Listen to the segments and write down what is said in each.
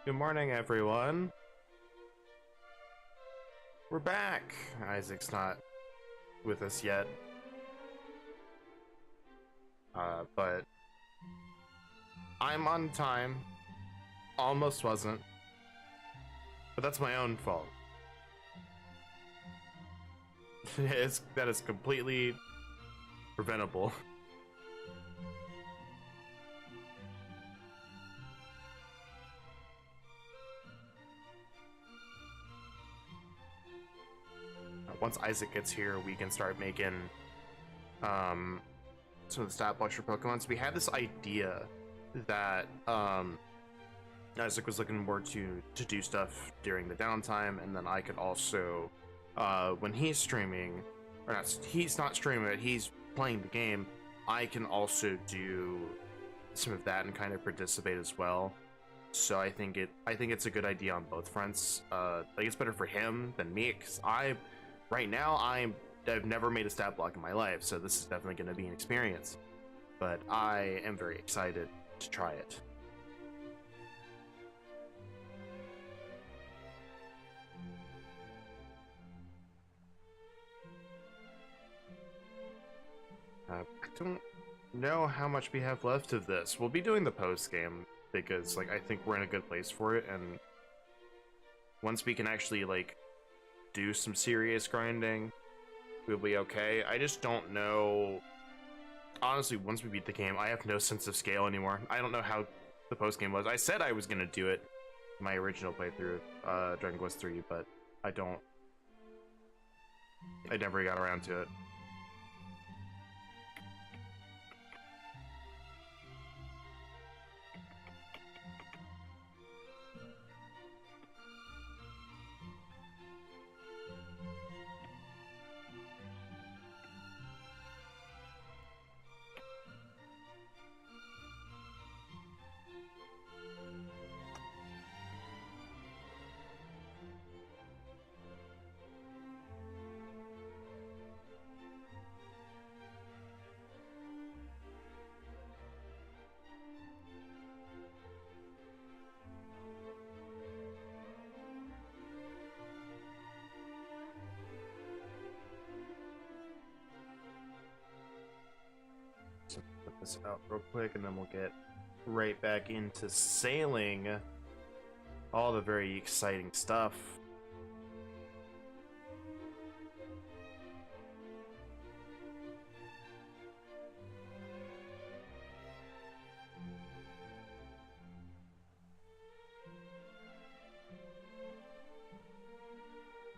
Good morning, everyone. We're back. Isaac's not with us yet, but I'm on time. Almost wasn't, but that's my own fault. That is completely preventable. Once Isaac gets here, we can start making some of the stat blocks for Pokemon. So we had this idea that Isaac was looking forward to do stuff during the downtime, and then I could also, when he's streaming, or not, he's not streaming, but he's playing the game, I can also do some of that and kind of participate as well. So I think it's a good idea on both fronts. Like, it's better for him than me, because right now I've never made a stat block in my life, so this is definitely going to be an experience. But I am very excited to try it. I don't know how much we have left of this. We'll be doing the post game because, like, I think we're in a good place for it, and once we can actually, like, do some serious grinding, we'll be okay. I just don't know. Honestly, once we beat the game, I have no sense of scale anymore. I don't know how the post game was. I said I was gonna do it in my original playthrough, Dragon Quest 3, but I never got around to it. So put this out real quick, and then we'll get right back into sailing all the very exciting stuff.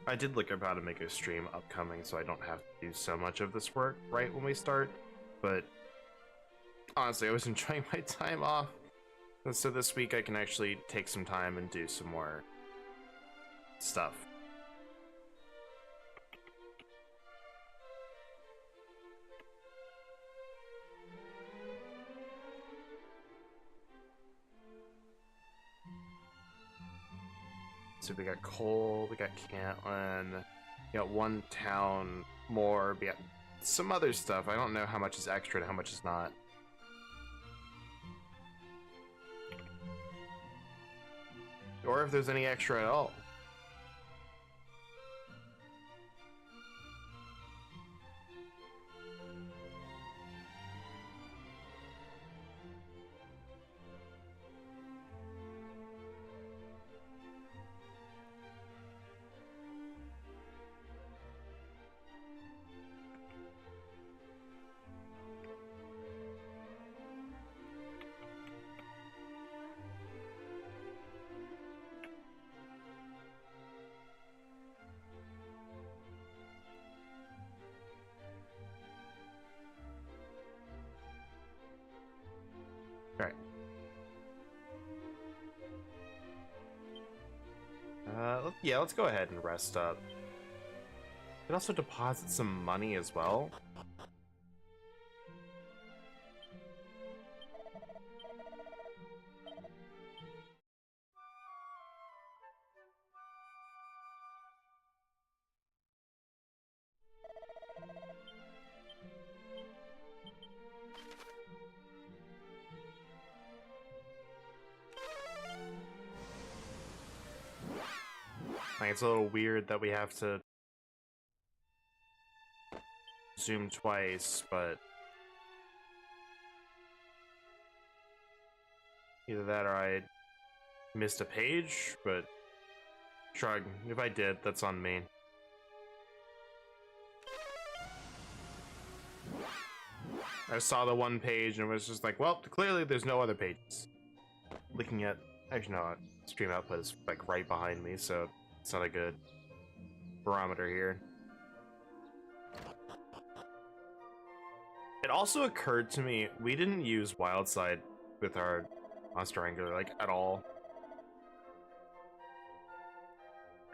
I did look up how to make a stream upcoming, so I don't have to do so much of this work right when we start, but honestly, I was enjoying my time off, and so this week I can actually take some time and do some more stuff. So we got Cole, we got Cantlin, we got one town more, we got some other stuff. I don't know how much is extra and how much is not. Or if there's any extra at all. Alright. Yeah, let's go ahead and rest up. We can also deposit some money as well. Like, it's a little weird that we have to zoom twice, but either that or I missed a page, but shrug. If I did, that's on me. I saw the one page and was just like, well, clearly there's no other pages. Looking at, actually no, stream output is like right behind me, so it's not a good barometer here. It also occurred to me, we didn't use Wildside with our Monster Wrangler, like, at all.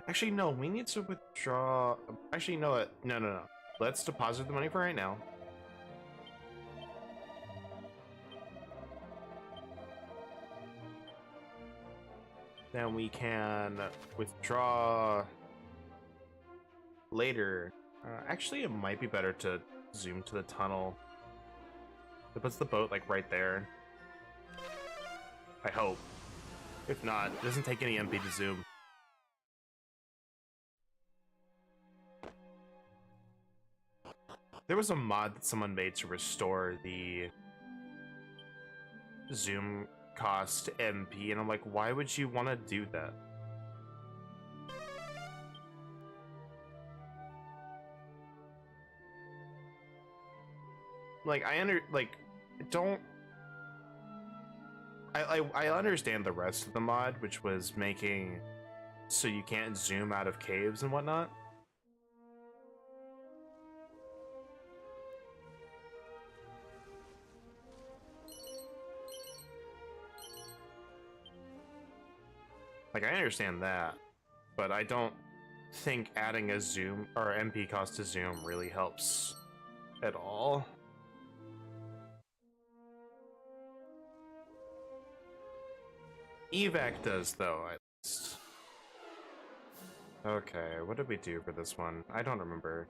Actually, no, we need to withdraw. Actually, no, no. Let's deposit the money for right now. Then we can withdraw later. Actually, it might be better to zoom to the tunnel. It puts the boat, like, right there. I hope. If not, it doesn't take any MP to zoom. There was a mod that someone made to restore the zoom cost MP, and I'm like, why would you want to do that? Like, I understand the rest of the mod, which was making so you can't zoom out of caves and whatnot. Like, I understand that, but I don't think adding a zoom or MP cost to zoom really helps at all. Evac does, though, at least. Okay, what did we do for this one? I don't remember.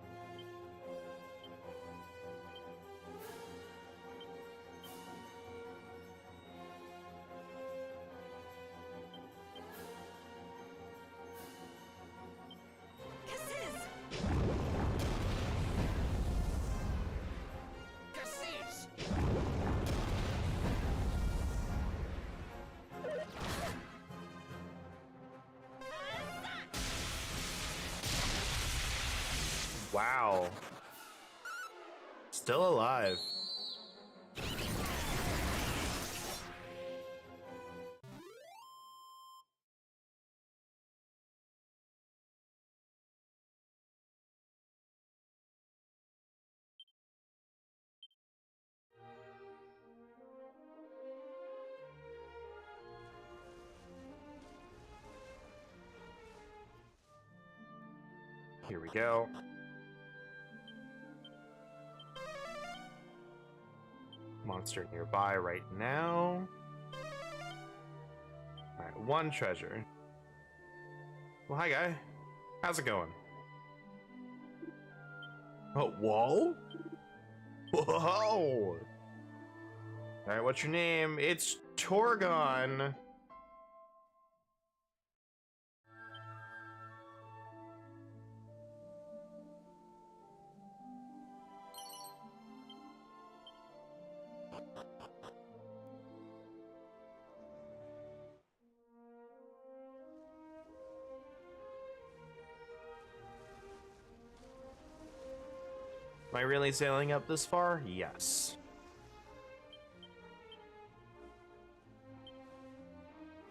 Wow. Still alive. Here we go. Monster nearby right now. Alright, one treasure. Well, hi, guy. How's it going? Oh, whoa? Whoa! Alright, what's your name? It's Torgon. Am I really sailing up this far? Yes.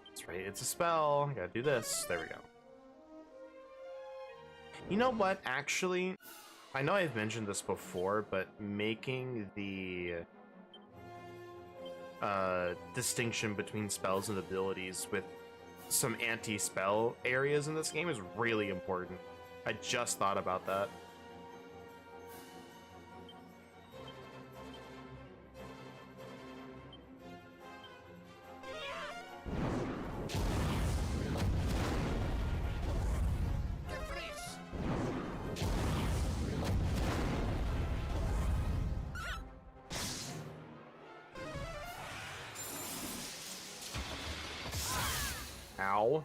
That's right, it's a spell. I gotta do this. There we go. You know what, actually? I know I've mentioned this before, but making the distinction between spells and abilities with some anti-spell areas in this game is really important. I just thought about that. Ow.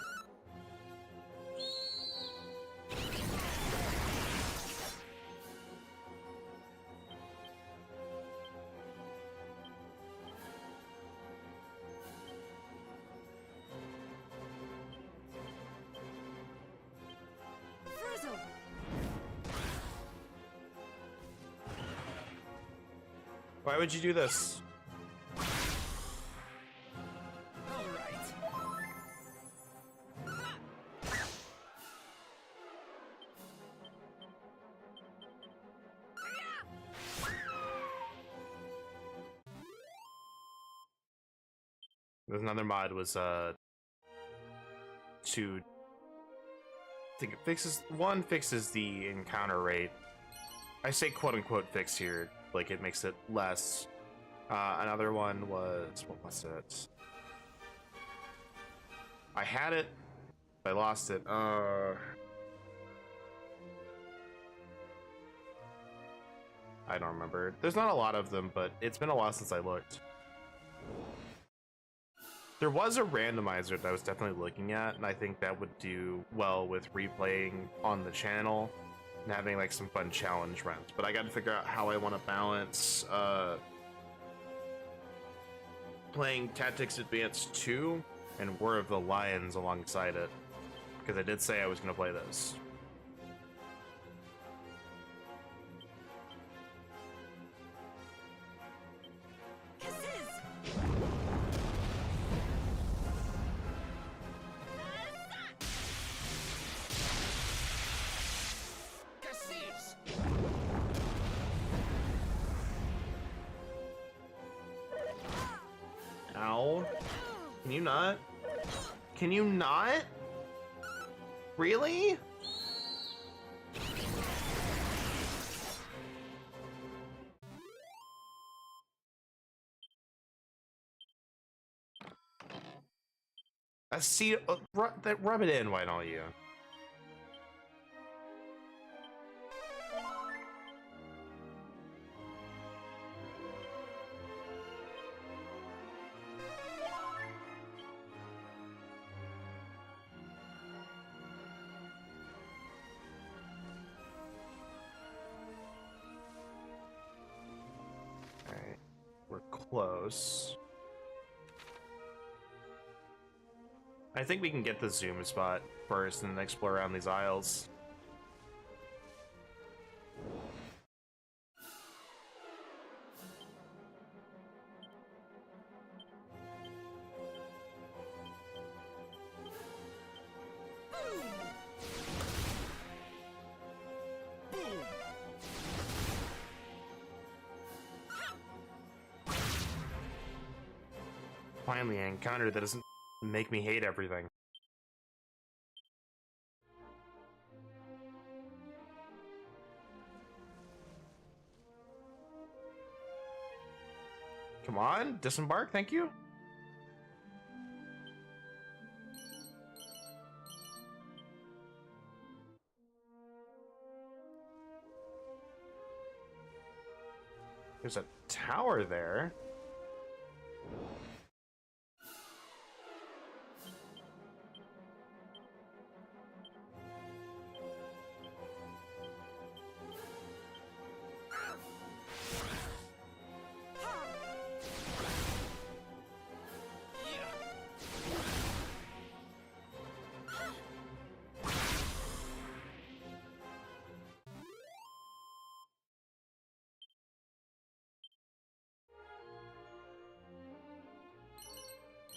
Why would you do this? There's another mod was to I think it fixes the encounter rate. I say quote unquote fix here, like it makes it less. Another one was, what was it? I had it, I lost it. I don't remember. There's not a lot of them, but it's been a while since I looked. There was a randomizer that I was definitely looking at, and I think that would do well with replaying on the channel and having like some fun challenge runs. But I got to figure out how I want to balance playing Tactics Advance 2 and War of the Lions alongside it, because I did say I was going to play those. Ow. Can you not? Can you not? Really? I see. Rub it in, why don't you? Alright, we're close. I think we can get the zoom spot first and then explore around these aisles. Finally, an encounter that doesn't make me hate everything. Come on, disembark, thank you. There's a tower there.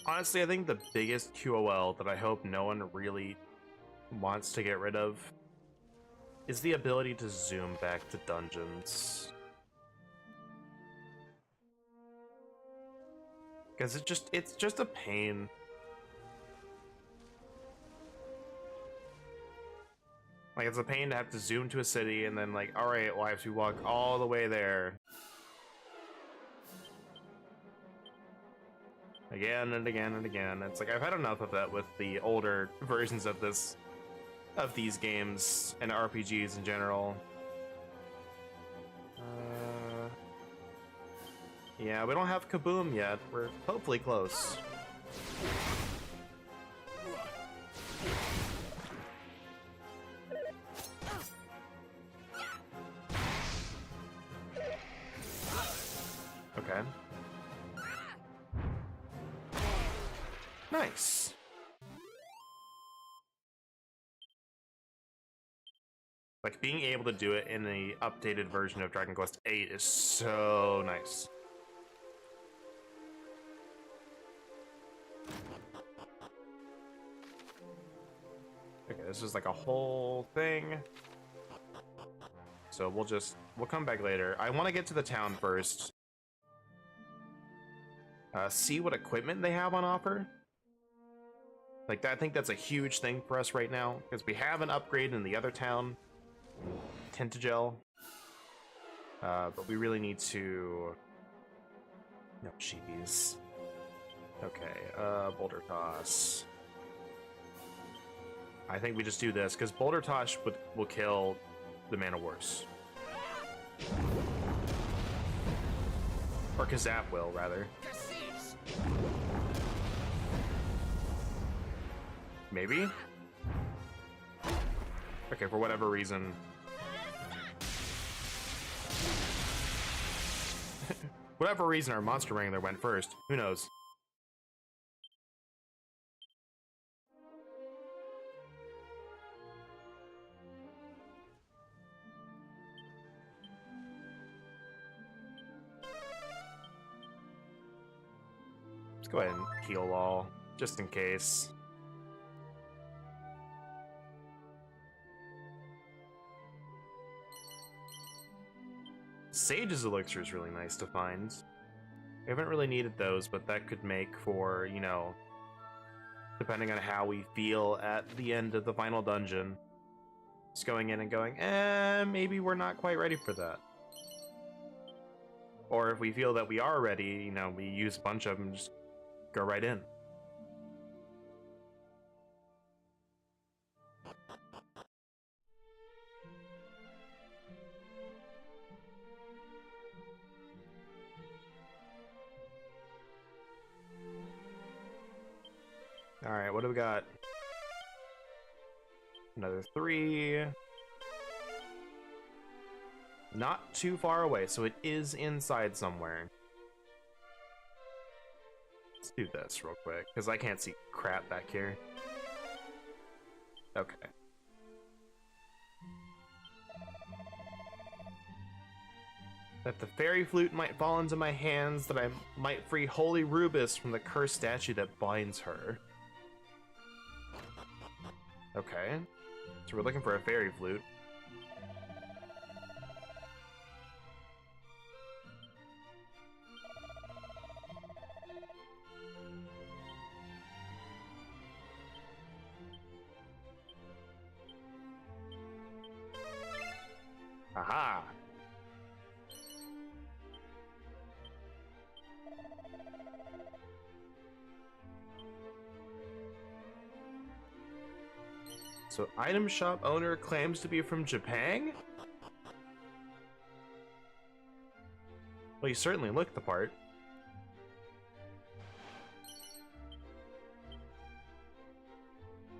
Honestly, I think the biggest QOL that I hope no one really wants to get rid of is the ability to zoom back to dungeons. Because it's just a pain. Like, it's a pain to have to zoom to a city and then like, alright, well I have to walk all the way there. Again and again and again. It's like, I've had enough of that with the older versions of these games and RPGs in general. Yeah, we don't have Kaboom yet. We're hopefully close. Okay. Nice. Like, being able to do it in the updated version of Dragon Quest VIII is so nice. Okay, this is like a whole thing. So we'll come back later. I want to get to the town first. See what equipment they have on offer. Like, I think that's a huge thing for us right now, because we have an upgrade in the other town, Tintagel. But we really need to... No, jeez. Okay, Boulder Toss. I think we just do this, because Boulder Toss will kill the Man of Wars. Or Kazap will, rather. Maybe? Okay, for whatever reason. Whatever reason our monster wrangler went first. Who knows? Let's go ahead and heal all, just in case. Sage's elixir is really nice to find. We haven't really needed those, but that could make for, you know, depending on how we feel at the end of the final dungeon, just going in and going, maybe we're not quite ready for that. Or if we feel that we are ready, you know, we use a bunch of them and just go right in. Alright, what do we got? Another 3. Not too far away, so it is inside somewhere. Let's do this real quick, because I can't see crap back here. Okay. That the fairy flute might fall into my hands, that I might free Holy Rubus from the cursed statue that binds her. Okay. So we're looking for a fairy flute. Aha! So, item shop owner claims to be from Japan? Well, you certainly look the part.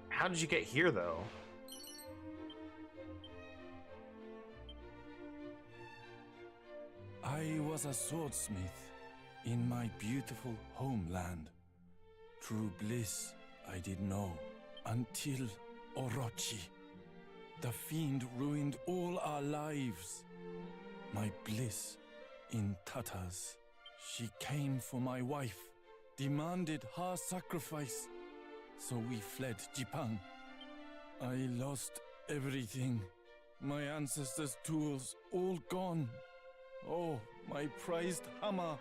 How did you get here, though? I was a swordsmith in my beautiful homeland. True bliss I did know until Orochi. The fiend ruined all our lives. My bliss in tatters. She came for my wife, demanded her sacrifice. So we fled Japan. I lost everything. My ancestors' tools all gone. Oh, my prized hammer.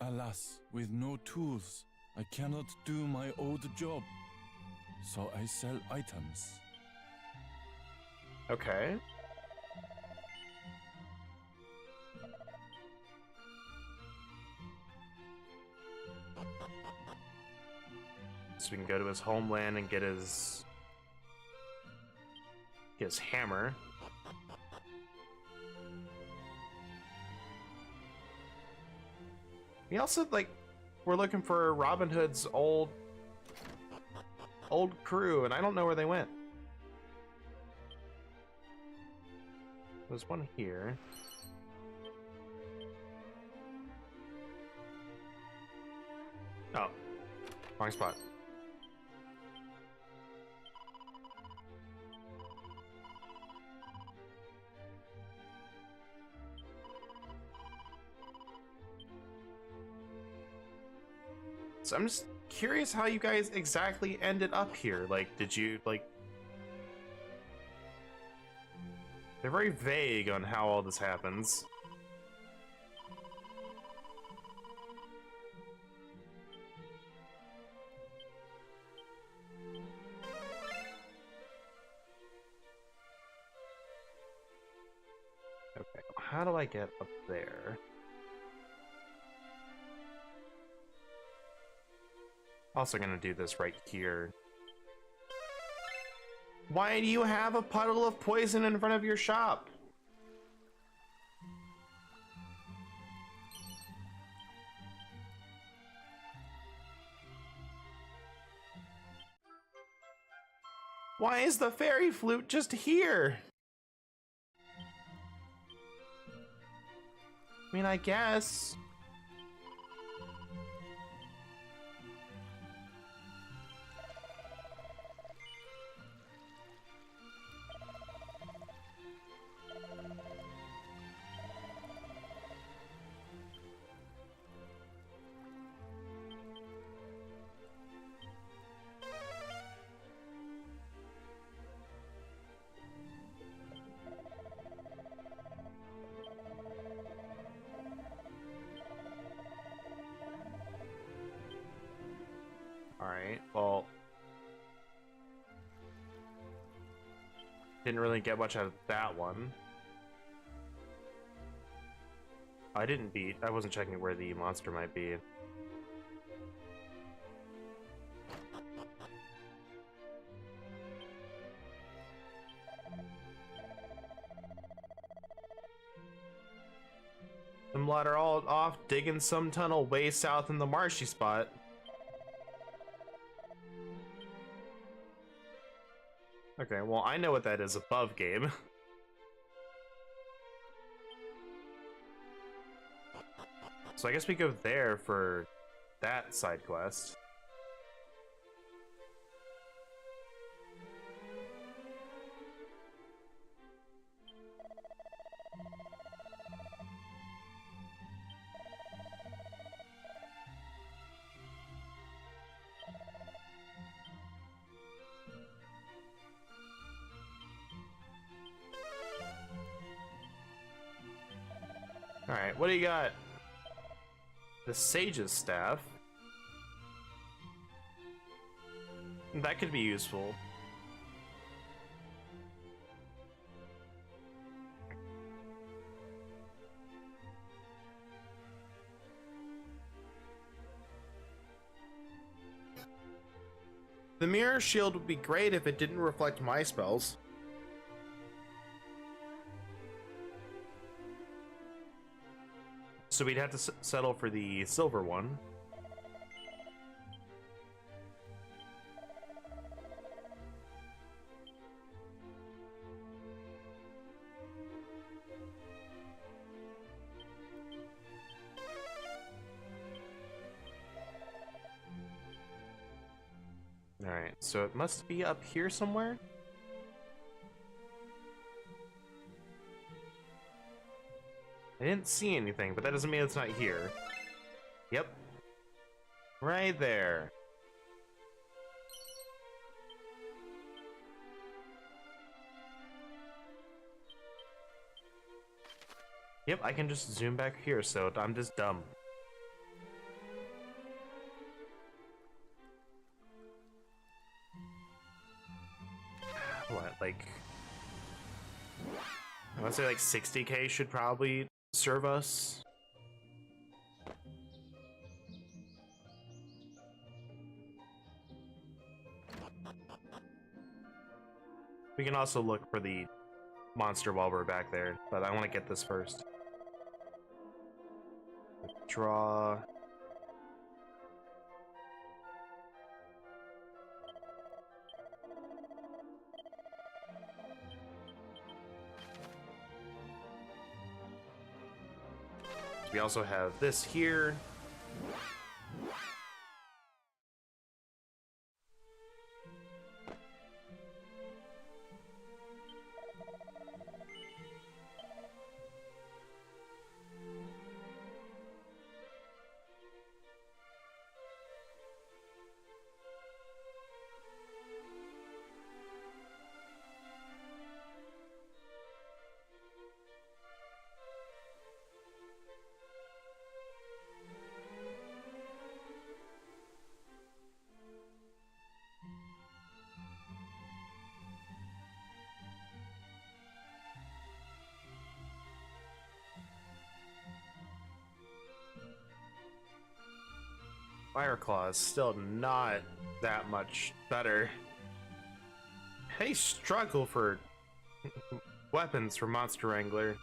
Alas, with no tools, I cannot do my old job. So I sell items. Okay. So we can go to his homeland and get his hammer. We also, like, we're looking for Robin Hood's old crew, and I don't know where they went. There's one here. Oh, wrong spot. So I'm just curious how you guys exactly ended up here. Like, did you, like, They're very vague on how all this happens. Okay, how do I get up there? Also gonna do this right here. Why do you have a puddle of poison in front of your shop? Why is the fairy flute just here? I mean, I guess. Alright, well... Didn't really get much out of that one. I wasn't checking where the monster might be. Them lot are all off digging some tunnel way south in the marshy spot. Okay, well, I know what that is above game. So I guess we go there for that side quest. Alright, what do you got? The Sage's Staff. That could be useful. The Mirror Shield would be great if it didn't reflect my spells. So we'd have to settle for the silver one. Alright, so it must be up here somewhere? I didn't see anything, but that doesn't mean it's not here. Yep. Right there. Yep, I can just zoom back here, so I'm just dumb. What, like... I want to say like 60k should probably serve us. We can also look for the monster while we're back there, but I want to get this first. Draw. We also have this here. Fire Claw is still not that much better. Hey, struggle for weapons for Monster Wrangler.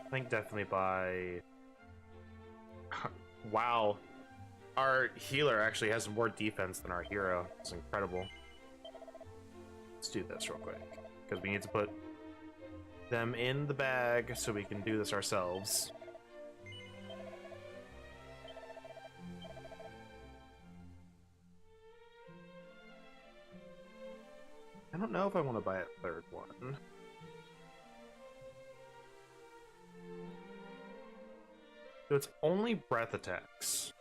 I think definitely by... Wow. Our healer actually has more defense than our hero. It's incredible. Let's do this real quick. Because we need to put them in the bag so we can do this ourselves. I don't know if I want to buy a third one. So it's only breath attacks.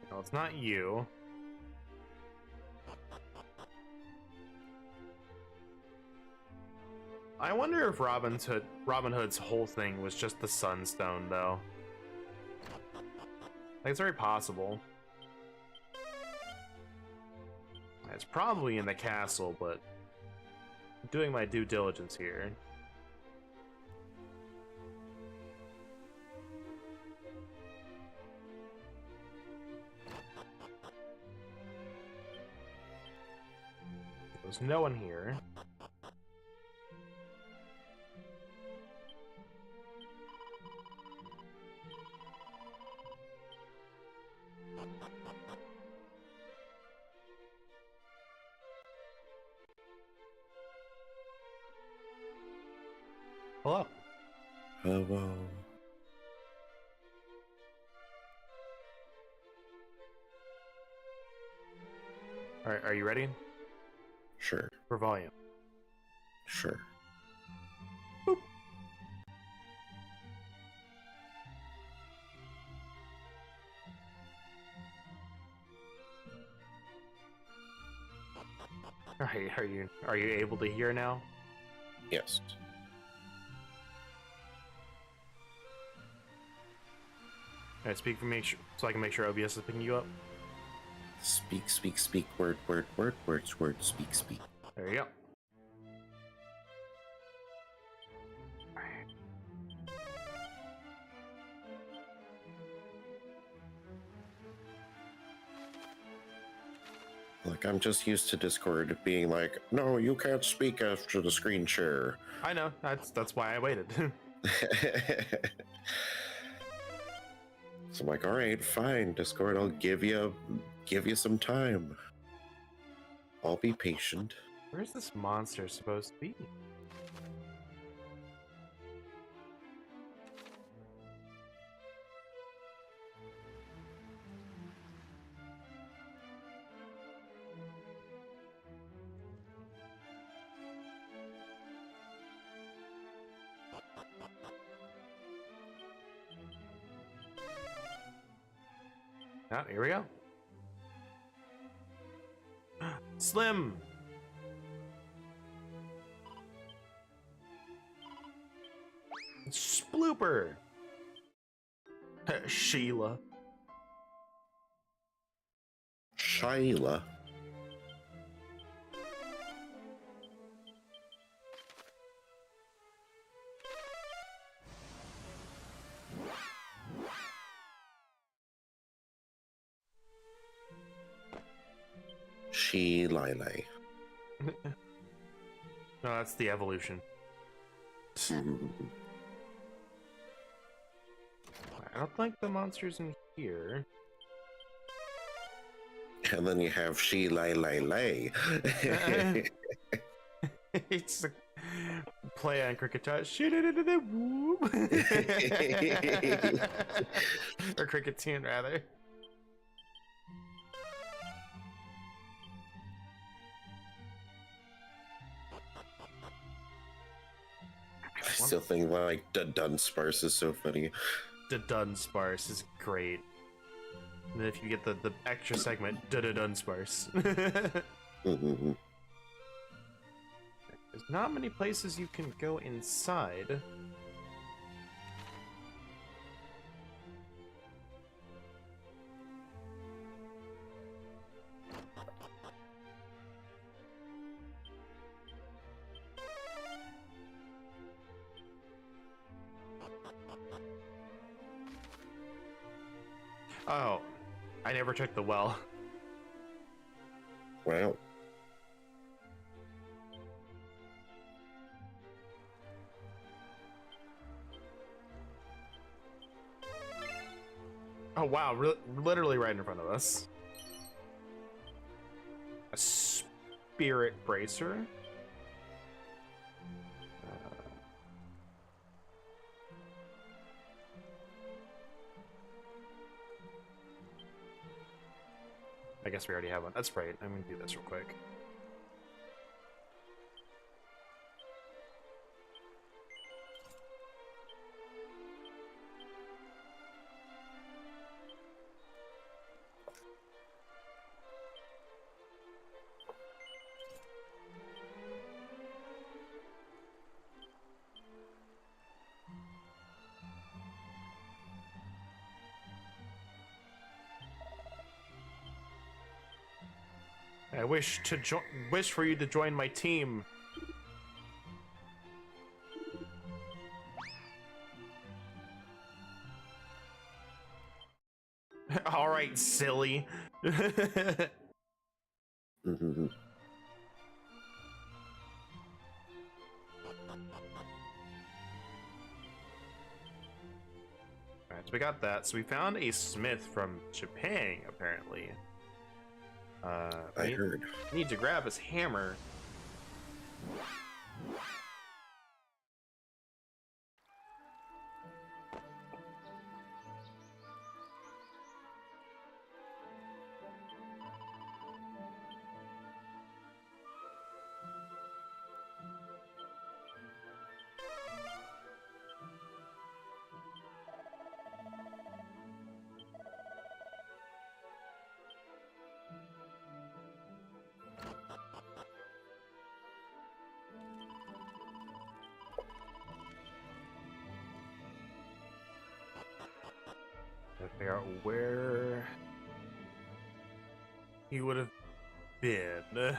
No, it's not you. I wonder if Robin Hood's whole thing was just the Sunstone, though. Like, it's very possible. It's probably in the castle, but I'm doing my due diligence here. There's no one here. Hello. Hello. Alright, are you ready? Sure. For volume. Sure. Boop. Alright, are you able to hear now? Yes. Alright, speak for me so I can make sure OBS is picking you up. Speak, speak, speak. Word, word, word, words, word. Speak, speak. There you go. Like, I'm just used to Discord being like, no, you can't speak after the screen share. I know. That's why I waited. So I'm like, all right, fine, Discord, I'll give you some time. I'll be patient. Where's this monster supposed to be? Ah, here we go. Slim! Splooper! Sheila. Shyla. She Lyle. No, that's the evolution. I don't think the monster's in here. And then you have She Lay. It's a play on cricket touch. Or cricket tune, rather. I still think like the Dunsparce is so funny. The Dunsparce is great. And then if you get the extra segment, Dunsparce. There's not many places you can go inside. Oh, I never checked the well. Well, Oh wow, literally right in front of us. A spirit bracer. I guess we already have one. That's right. I'm gonna do this real quick. I wish for you to join my team. All right, silly. mm-hmm. Alright, so we got that. So we found a smith from Japan, apparently. I heard. Need to grab his hammer. Gotta figure out where he would have been.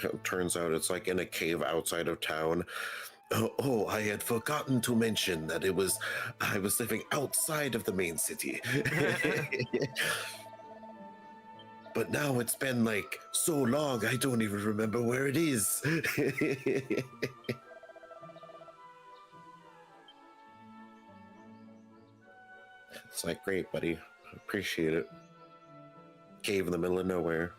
It turns out it's like in a cave outside of town. Oh, I had forgotten to mention that I was living outside of the main city. But now it's been like so long, I don't even remember where it is. It's like, great, buddy. Appreciate it. Cave in the middle of nowhere.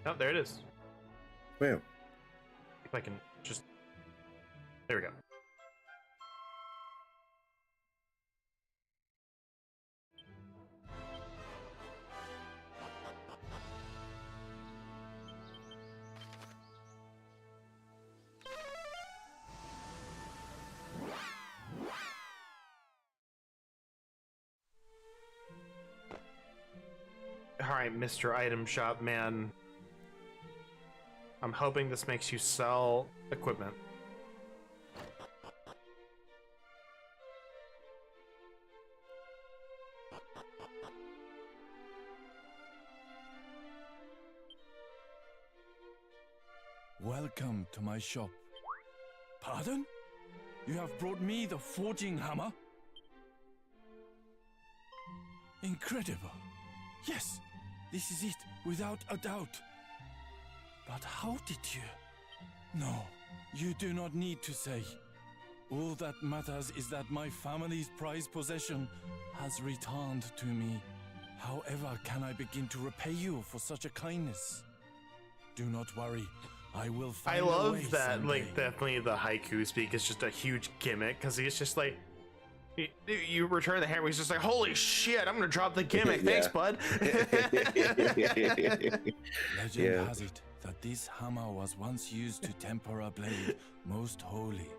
Oh, there it is. Well, If I can just... There we go. Alright, Mr. Item Shop Man. I'm hoping this makes you sell equipment. Welcome to my shop. Pardon? You have brought me the forging hammer? Incredible. Yes, this is it, without a doubt. But how did you? No, you do not need to say. All that matters is that my family's prized possession has returned to me. However can I begin to repay you for such a kindness? Do not worry, I will find I a way love that, someday. like, definitely the haiku speak is just a huge gimmick, because he's just like, you return the hammer, he's just like, holy shit, I'm gonna drop the gimmick, thanks, bud. Legend has it that this hammer was once used to temper a blade most holy.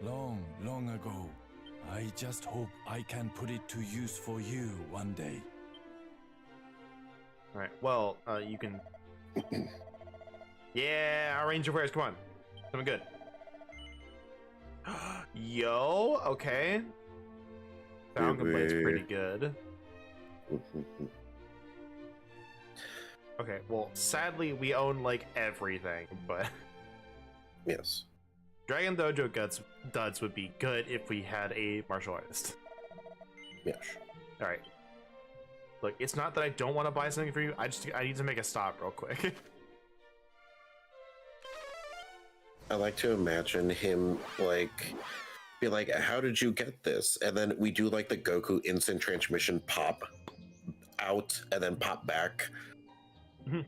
Long, long ago. I just hope I can put it to use for you one day. Alright, well, you can... Yeah, our range of wares, come on. Something good. Yo, okay. Falcon Blade's pretty good. Okay, well, sadly, we own, like, everything, but... Yes. Dragon Dojo duds would be good if we had a martial artist. Yes. Alright. Look, it's not that I don't want to buy something for you, I need to make a stop real quick. I like to imagine him, like, be like, how did you get this? And then we do, like, the Goku instant transmission pop out and then pop back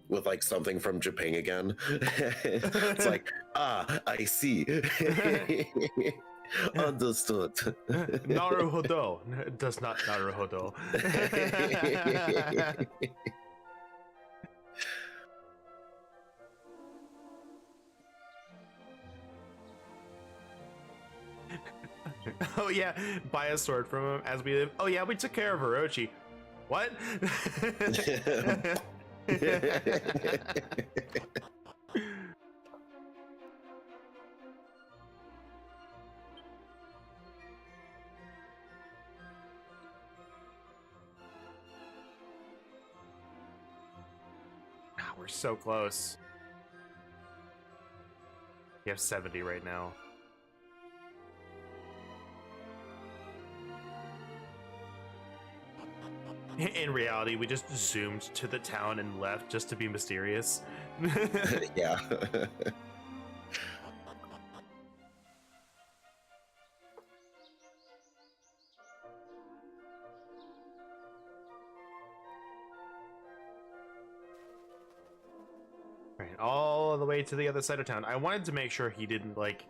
with, like, something from Japan again. It's like, I see. Understood. Naruhodo. Does not Naruhodo. Oh yeah, buy a sword from him as we live. Oh yeah, we took care of Orochi. What? We're so close. You have 70 right now. In reality, we just zoomed to the town and left just to be mysterious. Yeah. Right, all the way to the other side of town. I wanted to make sure he didn't, like,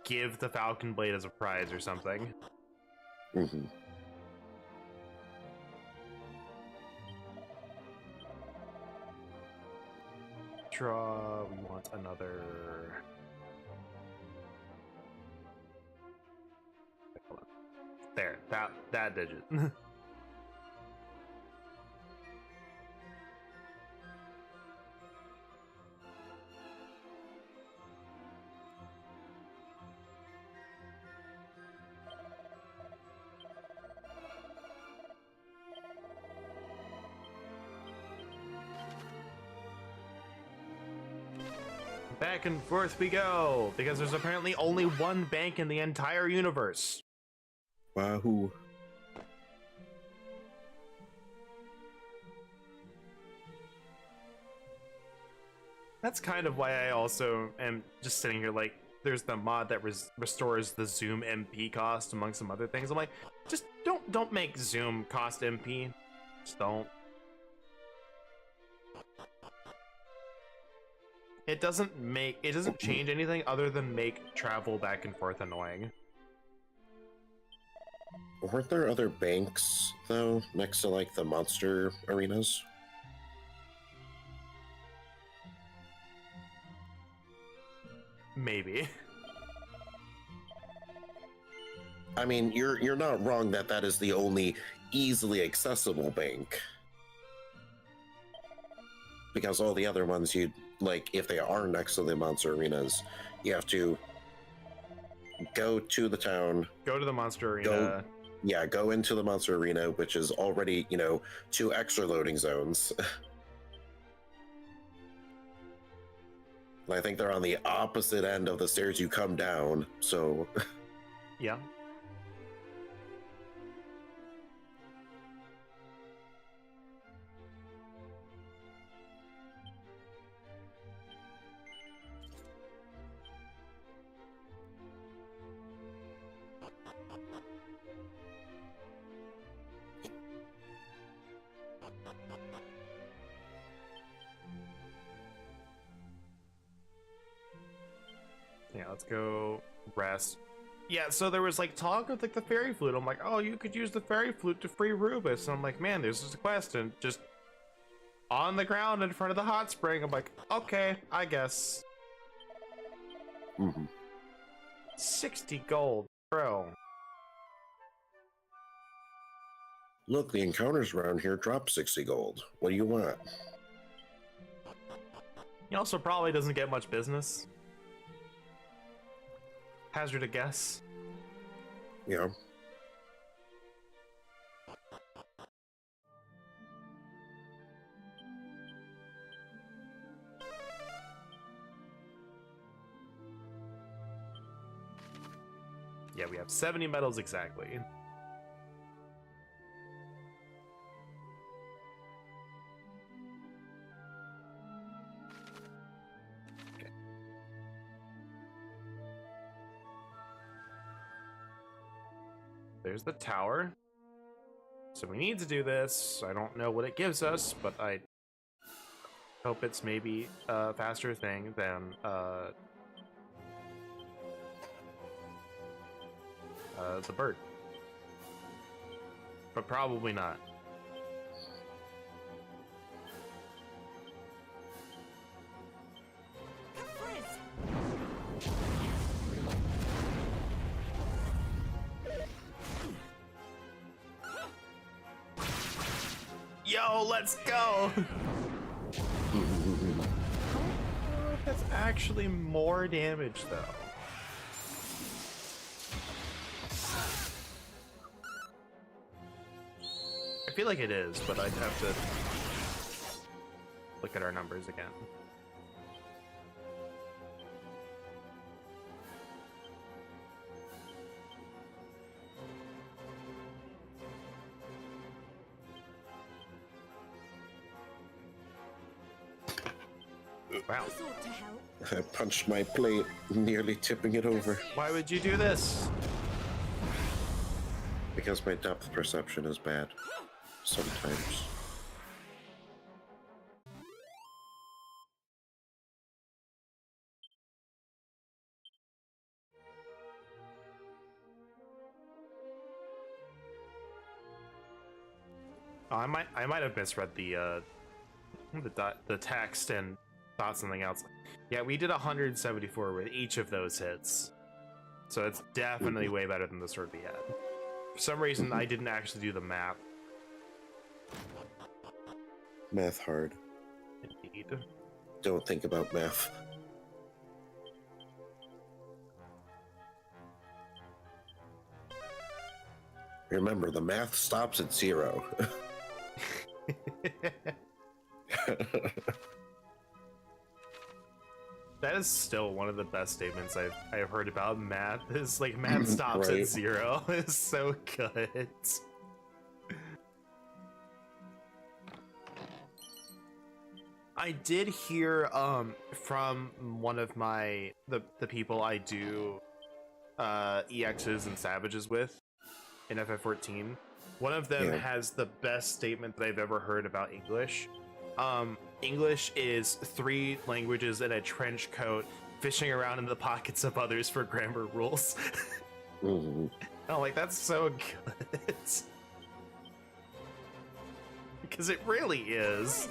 give the Falcon Blade as a prize or something. Mm-hmm. Draw, we want another... Hold on. There, that digit. Back and forth we go, because there's apparently only one bank in the entire universe. Wahoo. That's kind of why I also am just sitting here like, there's the mod that restores the Zoom MP cost among some other things. I'm like, just don't make Zoom cost MP. Just don't. It doesn't change anything other than make travel back and forth annoying. Weren't there other banks, though, next to, like, the monster arenas? Maybe. I mean, you're not wrong that is the only easily accessible bank. because all the other ones, you like, if they are next to the monster arenas, you have to go to the town, Go to the monster arena. go into the monster arena, which is already, 2 extra loading zones. I think they're on the opposite end of the stairs you come down, so... Yeah. Yeah, let's go rest. Yeah, so there was like talk of like the fairy flute. I'm like, oh, you could use the fairy flute to free Rubus. And I'm like, man, there's this quest and just on the ground in front of the hot spring. I'm like, okay, I guess. 60 gold, bro. Look, the encounters around here drop 60 gold. What do you want? He also probably doesn't get much business. Hazard a guess. Yeah. Yeah, we have 70 medals exactly. There's the tower. So we need to do this. I don't know what it gives us, but I hope it's maybe a faster thing than the bird. But probably not. Yo, let's go! That's actually more damage, though. I feel like it is, but I'd have to look at our numbers again. Wow. I punched my plate, nearly tipping it over. Why would you do this? Because my depth perception is bad. Sometimes. Oh, I might have misread the text and thought something else. Yeah, we did 174 with each of those hits, so it's definitely way better than the sword we had. For some reason, I didn't actually do the math. Math hard. Indeed. Don't think about math. Remember, the math stops at 0. That is still one of the best statements I've heard about math. Is like math stops Right. at 0. It's so good. I did hear from one of my the people I do EXs and Savages with in FF14. One of them has the best statement that I've ever heard about English. English is 3 languages in a trench coat, fishing around in the pockets of others for grammar rules. I'm like, that's so good. Because it really is.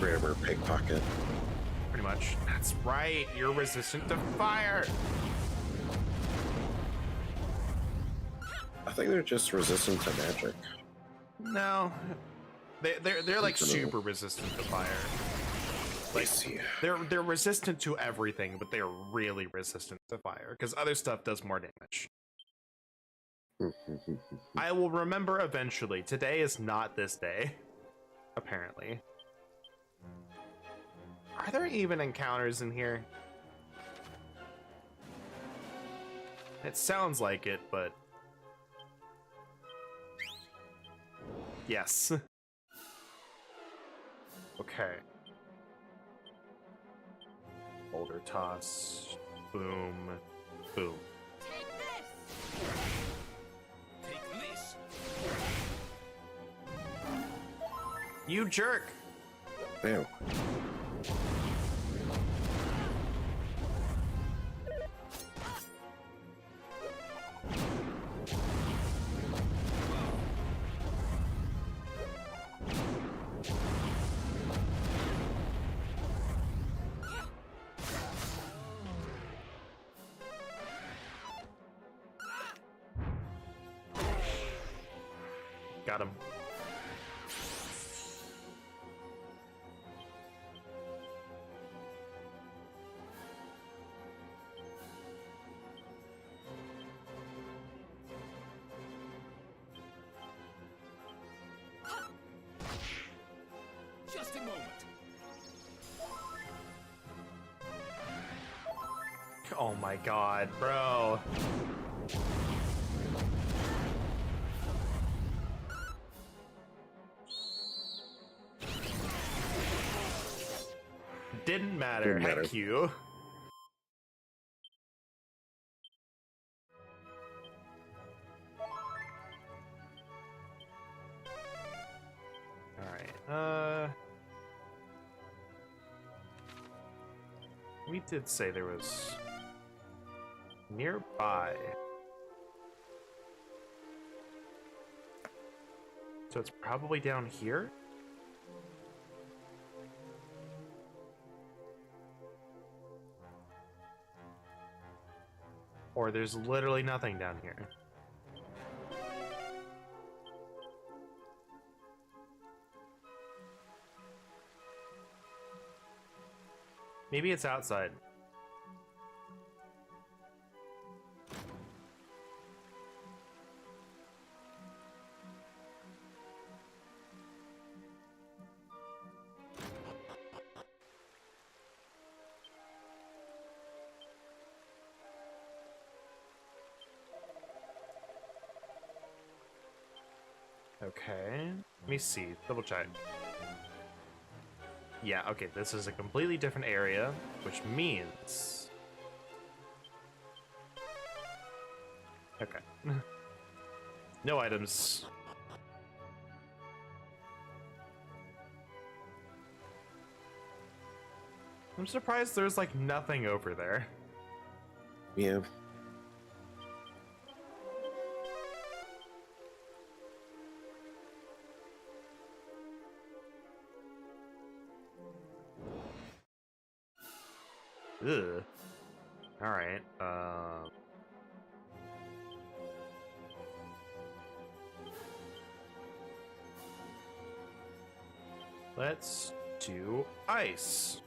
Grammar pickpocket. Pretty much. That's right, you're resistant to fire. I think they're just resistant to magic. No. They're like super resistant to fire. Like they're resistant to everything, but they're really resistant to fire because other stuff does more damage. I will remember eventually. Today is not this day, apparently. Are there even encounters in here? It sounds like it, but yes. Okay. Boulder toss. Boom. Boom. Take this. You jerk! Damn. Got him. Just a moment. Oh my god, bro. Didn't matter. Didn't matter. Heck you. Alright, we did say there was nearby. So it's probably down here? Or there's literally nothing down here. Maybe it's outside. Okay, let me see, double check. Yeah, okay, this is a completely different area, which means... Okay. No items. I'm surprised there's like nothing over there. Yeah. Ugh. Alright, let's do ice.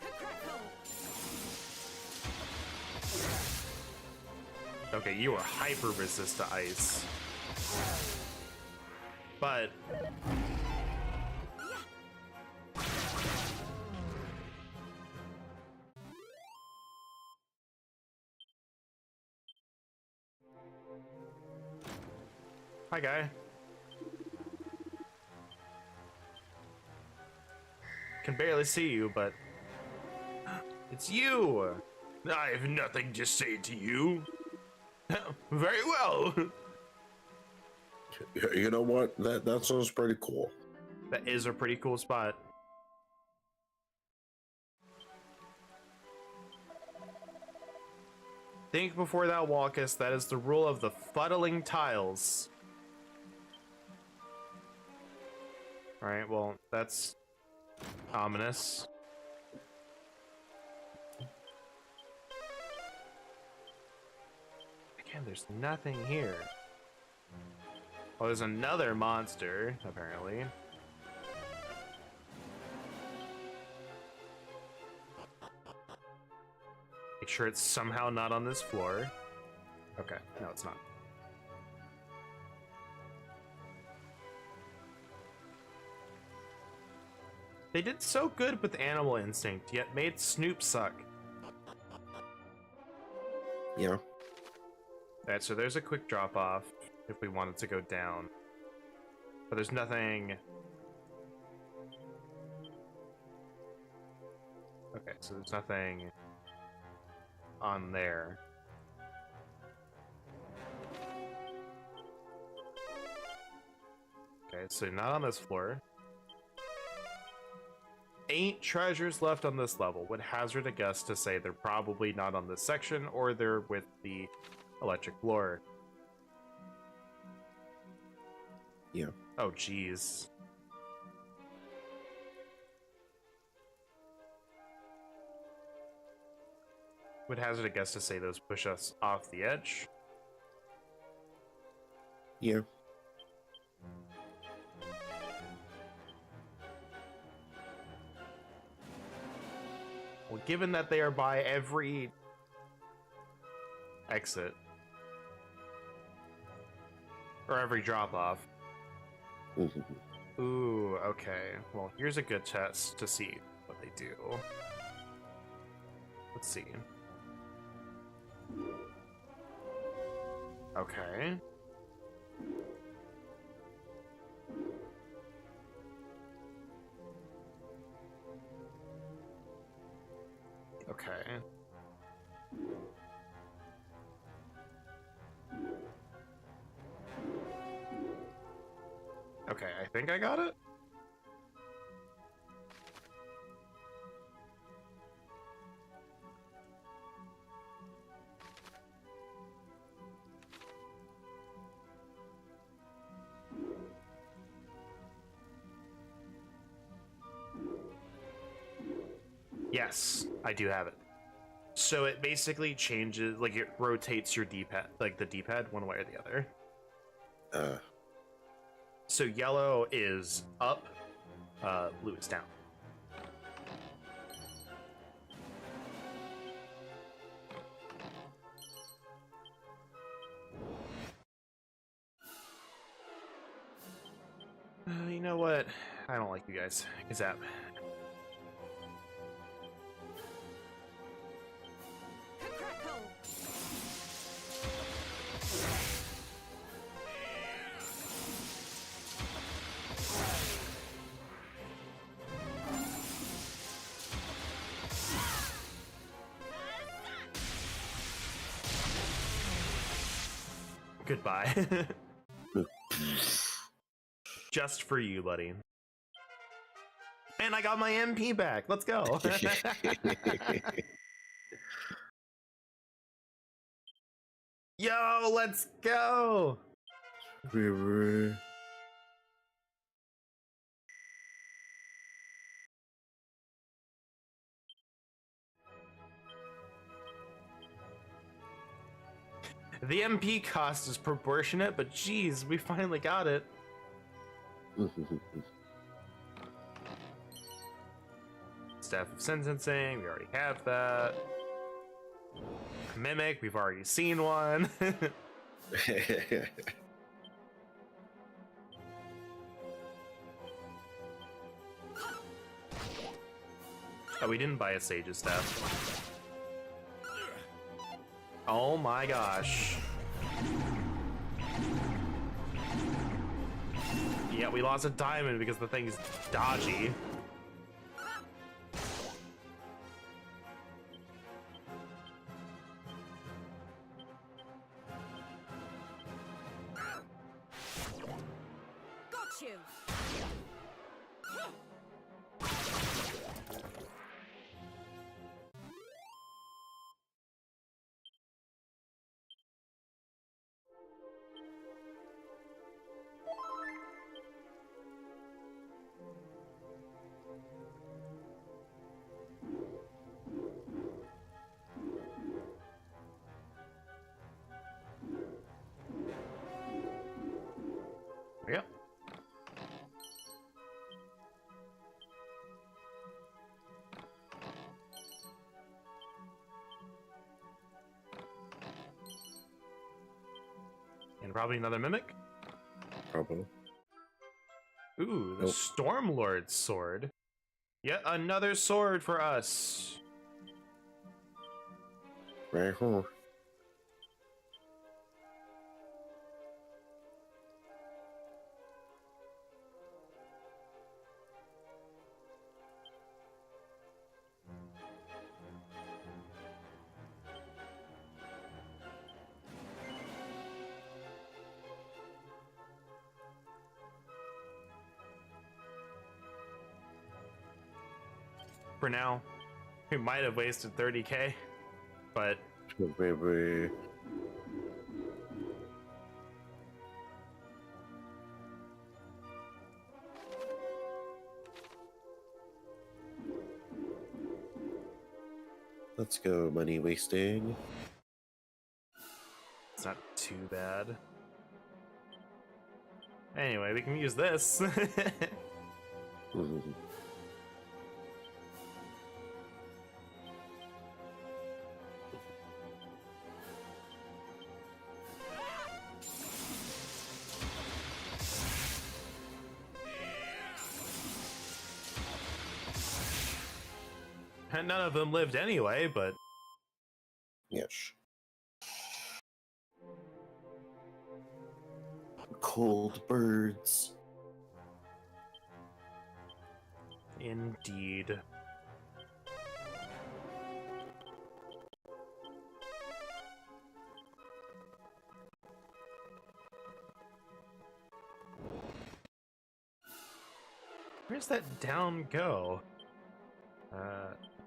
Okay, you are hyper resist to ice. But hi, guy. Can barely see you, but it's you. I have nothing to say to you. Very well. You know what? That sounds pretty cool. That is a pretty cool spot. Think before thou walkest. That is the rule of the fuddling tiles. Alright, well, that's ominous. Again, there's nothing here. Oh, there's another monster, apparently. Make sure it's somehow not on this floor. Okay, no, it's not. They did so good with Animal Instinct, yet made Snoop suck. Yeah. Alright, so there's a quick drop off if we wanted to go down. But there's nothing... Okay, so there's nothing on there. Okay, so not on this floor. 8 treasures left on this level. Would hazard a guess to say they're probably not on this section, or they're with the electric lure. Yeah. Oh, jeez. Would hazard a guess to say those push us off the edge. Yeah. Well, given that they are by every exit, or every drop-off. Ooh, okay. Well, here's a good test to see what they do. Let's see. Okay. Okay. Okay, I think I got it. Yes, I do have it. So it basically changes, like it rotates your D-pad, like the D-pad one way or the other. So yellow is up, blue is down. You know what? I don't like you guys. Zap. Goodbye. Just for you, buddy. And I got my MP back. Let's go. Yo, let's go. The MP cost is proportionate, but geez, we finally got it. Staff of Sentencing, we already have that. Mimic, we've already seen one. Oh, we didn't buy a Sage's Staff. Oh my gosh. Yeah, we lost a diamond because the thing's dodgy. Got you. Yep. Probably another mimic. Probably. Ooh, the Nope. Stormlord's sword. Yet another sword for us. Right here. For now, we might have wasted 30k, but Baby. Let's go, money wasting. it's not too bad. Anyway, we can use this. Mhm. And none of them lived anyway, but Yes. Cold birds. indeed. Where's that down go?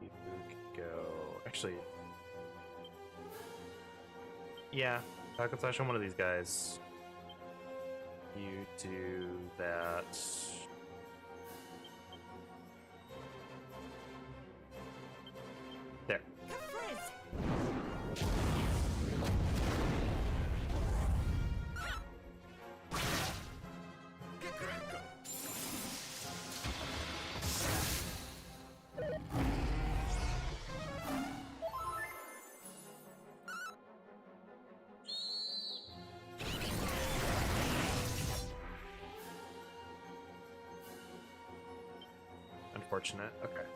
You could go. Actually, yeah, Pocket Slash on one of these guys. You do that. There. Unfortunate. Okay.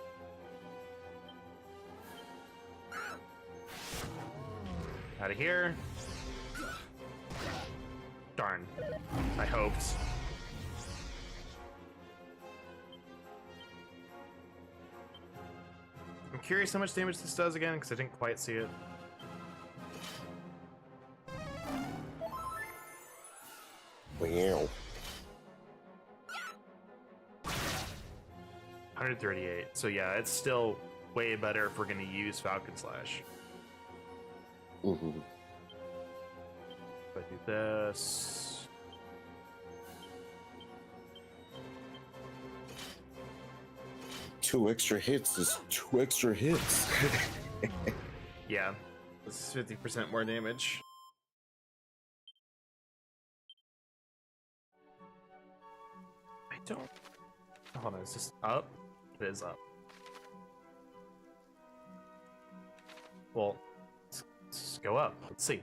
Out of here. Darn. I hoped. I'm curious how much damage this does again, because I didn't quite see it. Wow. 138. So yeah, it's still way better if we're going to use Falcon Slash. Mm-hmm. If I do this. Two extra hits is 2 extra hits. Yeah, this is 50% more damage. I don't. Hold on, is this up? It is up. Well, let's go up. Let's see.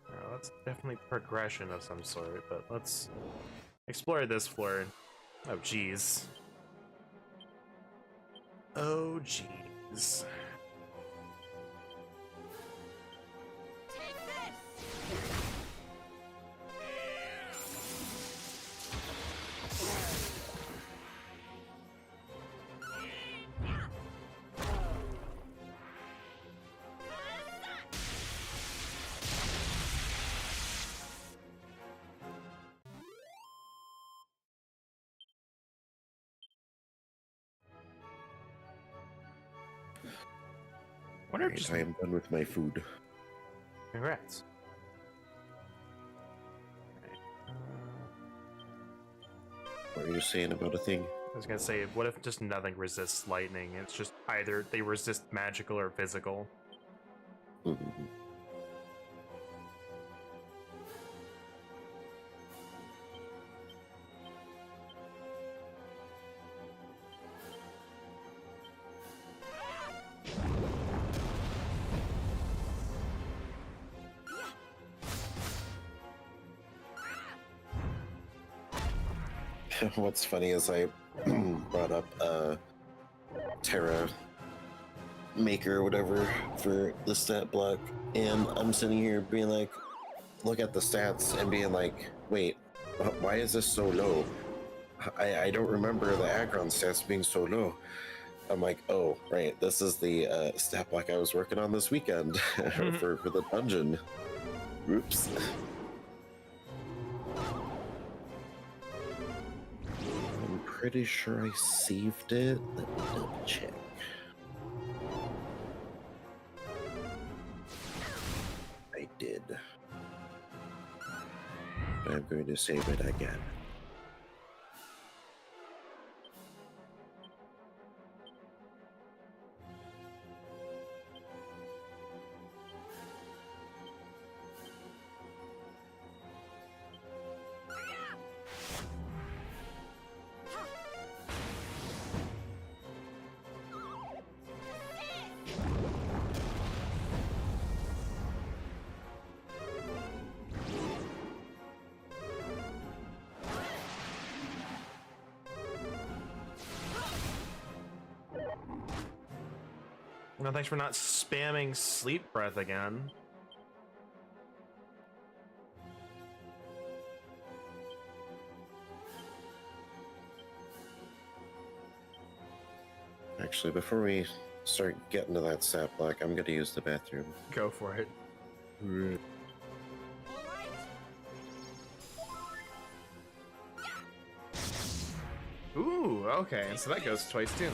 Well, that's definitely progression of some sort, but let's explore this floor. Oh, jeez. Oh, jeez. Wonder if Right, just I am done with my food. congrats. What are you saying about a thing? I was gonna say, what if just nothing resists lightning? It's just either they resist magical or physical. Mhm. What's funny is I brought up Terra Maker or whatever for the stat block, and I'm sitting here being like, look at the stats and being like, wait, why is this so low? I don't remember the aggron stats being so low. I'm like, oh, right, this is the stat block I was working on this weekend for the dungeon. Oops. I'm pretty sure I saved it. Let me double check. I did. I'm going to save it again. No, thanks for not spamming sleep breath again. Actually, before we start getting to that stat block, I'm going to use the bathroom. Go for it. Ooh, okay, so that goes twice too.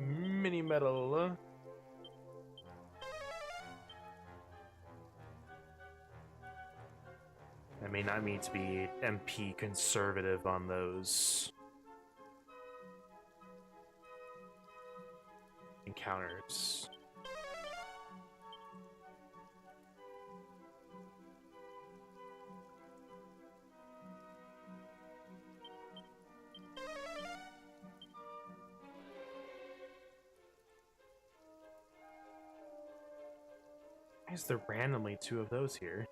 Mini metal. I mean, I mean to be MP conservative on those encounters. Why is there randomly two of those here?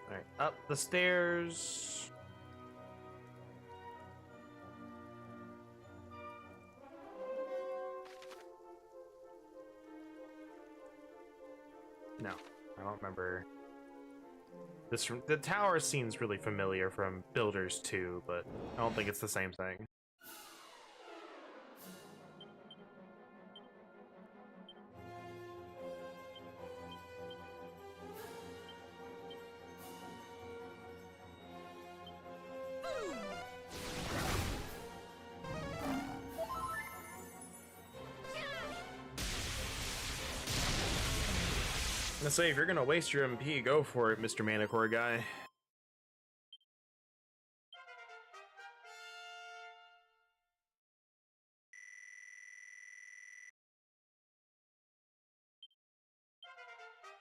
Alright, up the stairs. No, I don't remember. The tower seems really familiar from Builders 2, but I don't think it's the same thing. Let's say if you're gonna waste your MP, go for it, Mr. Manicore guy.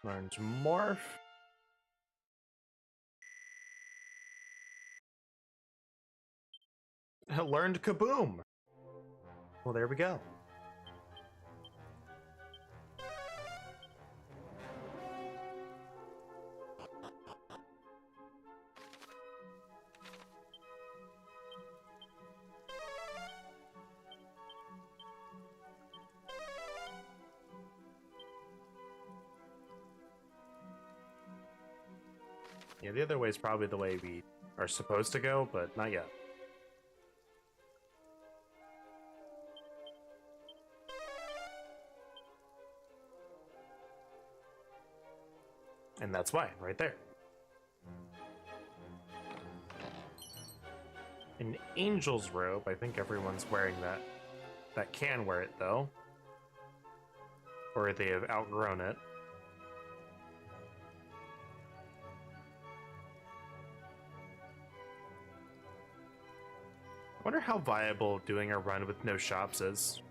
Learned Morph. Learned Kaboom. Well, there we go. Yeah, the other way is probably the way we are supposed to go, but not yet. And that's why, right there. An angel's robe. I think everyone's wearing that. That can wear it, though. Or they have outgrown it. I wonder how viable doing a run with no shops is.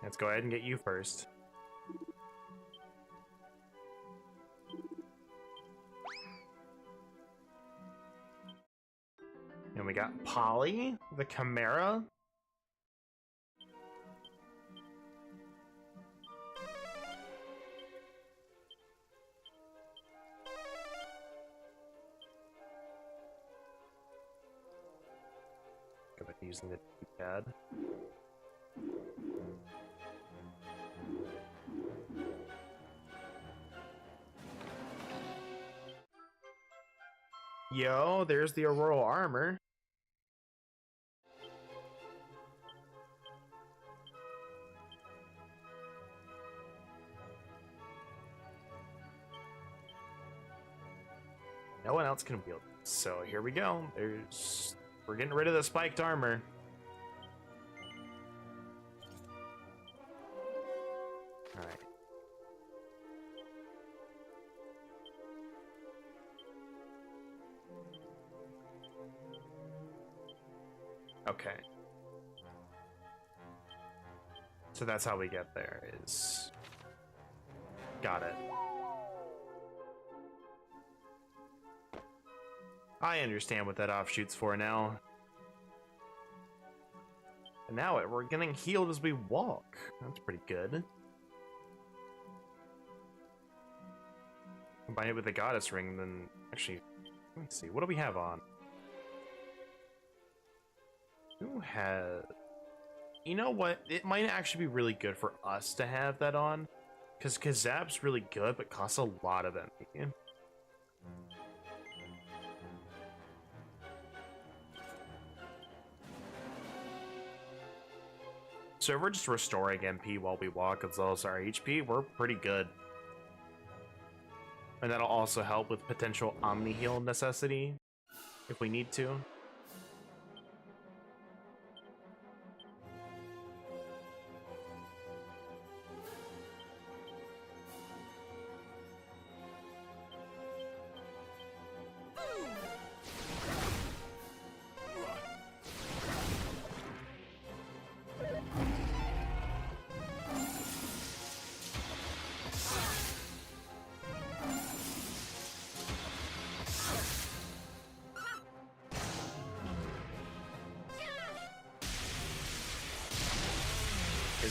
Let's go ahead and get you first. And we got Polly, the Chimera. Go back to using the pad. Yo, there's the Auroral armor. No one else can wield it. So here we go. We're getting rid of the spiked armor. All right. Okay. So that's how we get there, is... Got it. I understand what that offshoot's for now. And now we're getting healed as we walk. That's pretty good. Combine it with the goddess ring, then... Actually, let's see. What do we have on? Who has... You know what? It might actually be really good for us to have that on. Because Kazap's really good, but costs a lot of MP. So if we're just restoring MP while we walk as well as our HP, we're pretty good. And that'll also help with potential Omni Heal necessity, if we need to.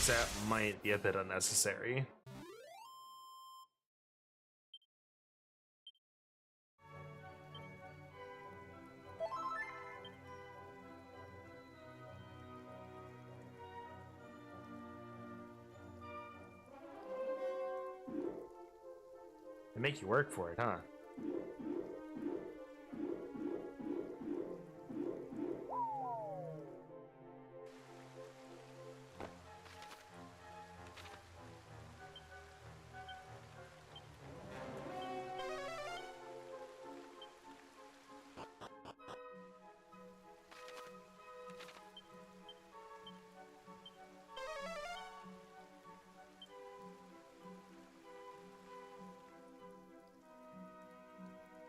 That might be a bit unnecessary. They make you work for it, huh?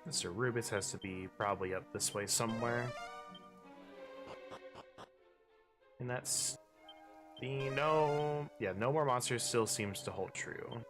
Mr. Rubis has to be probably up this way somewhere. And that's the no... Yeah, no more monsters still seems to hold true.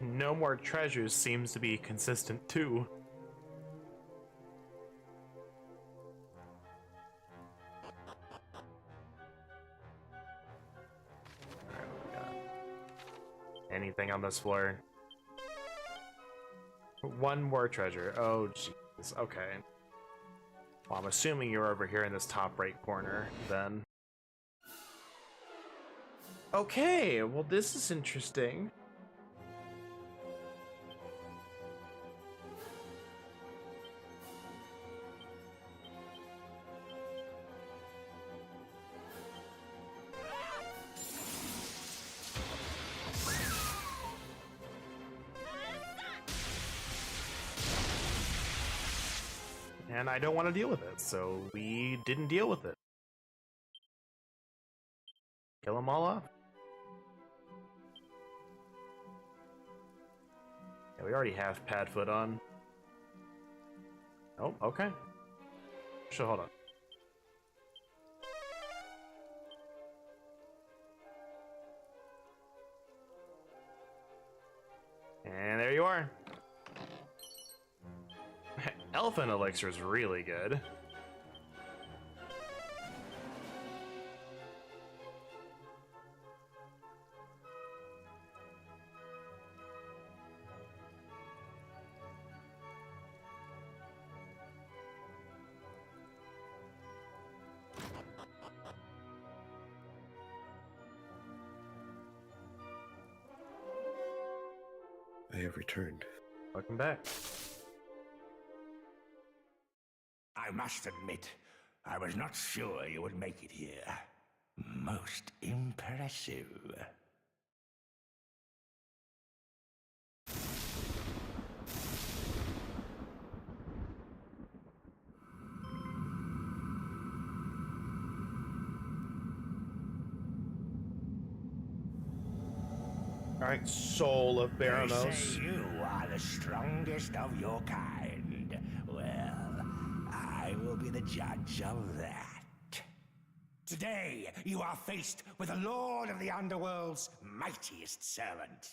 no more treasures seems to be consistent too. Alright, what we got? Anything on this floor? One more treasure. Oh, jeez. Okay. Well, I'm assuming you're over here in this top right corner, then. Okay, well, this is interesting. And I don't want to deal with it, so we didn't deal with it. Kill them all off. Yeah, we already have Padfoot on. Oh, okay. So hold on. And there you are. Elephant elixir is really good. I have returned. Welcome back. I must admit, I was not sure you would make it here. Most impressive. Alright, Soul of They Baramos. say you are the strongest of your kind. Well, I will be the judge of that. Today, you are faced with the Lord of the Underworld's mightiest servant.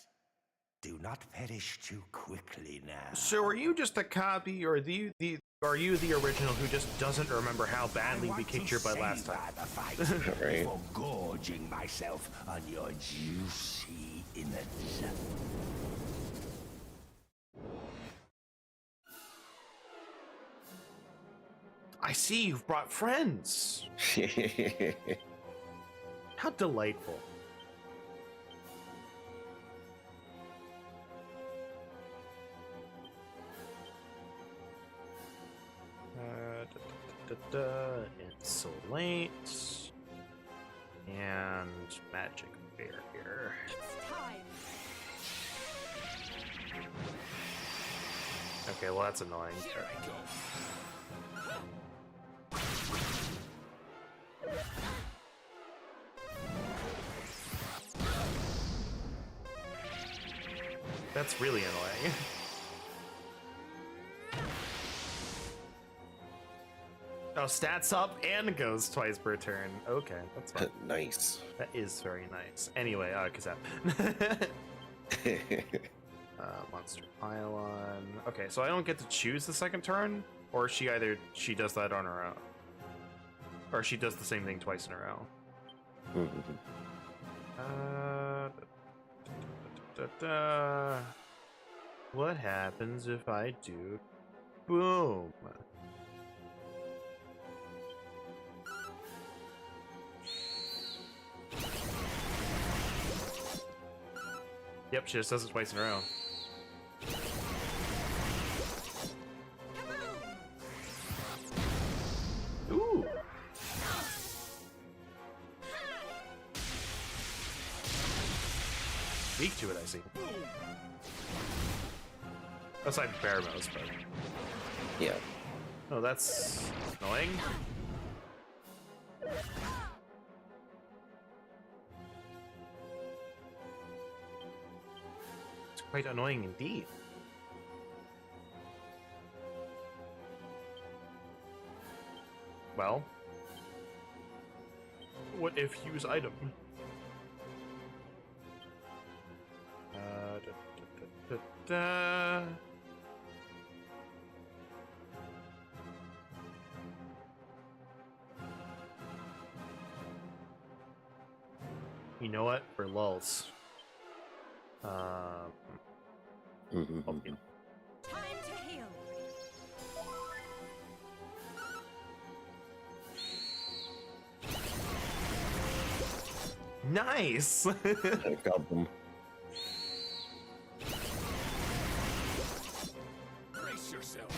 Do not perish too quickly now. So are you just a copy, or are you the original who just doesn't remember how badly we kicked your butt last time? The fight Right. before gorging myself on your juicy innards. I see you've brought friends. How delightful. Insulate and magic barrier. It's time. Okay, well that's annoying. Here I go. That's really annoying. Oh, stats up and goes twice per turn. Okay, that's fine. Nice. That is very nice. Anyway, Kazap. Monster Pylon. Okay, so I don't get to choose the second turn, or she does that on her own, or she does the same thing twice in a row. What happens if I do boom? Yep, she just does it twice in a row. Ooh. Speak to it, I see. Aside Baramos, but... Yeah. Oh, that's annoying. It's quite annoying indeed. Well, what if use item? Da-da. You know what? For lulz. Okay. Time to heal. Nice. I got them. Brace yourself.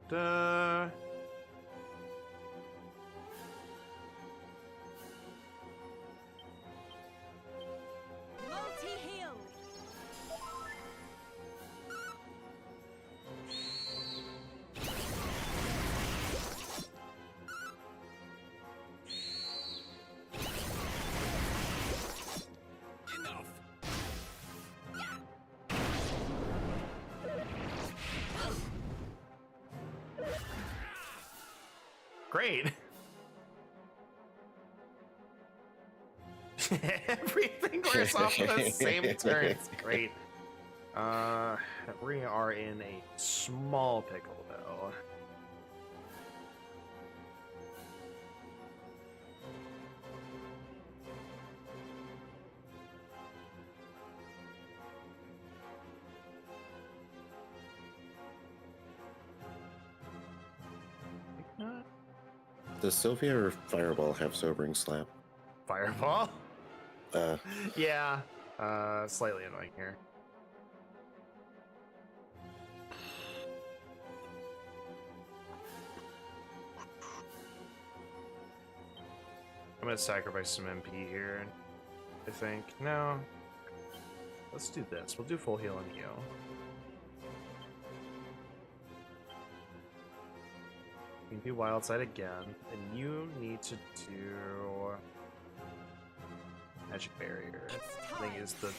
Da. Multi-heal. Enough. Great. Everything wears off of the same turn. It's great. We are in a small pickle though. Does Sylvia or Fireball have Sobering Slap? Fireball? Uh, Yeah. Slightly annoying here. I'm gonna sacrifice some MP here, I think. No. Let's do this. We'll do full heal and heal. You can do wild side again, and you need to do magic barrier. I think is the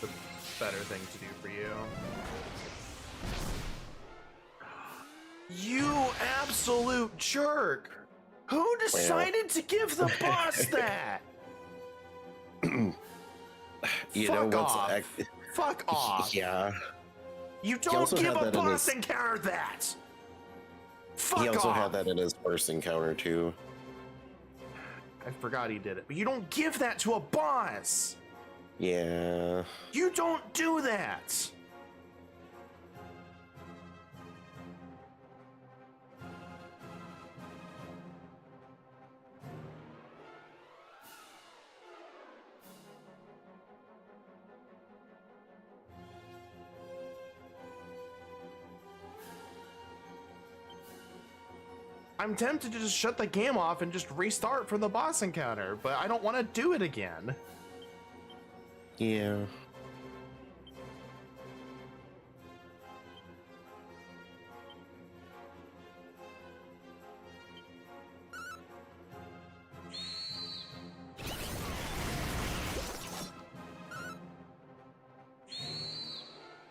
better thing to do for you. You absolute jerk! Who decided to give the boss that? you Fuck know what's off. Fuck off! Yeah. You don't also give had a that in boss his- encounter that! Fuck He also off! had that in his first encounter too. I forgot he did it, but you don't give that to a boss! Yeah. You don't do that! I'm tempted to just shut the game off and just restart from the boss encounter, but I don't want to do it again. Yeah.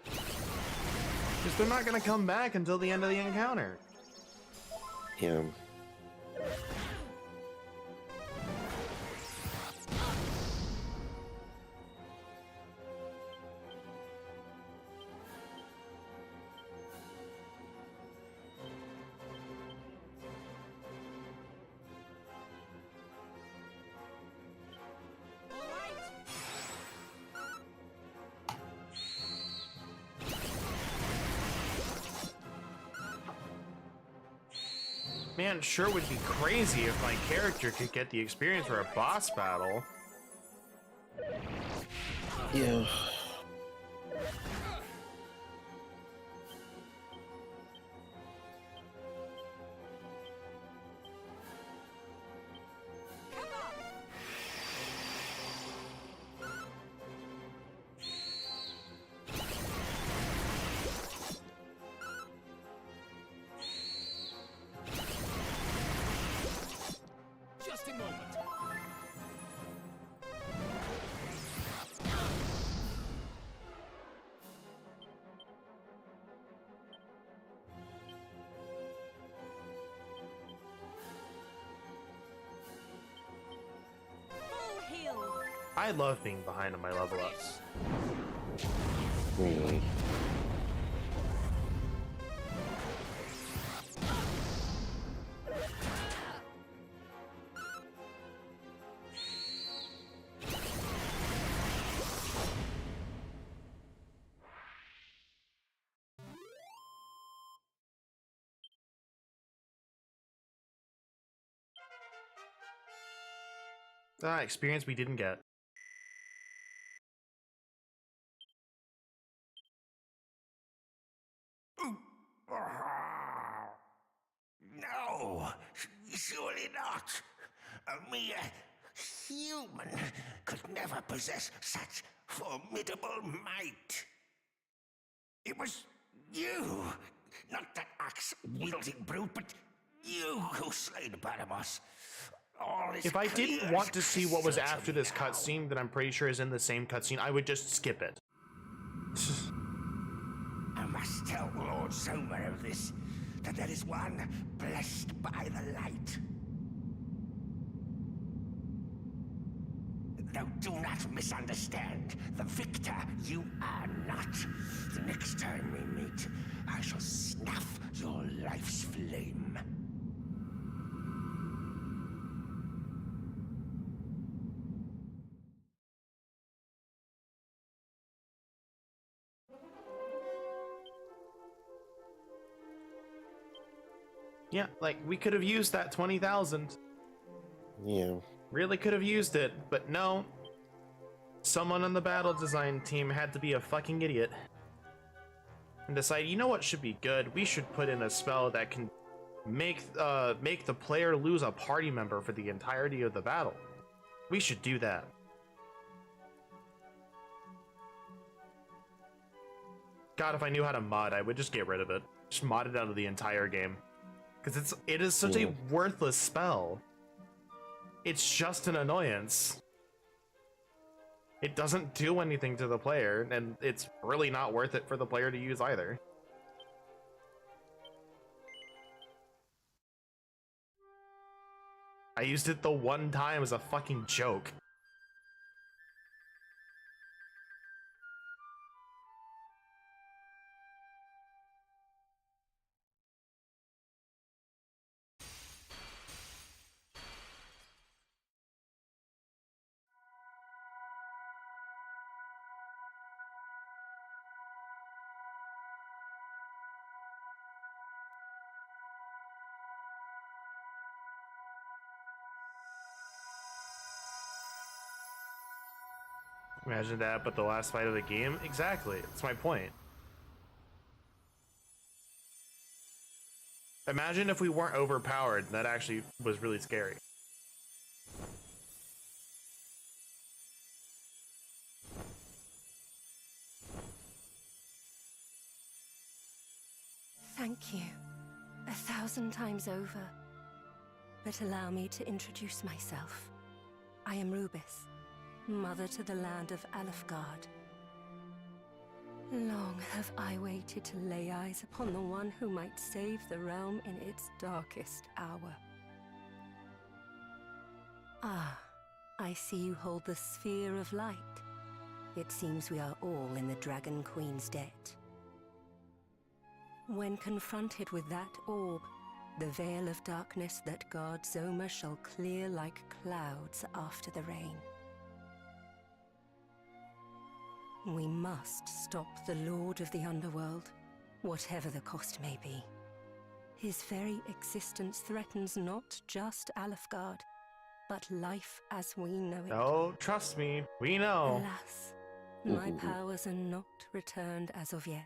Because they're not going to come back until the end of the encounter. Yeah. Man, it sure would be crazy if my character could get the experience for a boss battle. Yeah. Just a moment. I love being behind on my level ups. Hmm. Experience we didn't get. No, surely not. A mere human could never possess such formidable might. It was you, not that axe-wielding brute, but you who slayed Baramos. All is If I clear didn't as want to see what was crystal after to me this now. cutscene that I'm pretty sure is in the same cutscene, I would just skip it. I must tell Lord Zoma of this, that there is one blessed by the light. Now do not misunderstand. The victor you are not. The next time we meet, I shall snuff your life's flame. Yeah, like, we could have used that 20,000. Yeah. Really could have used it, but no. Someone on the battle design team had to be a fucking idiot and decide, you know what should be good? We should put in a spell that can make the player lose a party member for the entirety of the battle. We should do that. God, if I knew how to mod, I would just get rid of it. Just mod it out of the entire game. Because it is such a worthless spell. It's just an annoyance. It doesn't do anything to the player, and it's really not worth it for the player to use either. I used it the one time as a fucking joke. Imagine that, but the last fight of the game? Exactly, that's my point. Imagine if we weren't overpowered, that actually was really scary. Thank you. 1,000 times over. But allow me to introduce myself. I am Rubis, mother to the land of Alefgard. Long have I waited to lay eyes upon the one who might save the realm in its darkest hour. Ah, I see you hold the Sphere of Light. It seems we are all in the Dragon Queen's debt. When confronted with that orb, the veil of darkness that guards Zoma shall clear like clouds after the rain. We must stop the Lord of the Underworld, whatever the cost may be. His very existence threatens not just Alefgard, but life as we know it. Oh, trust me, we know. Alas, my powers are not returned as of yet.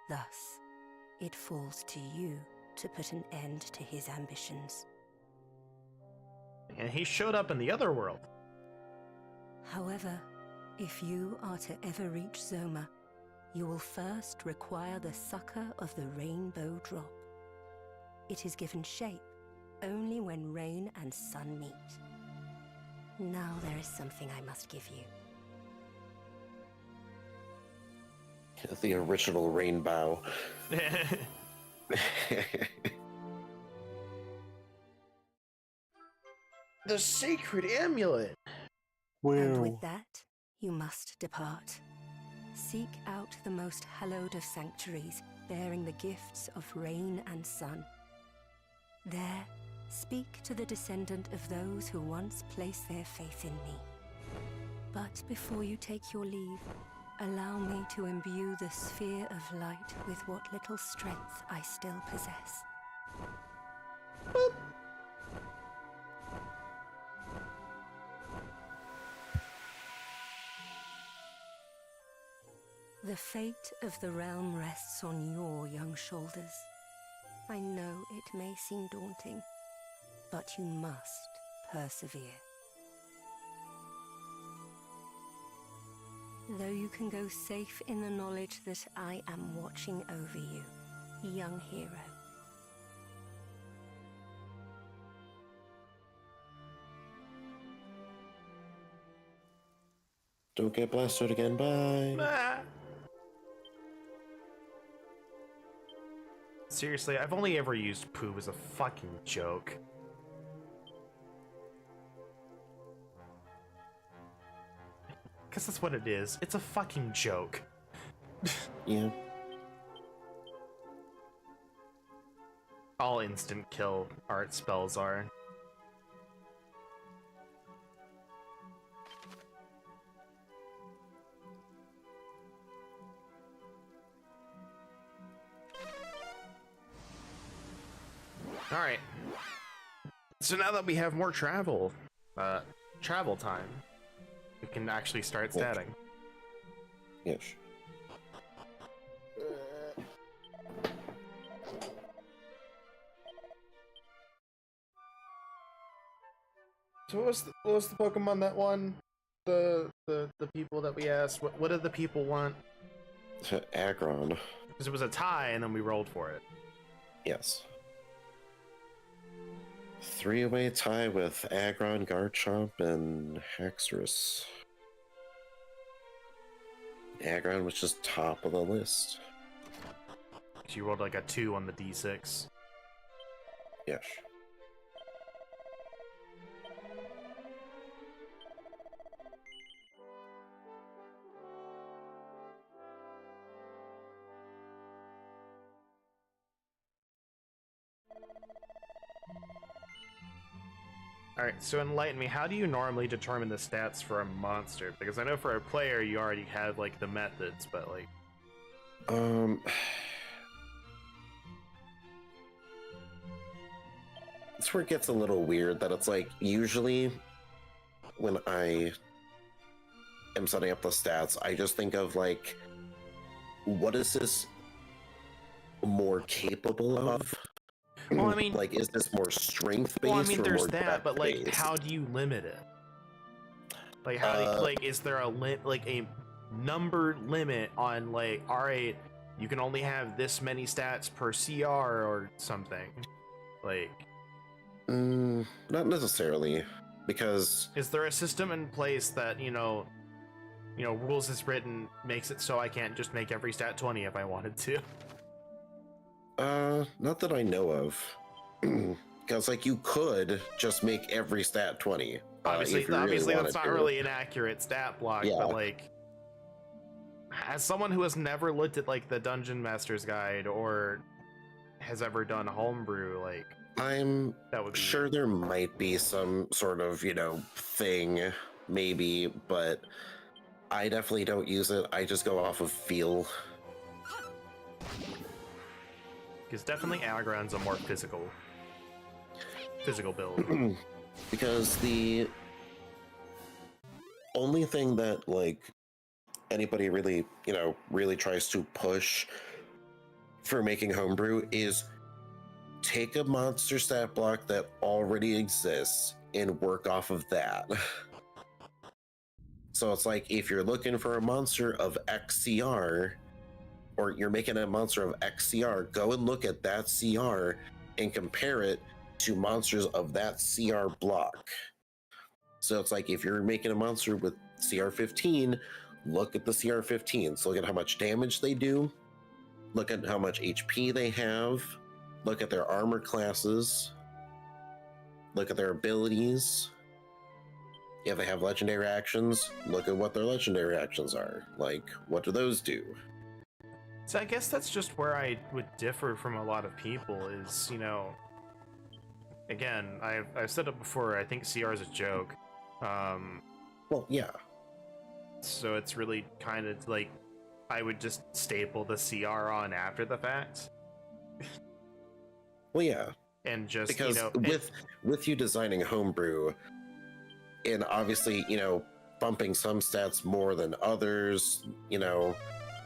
Thus, it falls to you to put an end to his ambitions. And he showed up in the other world. However, if you are to ever reach Zoma, you will first require the succor of the rainbow drop. It is given shape only when rain and sun meet. Now there is something I must give you. The original rainbow. The sacred amulet. And with that, you must depart. Seek out the most hallowed of sanctuaries, bearing the gifts of rain and sun. There, speak to the descendant of those who once placed their faith in me. But before you take your leave, allow me to imbue the sphere of light with what little strength I still possess. The fate of the realm rests on your young shoulders. I know it may seem daunting, but you must persevere. Though you can go safe in the knowledge that I am watching over you, young hero. Don't get blasted again, bye. Ah. Seriously, I've only ever used poo as a fucking joke. Because that's what it is. It's a fucking joke. Yeah. All instant kill art spells are. Alright. So now that we have more travel time, we can actually start statting. Yes. So what was the Pokemon that won? The people that we asked. What did the people want? Aggron. Because it was a tie and then we rolled for it. Yes. 3-way tie with Aggron, Garchomp, and Haxorus. Aggron was just top of the list. So you rolled like a 2 on the D6. Yes. Alright, so enlighten me, how do you normally determine the stats for a monster? Because I know for a player you already have like the methods, but like... That's where it gets a little weird, that it's like, usually when I am setting up the stats, I just think of like, what is this more capable of? Well, I mean... Like, is this more strength-based Well, I mean, or there's more that, but like, depth-based? how do you limit it? Like, how do you, like, is there a number limit on like, alright, you can only have this many stats per CR or something? Like... Not necessarily, because... Is there a system in place that, you know, rules is written makes it so I can't just make every stat 20 if I wanted to? Not that I know of. Because, like, you could just make every stat 20. Obviously, if you really that's wanted not to. really an accurate stat block, Yeah. but, like, as someone who has never looked at, like, the Dungeon Master's Guide or has ever done homebrew, like... I'm That would be sure there might be some sort of, thing, maybe, but I definitely don't use it. I just go off of feel. Because definitely Aggron's a more physical build. Because the only thing that, like, anybody really, really tries to push for making homebrew is take a monster stat block that already exists and work off of that. So it's like, if you're looking for a monster of XCR, or you're making a monster of XCR, go and look at that CR and compare it to monsters of that CR block. So it's like, if you're making a monster with CR15, look at the CR15s. Look at how much damage they do. Look at how much HP they have. Look at their armor classes. Look at their abilities. If they have legendary actions, look at what their legendary actions are. Like, what do those do? So I guess that's just where I would differ from a lot of people is, you know, again, I've said it before, I think CR is a joke. Well, yeah. So it's really kind of like, I would just staple the CR on after the fact. Well, yeah. And just, Because you know... with you designing homebrew, and obviously, you know, bumping some stats more than others, you know,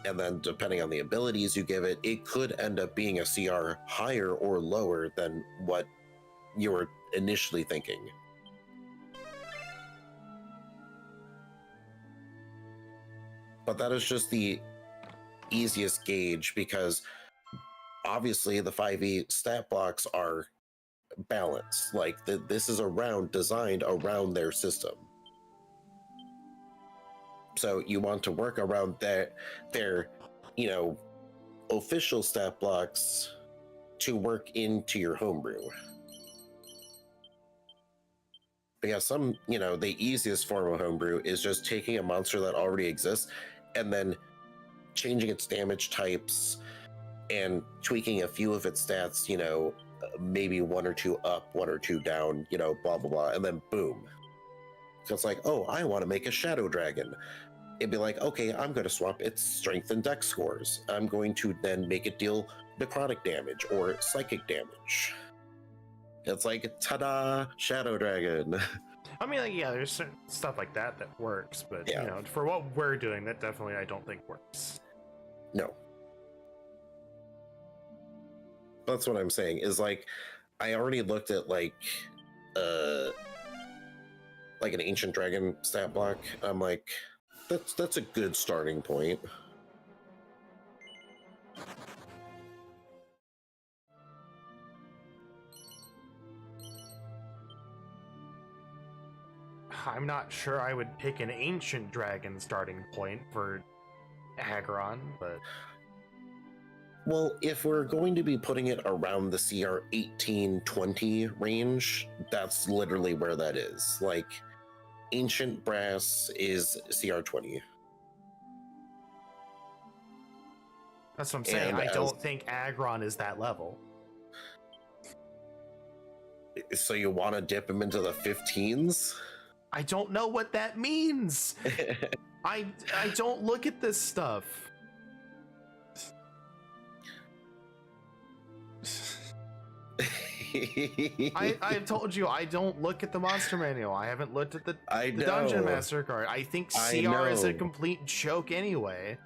and then depending on the abilities you give it, it could end up being a CR higher or lower than what you were initially thinking. But that is just the easiest gauge because obviously the 5e stat blocks are balanced. Like this is designed around their system. So you want to work around their, you know, official stat blocks to work into your homebrew. Because you know, the easiest form of homebrew is just taking a monster that already exists and then changing its damage types and tweaking a few of its stats, you know, maybe 1 or 2 up, 1 or 2 down, you know, blah, blah, blah, and then boom. So it's like, oh, I want to make a Shadow Dragon. It'd be like, okay, I'm going to swap its strength and dex scores. I'm going to then make it deal necrotic damage or psychic damage. It's like, ta-da, Shadow Dragon. I mean, like, yeah, there's certain stuff like that that works, but, Yeah. you know, for what we're doing, that definitely I don't think works. No. That's what I'm saying, is like, I already looked at like an Ancient Dragon stat block. I'm like, that's a good starting point. I'm not sure I would pick an Ancient Dragon starting point for Aggron, but... Well, if we're going to be putting it around the CR 18-20 range, that's literally where that is. Like, Ancient Brass is CR 20. That's what I'm saying. And I don't think Aggron is that level. So you want to dip him into the 15s? I don't know what that means. I don't look at this stuff. I've told you I don't look at the monster manual. I haven't looked at the Dungeon Master card. I think CR is a complete joke anyway.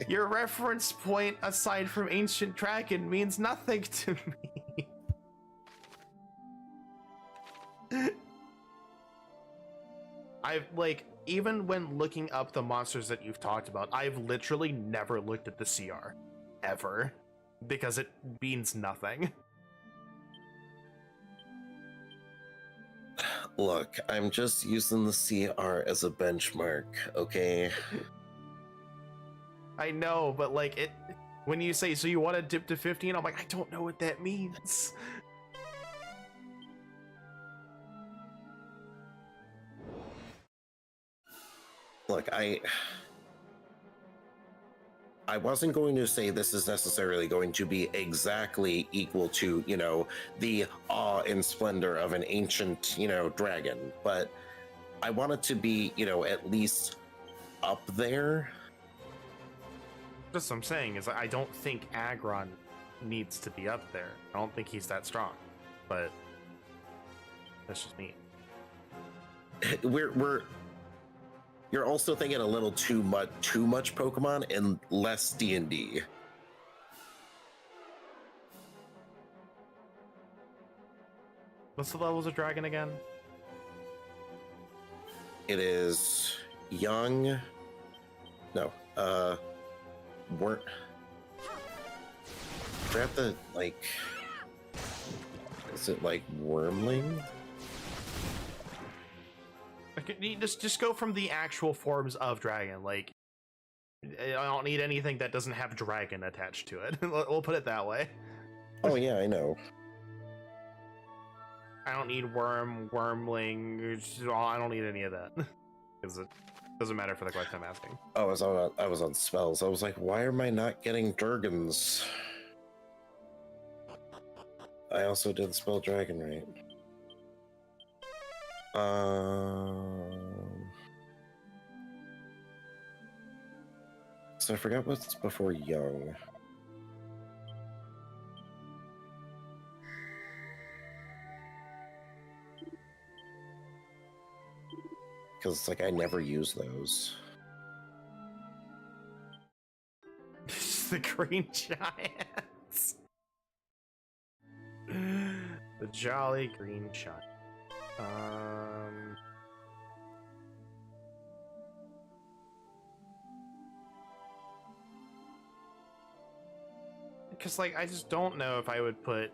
Your reference point aside from Ancient Dragon means nothing to me. I've like, even when looking up the monsters that you've talked about, I've literally never looked at the CR ever because it means nothing. Look, I'm just using the CR as a benchmark, okay? I know, but like it, when you say, so you want to dip to 15, I'm like, I don't know what that means. Look, I wasn't going to say this is necessarily going to be exactly equal to, you know, the awe and splendor of an ancient, you know, dragon, but I want it to be, you know, at least up there. That's what I'm saying, is I don't think Aggron needs to be up there. I don't think he's that strong, but that's just me. You're also thinking a little too much Pokemon and less D&D. What's the levels of dragon again? It is young. No, we're at the, like, is it like Wormling? Okay, just go from the actual forms of dragon. Like, I don't need anything that doesn't have dragon attached to it. We'll put it that way. Oh yeah, I know. I don't need wormling. I don't need any of that because it doesn't matter for the question I'm asking. Oh, I was on spells. I was like, why am I not getting Durgans? I also did spell Dragon right. So I forgot what's before young. Because it's like I never use those. The green giants. The jolly green giant. Because like I just don't know if I would put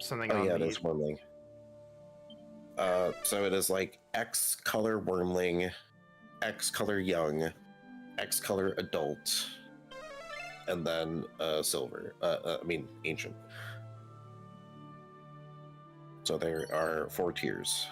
something Oh on yeah, the... that's Wormling. So it is like X color Wormling, X color Young, X color Adult, and then Silver. I mean Ancient. So there are 4 tiers.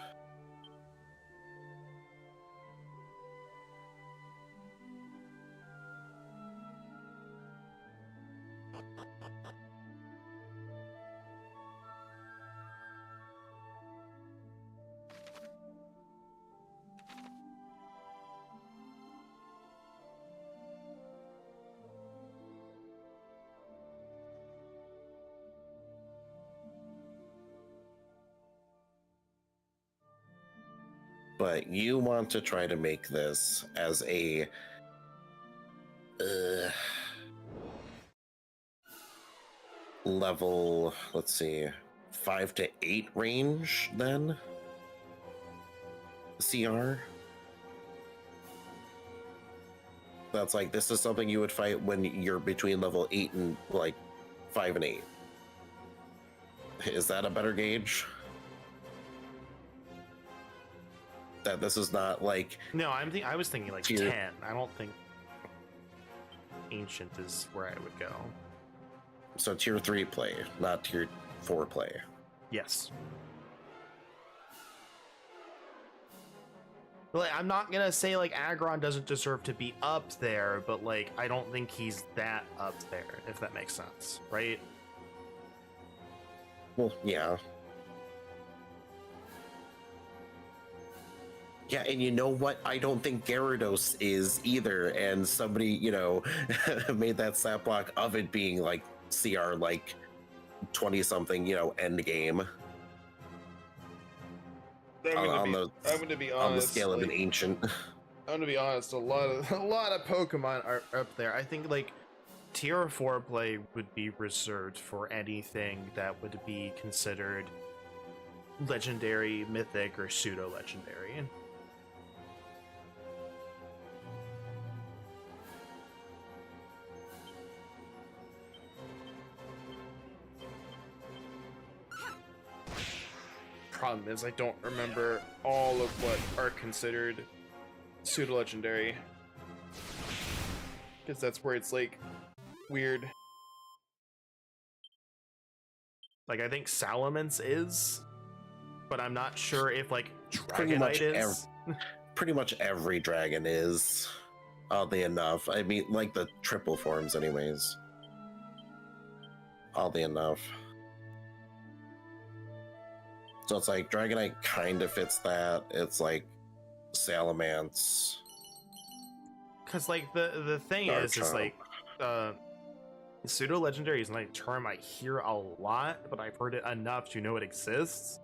But you want to try to make this as a level, let's see, 5 to 8 range then? CR? That's like, this is something you would fight when you're between level 8 and like 5 and 8. Is that a better gauge? That this is not like... No, I was thinking like tier. 10. I don't think Ancient is where I would go. So tier 3 play, not tier 4 play. Yes. Like, I'm not gonna say like Aggron doesn't deserve to be up there, but like I don't think he's that up there, if that makes sense, right? Well, yeah. Yeah, and you know what? I don't think Gyarados is either, and somebody, you know, made that stat block of it being like CR like 20-something, you know, end game. I'm gonna be honest, on the scale of an like, ancient. I'm gonna be honest, a lot of Pokemon are up there. I think like tier 4 play would be reserved for anything that would be considered legendary, mythic, or pseudo legendary. Problem is I don't remember all of what are considered pseudo legendary, because that's where it's like weird. Like I think Salamence is, but I'm not sure if like Dragonite is. Pretty much every dragon is, oddly enough. I mean, like the triple forms anyways. Oddly enough. So it's like Dragonite kind of fits that. It's like Salamence. Because like the thing is like pseudo legendary is not a term I hear a lot, but I've heard it enough to know it exists.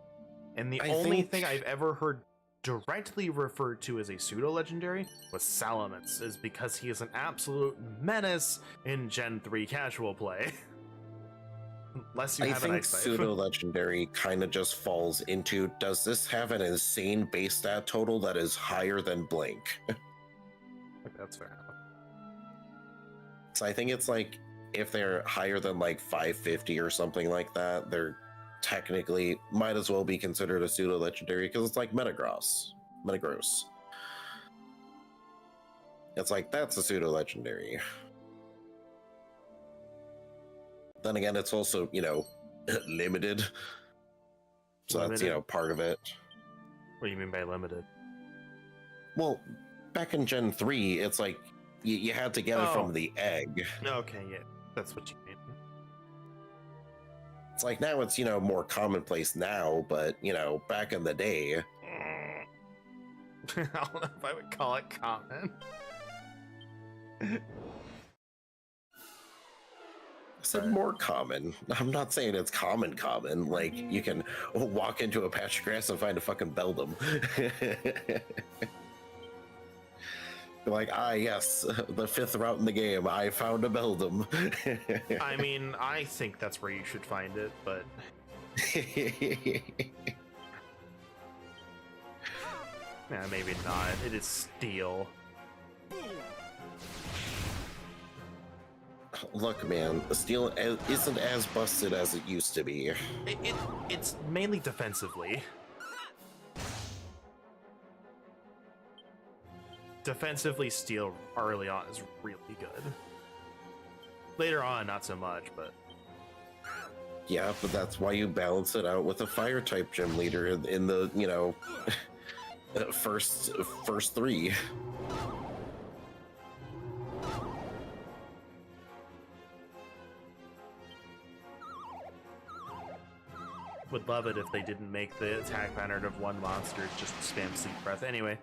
And the only thing I've ever heard directly referred to as a pseudo legendary was Salamence, is because he is an absolute menace in Gen 3 casual play. Unless you have an ice type. Pseudo legendary kind of just falls into, does this have an insane base stat total that is higher than Blink? That's fair enough. So I think it's like, if they're higher than like 550 or something like that, they're technically might as well be considered a pseudo legendary, because it's like Metagross. It's like, that's a pseudo legendary. Then again, it's also, you know, limited. So that's, Limited? part of it. What do you mean by limited? Well, back in Gen 3, it's like you had to get it Oh. from the egg. Okay, yeah, that's what you mean. It's like now it's, more commonplace now, but, back in the day, I don't know if I would call it common. I said more common. I'm not saying it's common. Like, you can walk into a patch of grass and find a fucking Beldum. Like, yes, the 5th route in the game, I found a Beldum. I mean, I think that's where you should find it, but yeah, maybe not. It is steel. Look, man, steel isn't as busted as it used to be. It's mainly defensively. Defensively, steel early on is really good. Later on, not so much, but Yeah, but that's why you balance it out with a fire type gym leader in the, first 3. would love it if they didn't make the attack pattern of one monster just spam sleep breath. Anyway,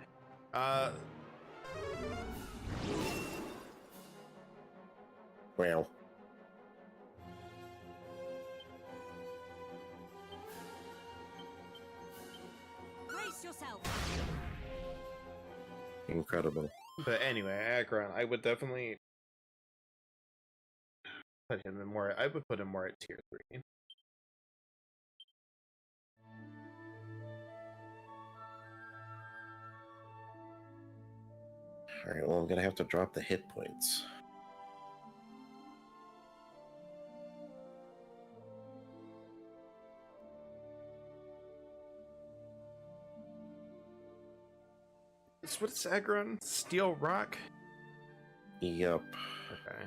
Well, Brace yourself. incredible. but anyway, Akron, I would definitely put him in more. I would put him more at tier 3. All right, well, I'm gonna have to drop the hit points. What's Akron? Steel Rock? Yup. Okay.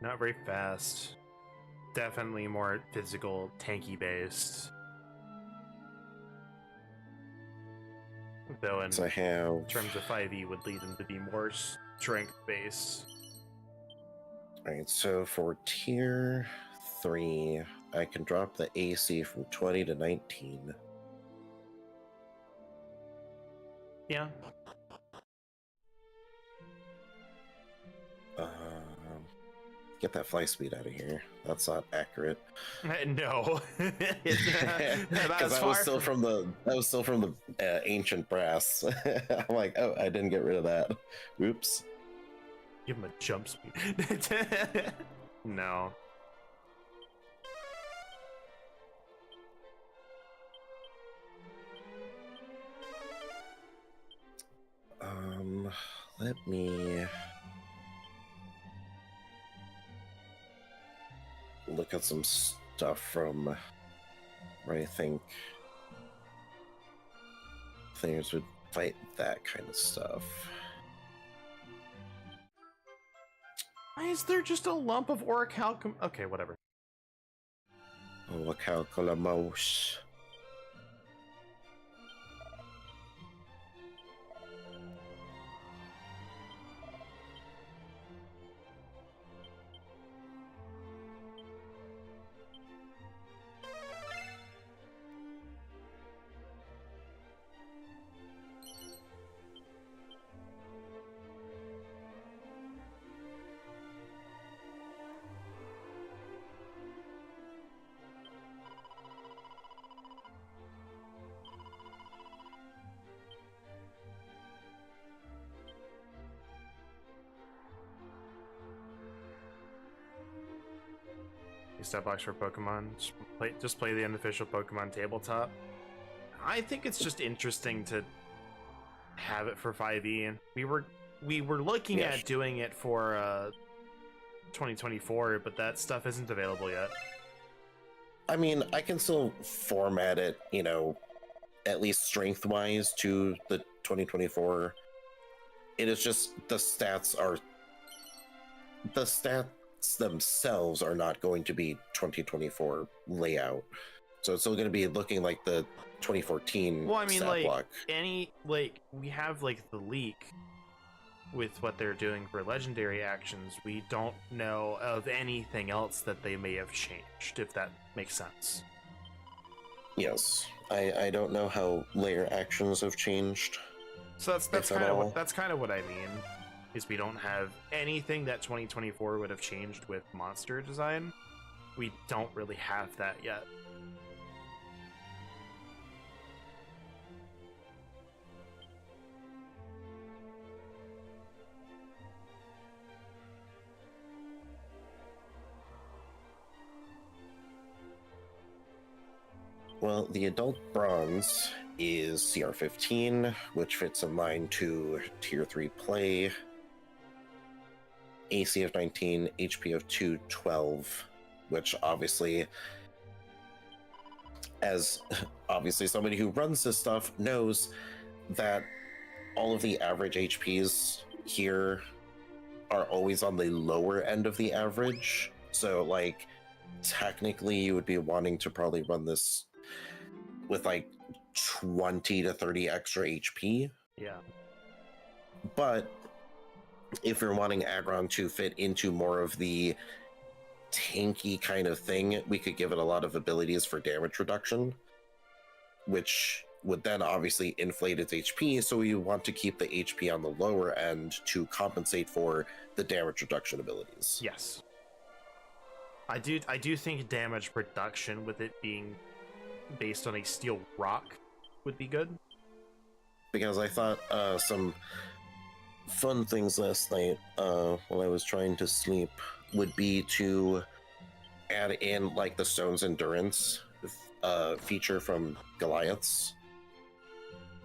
Not very fast. Definitely more physical, tanky based. Though in So I have. terms of 5e would lead him to be more strength based. All right, so for tier 3, I can drop the AC from 20 to 19. Yeah. Get that fly speed out of here. That's not accurate. No. Because that was still from the ancient brass. I'm like, oh, I didn't get rid of that. Oops. Give him a jump speed. No. Let me look at some stuff from where I think players would fight that kind of stuff. Why is there just a lump of orichalcum? Okay, whatever. Oh, Calculamos. Stat box for Pokemon. Just play the unofficial Pokemon tabletop. I think it's just interesting to have it for 5e. We were looking at doing it for 2024, but that stuff isn't available yet. I mean, I can still format it, at least strength-wise to the 2024 It is just the stats themselves are not going to be 2024 layout. So it's still going to be looking like the 2014 Well, I mean, stat like, block. we have, like, the leak with what they're doing for legendary actions. We don't know of anything else that they may have changed, if that makes sense. Yes. I don't know how layer actions have changed. So that's If at kind of all. what I mean, is we don't have anything that 2024 would have changed with monster design. We don't really have that yet. Well, the adult bronze is CR15, which fits in line to tier 3 play, AC of 19, HP of 212, which obviously, as obviously somebody who runs this stuff knows that all of the average HPs here are always on the lower end of the average. So, like, technically you would be wanting to probably run this with like 20 to 30 extra HP. Yeah. But if you're wanting Aggron to fit into more of the tanky kind of thing, we could give it a lot of abilities for damage reduction, which would then obviously inflate its HP. So we want to keep the HP on the lower end to compensate for the damage reduction abilities. Yes. I do think damage reduction with it being based on a steel rock would be good. Because I thought some fun things last night while I was trying to sleep would be to add in like the Stone's Endurance feature from Goliath's,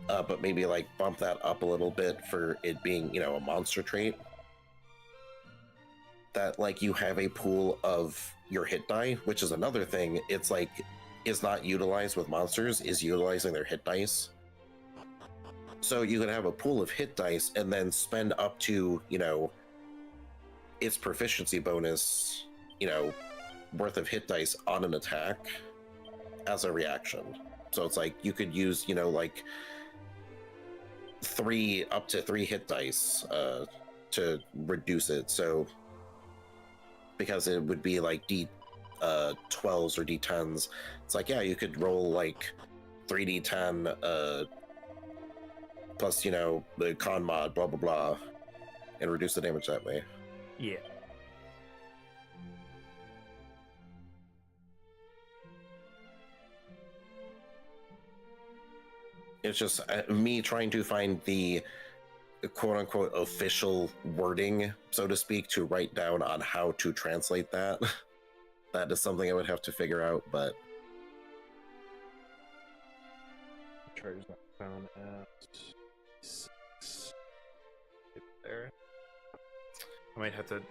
but maybe like bump that up a little bit for it being, you know, a monster trait. That like you have a pool of your hit die, which is another thing. It's like is not utilized with monsters, is utilizing their hit dice. So you can have a pool of hit dice and then spend up to, you know, its proficiency bonus, you know, worth of hit dice on an attack as a reaction. So it's like you could use, you know, like up to three hit dice to reduce it. So because it would be like D12s or D10s, it's like, yeah, you could roll like 3D10 plus, you know, the con mod, blah blah blah, and reduce the damage that way. Yeah. It's just me trying to find the quote-unquote official wording, so to speak, to write down on how to translate that. That is something I would have to figure out, but Charge not found at 6. There. I might have to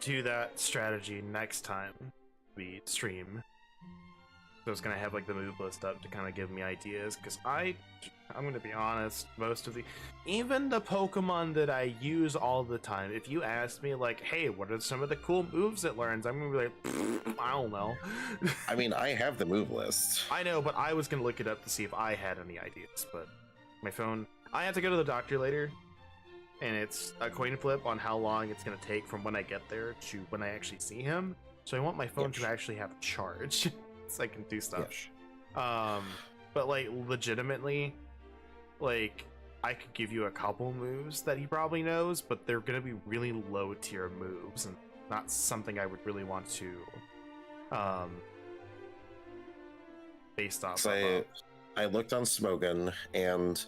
do that strategy next time we stream. So it's gonna have like the move list up to kind of give me ideas, because I'm gonna be honest, most of even the Pokemon that I use all the time, if you ask me like, hey, what are some of the cool moves it learns, I'm gonna be like, I don't know. I mean, I have the move list. I know, but I was gonna look it up to see if I had any ideas, but my phone, I have to go to the doctor later, and it's a coin flip on how long it's gonna take from when I get there to when I actually see him. So I want my phone to actually have a charge so I can do stuff. But like legitimately, like I could give you a couple moves that he probably knows, but they're gonna be really low tier moves and not something I would really want to based off of. I looked on Smogon and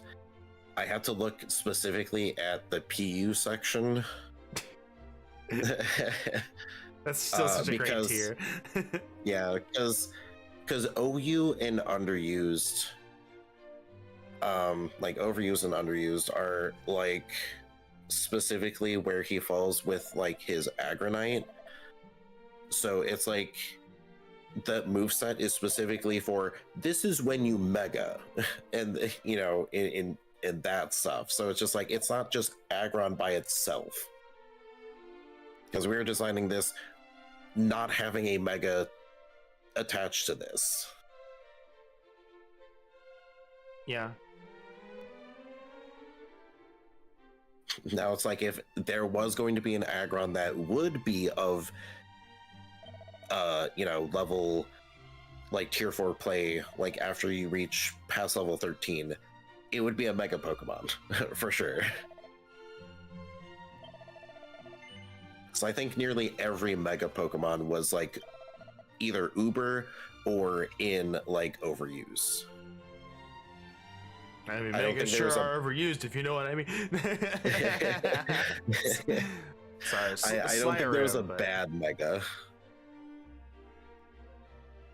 I had to look specifically at the PU section. That's still such a great tier. Yeah, because OU and underused, like overused and underused are like specifically where he falls with like his Aggronite. So it's like the moveset is specifically for this is when you mega, and you know in and that stuff. So it's just like, it's not just Aggron by itself. Because we were designing this not having a mega attached to this. Yeah. Now it's like, if there was going to be an Aggron that would be of level like tier 4 play, like after you reach past level 13, it would be a mega Pokemon for sure. So I think nearly every mega Pokemon was like either uber or in like overuse. I mean, I don't megas think sure there's are overused, if you know what I mean. Sorry, I don't think there's a bad mega.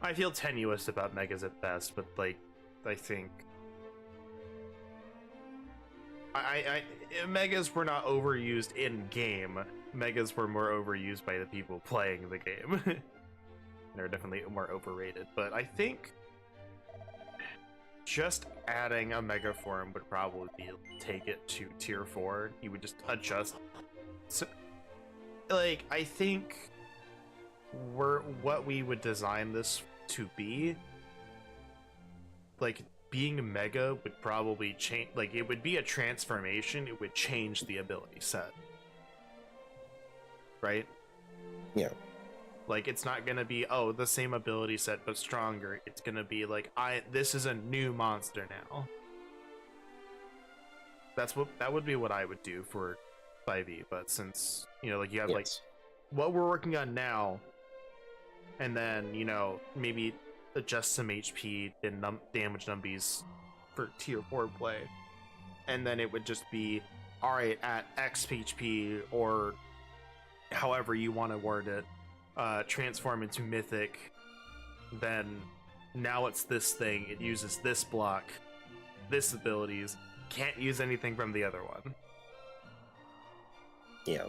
I feel tenuous about megas at best, but like, I think I megas were not overused in game. Megas were more overused by the people playing the game. They're definitely more overrated, but I think just adding a mega form would probably be take it to tier 4. You would just adjust. So, like, I think what we would design this to be, like, being mega would probably change. Like, it would be a transformation. It would change the ability set, right? Yeah. Like, it's not gonna be, oh, the same ability set but stronger. It's gonna be like, this is a new monster now. That would be what I would do for 5e. But since, like, you have like what we're working on now, and then maybe adjust some HP and damage numbies for tier 4 play, and then it would just be, all right, at X HP or however you want to word it, transform into mythic, then now it's this thing, it uses this block, this abilities, can't use anything from the other one. Yeah.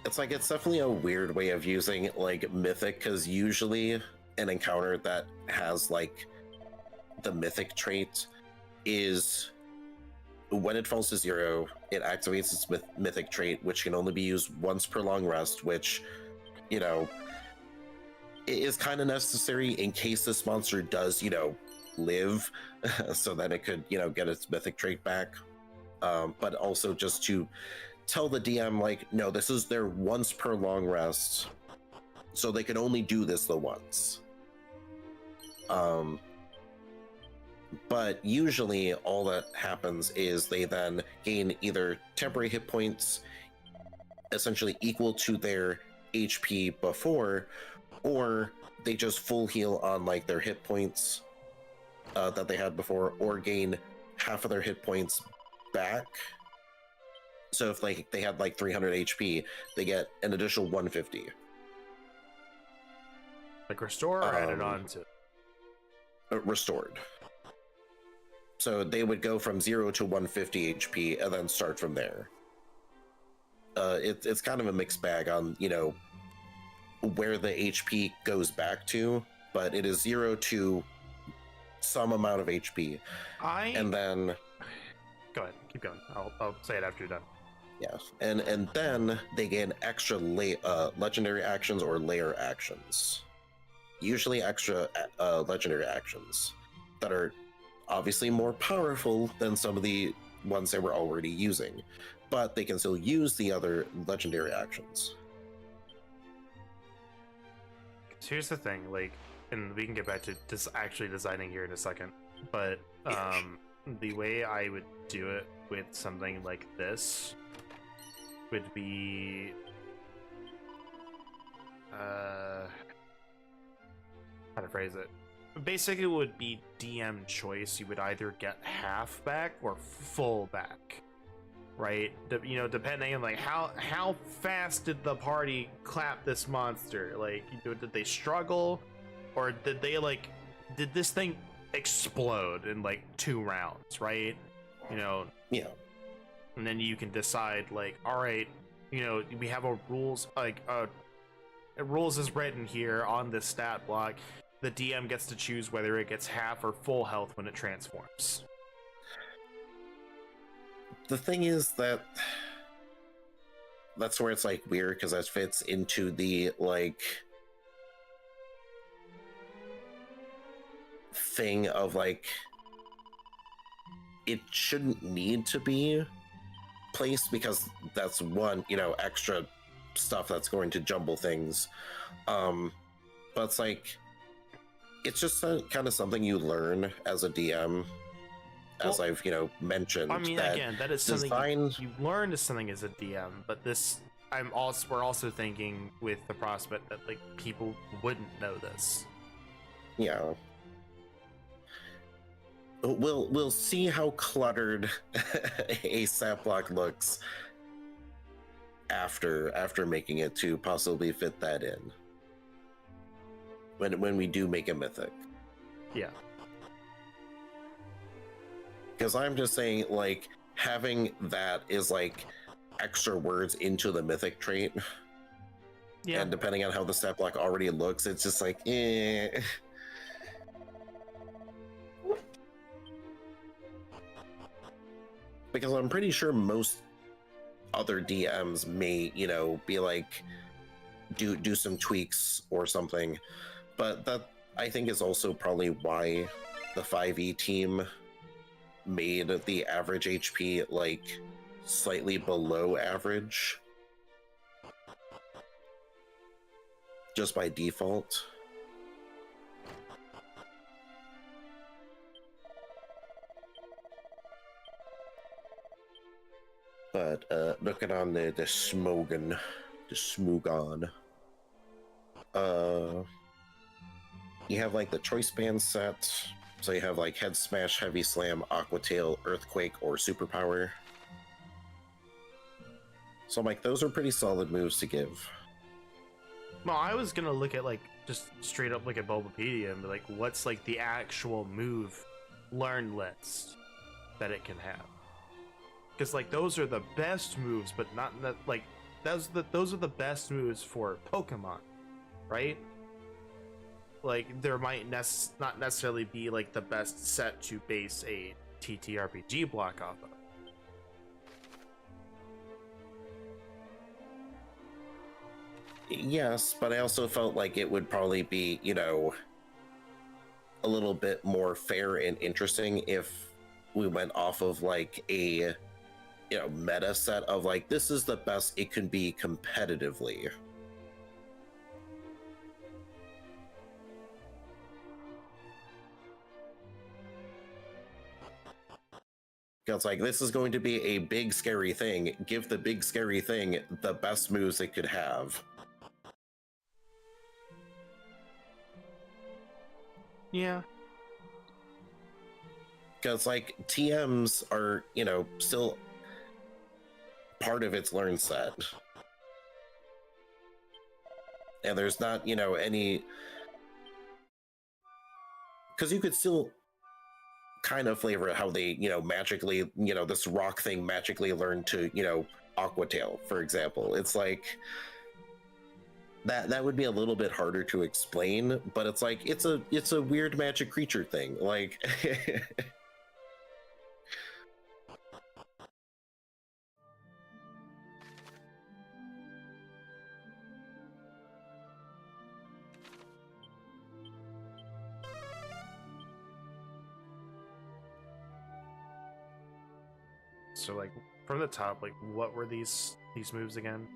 It's like, it's definitely a weird way of using like mythic, because usually an encounter that has like the mythic trait is, when it falls to 0, it activates its mythic trait, which can only be used once per long rest, which, is kind of necessary in case this monster does, live, so that it could, get its mythic trait back. But also just to tell the DM, like, no, this is their once per long rest, so they can only do this the once. But usually all that happens is they then gain either temporary hit points essentially equal to their HP before, or they just full heal on like their hit points that they had before, or gain half of their hit points back. So if like they had like 300 HP, they get an additional 150. Like restore or added on to? Restored. So they would go from 0 to 150 HP and then start from there. It's kind of a mixed bag on, where the HP goes back to, but it is 0 to some amount of HP. And then... Go ahead, keep going. I'll say it after you're done. Yeah, and then they gain extra legendary actions or layer actions. Usually extra legendary actions that are obviously more powerful than some of the ones they were already using, but they can still use the other legendary actions. So here's the thing, like, and we can get back to actually designing here in a second, but the way I would do it with something like this would be how to phrase it. Basically, it would be DM choice. You would either get half back or full back, right? Depending on like how fast did the party clap this monster? Like, did they struggle, or did did this thing explode in like 2 rounds, right? Yeah. And then you can decide, like, all right, we have a rules, like rules is written here on this stat block. the DM gets to choose whether it gets half or full health when it transforms. The thing is that that's where it's like weird, because that fits into the like thing of like it shouldn't need to be placed, because that's one, you know, extra stuff that's going to jumble things. But it's like it's just kind of something you learn as a DM, as I've, you know, mentioned. I mean, that again, that is something you learn as something as a DM, but this we're also thinking with the prospect that like people wouldn't know this. Yeah. We'll see how cluttered a stat block looks after making it to possibly fit that in. When we do make a mythic. Yeah. Because I'm just saying, like, having that is like extra words into the mythic trait. Yeah. And depending on how the stat block already looks, it's just like, eh. Because I'm pretty sure most other DMs may, you know, be like, do some tweaks or something. But that, I think, is also probably why the 5e team made the average HP like slightly below average, just by default. But looking on the Smogon, you have like the choice band set. So you have like Head Smash, Heavy Slam, Aqua Tail, Earthquake, or Superpower. So I'm like, those are pretty solid moves to give. Well, I was gonna look at like just straight up like a Bulbapedia and be like, what's like the actual move learn list that it can have? Because like those are the best moves, but not that like those are the best moves for Pokemon, right? Like there might not necessarily be like the best set to base a TTRPG block off of. Yes, but I also felt like it would probably be, you know, a little bit more fair and interesting if we went off of like a, you know, meta set of like, this is the best it can be competitively. It's like, this is going to be a big scary thing. Give the big scary thing the best moves it could have. Yeah. Because like TMs are, you know, still part of its learn set. And there's not, you know, any, because you could still kind of flavor how they, you know, magically, you know, this rock thing magically learned to, you know, Aqua Tail, for example. It's like that would be a little bit harder to explain, but it's like it's a weird magic creature thing. Like So like from the top, like what were these moves again?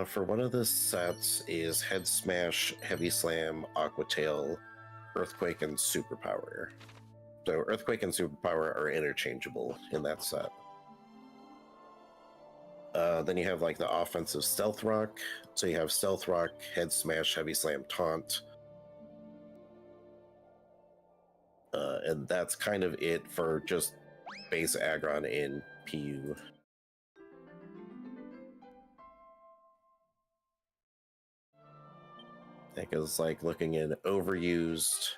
for one of the sets is Head Smash, Heavy Slam, Aqua Tail, Earthquake, and Superpower. So Earthquake and Superpower are interchangeable in that set. Then you have like the offensive Stealth Rock. So you have Stealth Rock, Head Smash, Heavy Slam, Taunt. And that's kind of it for just base aggron in PU. I think it's like looking in Overused.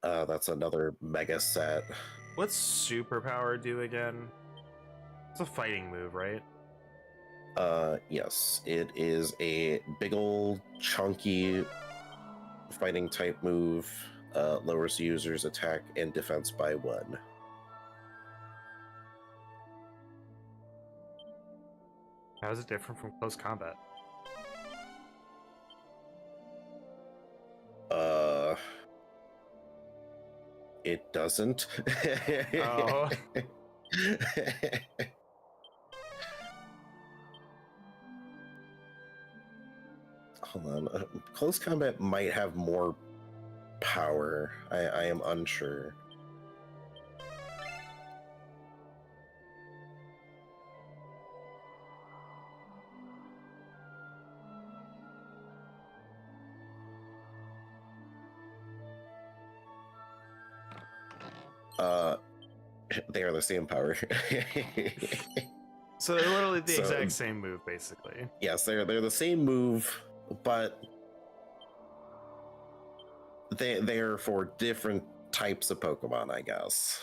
That's another mega set. What's Superpower do again? It's a fighting move, right? Yes, it is a big old chunky fighting type move. Lowers the user's attack and defense by 1. How is it different from close combat? It doesn't. Oh. Hold on. Close combat might have more power. I am unsure. They are the same power. So they're literally the exact same move, basically. Yes, they're the same move, but they're for different types of Pokemon, I guess.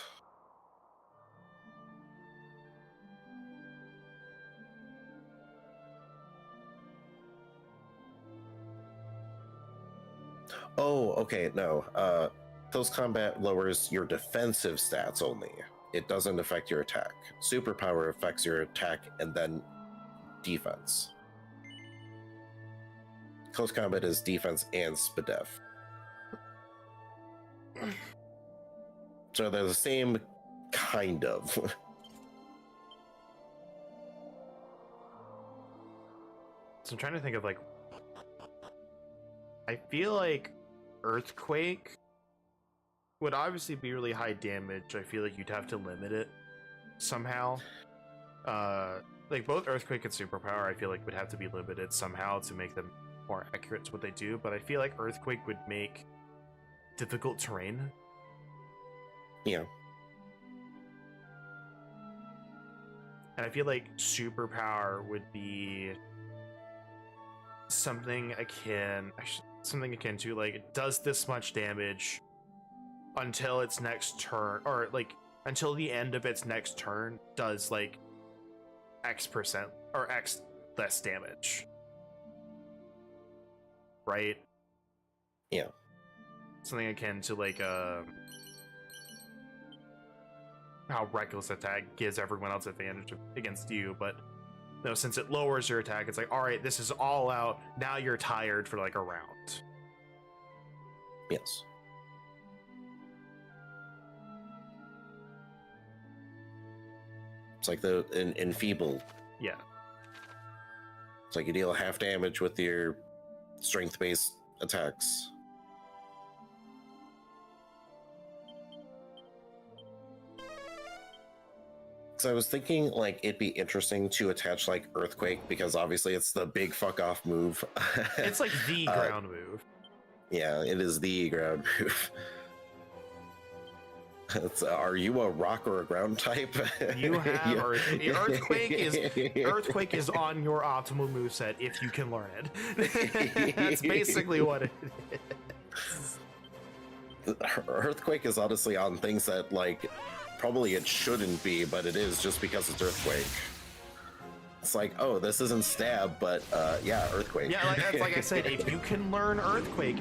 Oh, okay, no. Close combat lowers your defensive stats only. It doesn't affect your attack. Superpower affects your attack and then defense. Close combat is defense and SPDEF. So they're the same, kind of. So I'm trying to think of, like, I feel like Earthquake would obviously be really high damage. I feel like you'd have to limit it somehow. Like both Earthquake and Superpower, I feel like would have to be limited somehow to make them more accurate to what they do. But I feel like Earthquake would make difficult terrain. Yeah. And I feel like Superpower would be something akin to, like, it does this much damage until its next turn, or like until the end of its next turn does like X% or X less damage, right? Yeah. Something akin to like how Reckless Attack gives everyone else advantage against you, but no, since it lowers your attack, it's like, all right, this is all out. Now you're tired for like a round. Yes. It's like the enfeebled. Yeah. It's like you deal half damage with your strength-based attacks. So I was thinking, like, it'd be interesting to attach, like, Earthquake, because obviously it's the big fuck-off move. It's like the ground move. Yeah, it is the ground move. Are you a rock or a ground type? You have Yeah. Earthquake is on your optimal moveset if you can learn it. That's basically what it is. Earthquake is honestly on things that, like, probably it shouldn't be, but it is just because it's Earthquake. It's like, oh, this isn't stab, but yeah, Earthquake. Yeah, like I said, if you can learn Earthquake,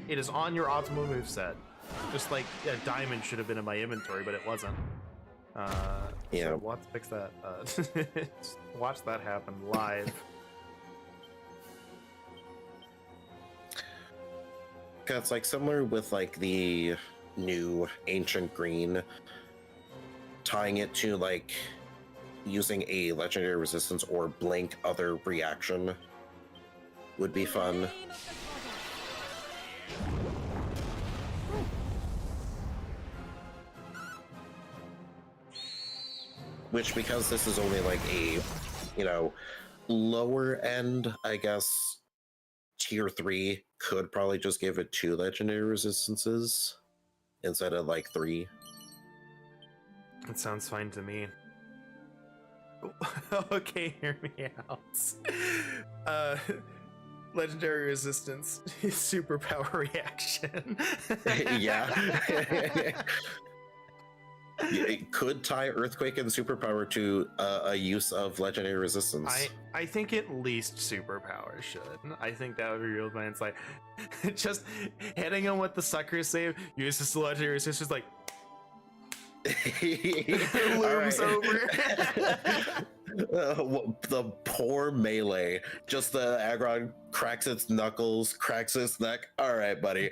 it is on your optimal moveset. Just like a diamond should have been in my inventory, but it wasn't. Yeah. So we'll have to fix that. Just watch that happen live. It's like similar with like the new Ancient Green, tying it to like using a legendary resistance or blink other reaction would be fun. Which, because this is only like a, you know, lower end, I guess, tier 3, could probably just give it 2 legendary resistances instead of like 3. That sounds fine to me. Okay, hear me out. Legendary resistance, superpower reaction. Yeah. It could tie Earthquake and Superpower to a use of Legendary Resistance. I think at least Superpower should. I think that would be real man's like just hitting him with the sucker save, use his legendary resistance, like looms over. The poor melee. Just the Aggron cracks its knuckles, cracks its neck. All right, buddy.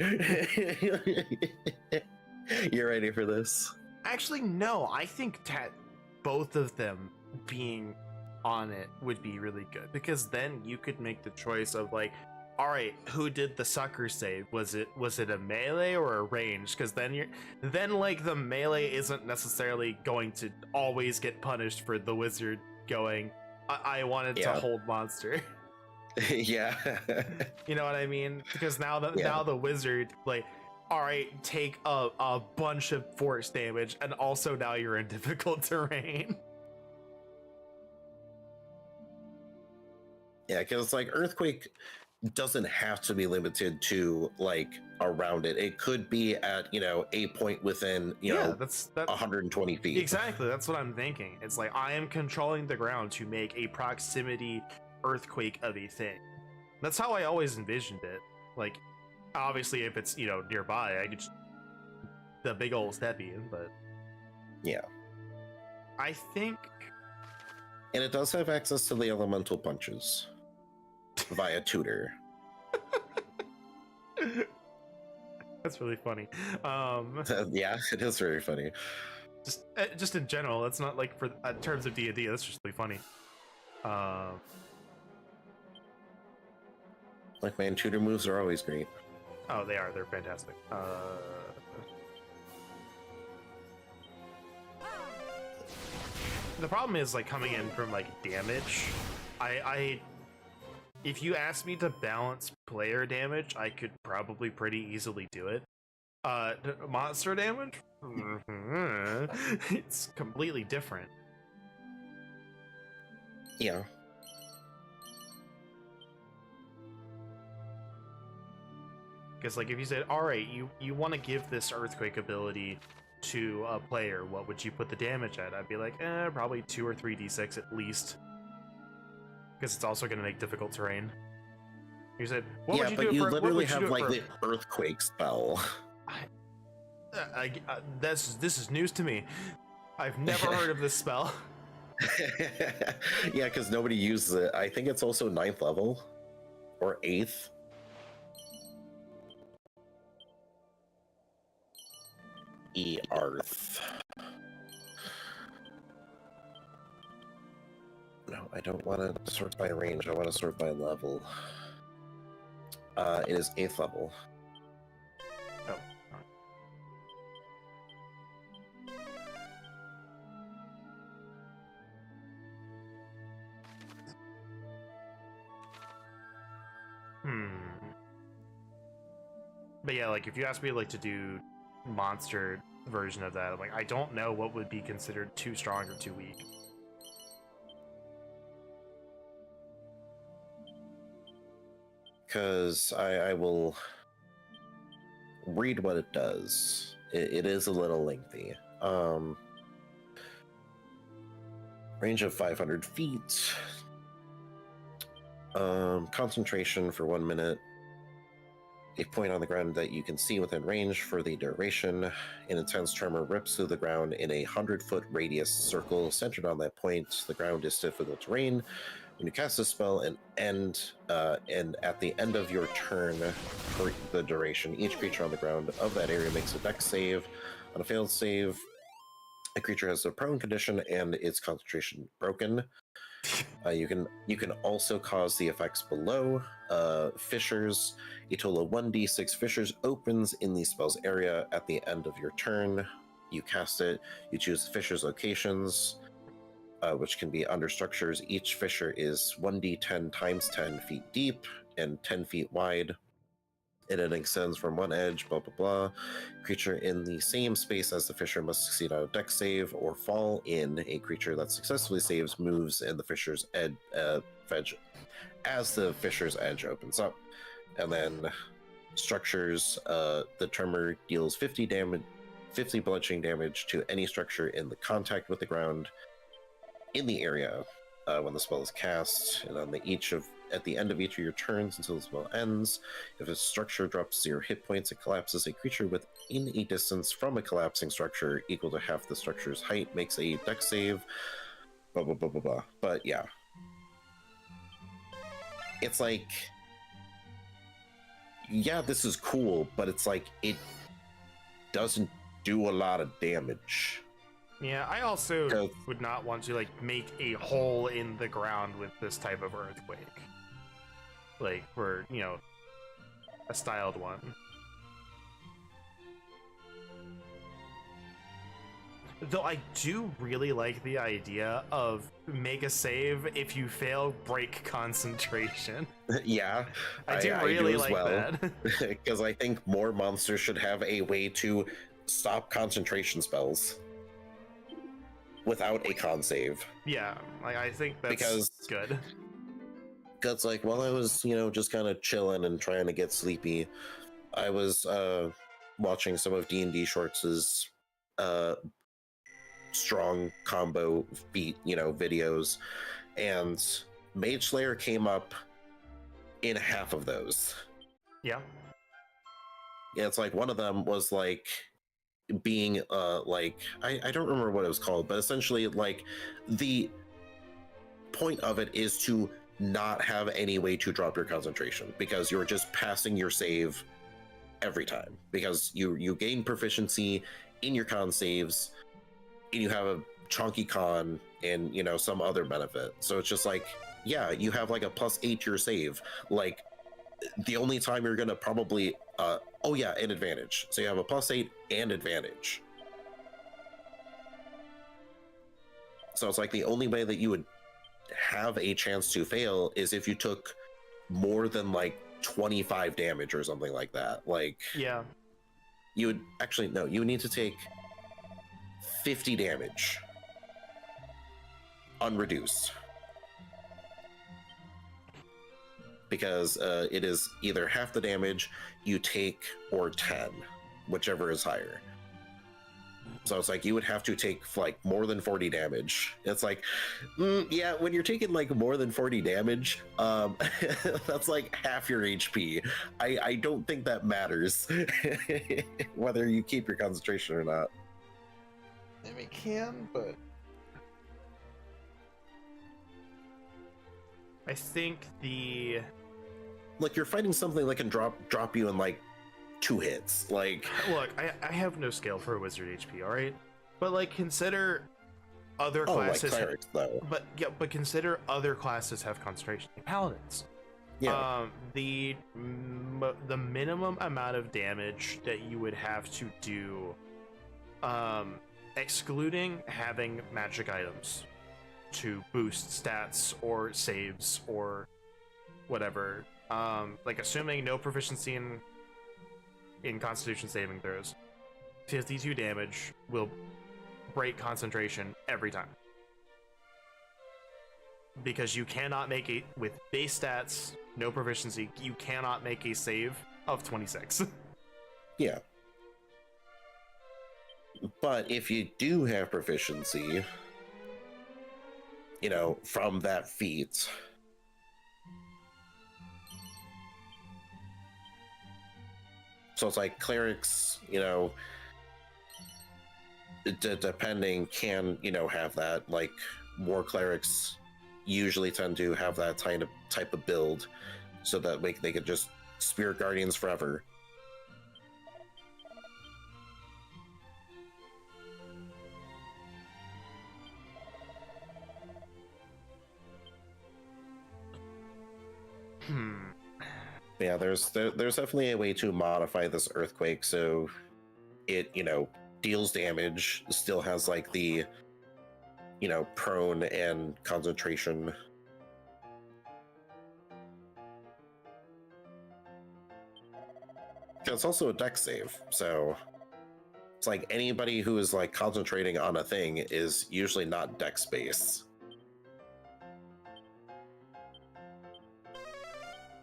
You ready for this? Actually, no. I think both of them being on it would be really good, because then you could make the choice of like, all right, who did the sucker save? Was it a melee or a range? Because then like the melee isn't necessarily going to always get punished for the wizard going, I wanted to hold monster. Yeah. You know what I mean? Because now the wizard, like, all right, take a bunch of force damage, and also now you're in difficult terrain. Yeah, because like Earthquake doesn't have to be limited to like around it. It could be at, you know, a point within, you know, that's 120 feet. Exactly, that's what I'm thinking. It's like I am controlling the ground to make a proximity earthquake of a thing. That's how I always envisioned it. Like, obviously, if it's, you know, nearby, I could just the big old steppy in, but yeah, I think. And it does have access to the elemental punches via tutor. That's really funny. Yeah, it is very funny. Just in general, that's not like for in terms of D&D. That's just really funny. Like, man, tutor moves are always great. Oh, they are. They're fantastic. The problem is like coming in from like damage. If you asked me to balance player damage, I could probably pretty easily do it. Monster damage, it's completely different. Yeah. Because like if you said, all right, you want to give this earthquake ability to a player, what would you put the damage at? I'd be like, probably 2 or 3 d6 at least, because it's also going to make difficult terrain. You said, what would you do? But you for, literally you have like the earthquake spell. This is news to me. I've never heard of this spell. Yeah, because nobody uses it. I think it's also 9th level or 8th. Earth. No, I don't want to sort by range. I want to sort by level. It is 8th level. Oh. But yeah, like if you ask me like to do monster version of that, I'm like, I don't know what would be considered too strong or too weak. Because I will read what it does. It is a little lengthy. Range of 500 feet. Concentration for 1 minute. A point on the ground that you can see within range for the duration. An intense tremor rips through the ground in a 100-foot radius circle centered on that point. The ground is difficult terrain. When you cast a spell and at the end of your turn for the duration, each creature on the ground of that area makes a dex save. On a failed save, a creature has a prone condition and its concentration broken. You can also cause the effects below. Fissures. A total of 1d6 fissures opens in the spell's area at the end of your turn. You cast it. You choose the fissure's locations, which can be under structures. Each fissure is 1d10 times 10 feet deep and 10 feet wide. And it extends from one edge, blah, blah, blah. Creature in the same space as the fissure must succeed on a dex save or fall in. A creature that successfully saves moves in the fissure's edge as the fissure's edge opens up. And then structures, the tremor deals 50 50 bludgeoning damage to any structure in the contact with the ground in the area when the spell is cast, and at the end of each of your turns until the spell ends, if a structure drops 0 hit points, it collapses. A creature within a distance from a collapsing structure equal to half the structure's height makes a dex save. Blah blah blah blah blah. But yeah, it's like, yeah, this is cool, but it's like it doesn't do a lot of damage. Yeah, I also would not want to like make a hole in the ground with this type of earthquake. Like for, you know, a styled one. Though I do really like the idea of make a save, if you fail, break concentration. Yeah, I do really like well, that. Because I think more monsters should have a way to stop concentration spells without a con save. Yeah, like I think that's good. Because like while I was, you know, just kind of chilling and trying to get sleepy, I was watching some of D&D Shorts' strong combo feat, you know, videos, and Mage Slayer came up in half of those. Yeah. Yeah, it's like one of them was like being like I don't remember what it was called, but essentially like the point of it is to not have any way to drop your concentration, because you're just passing your save every time, because you gain proficiency in your con saves and you have a chunky con and, you know, some other benefit. So it's just like, yeah, you have like a +8 to your save. Like the only time you're gonna probably oh yeah, an advantage. So you have a +8 and advantage. So it's like the only way that you would have a chance to fail is if you took more than like 25 damage or something like that. Like, yeah, you would actually, no, you would need to take 50 damage unreduced, because it is either half the damage you take or 10, whichever is higher. So it's like you would have to take like more than 40 damage. It's like, yeah, when you're taking like more than 40 damage, that's like half your HP. I don't think that matters whether you keep your concentration or not. I mean, it can, but I think the like you're fighting something that can drop you in like 2 hits. Like, look, I have no scale for a wizard HP, all right, but like consider other classes. Like clerics, though. But consider other classes have concentration. Paladins. Yeah. The minimum amount of damage that you would have to do, excluding having magic items to boost stats or saves or whatever, like assuming no proficiency in Constitution saving throws, 52 damage will break concentration every time, because you cannot make it with base stats, no proficiency. You cannot make a save of 26. Yeah. But if you do have proficiency, you know, from that feat, so it's like clerics, you know, depending, can, you know, have that. Like war clerics usually tend to have that type of build, so that they could just spirit guardians forever. Yeah, there's definitely a way to modify this earthquake so it, you know, deals damage, still has like the, you know, prone and concentration. It's also a dex save, so it's like anybody who is like concentrating on a thing is usually not dex based.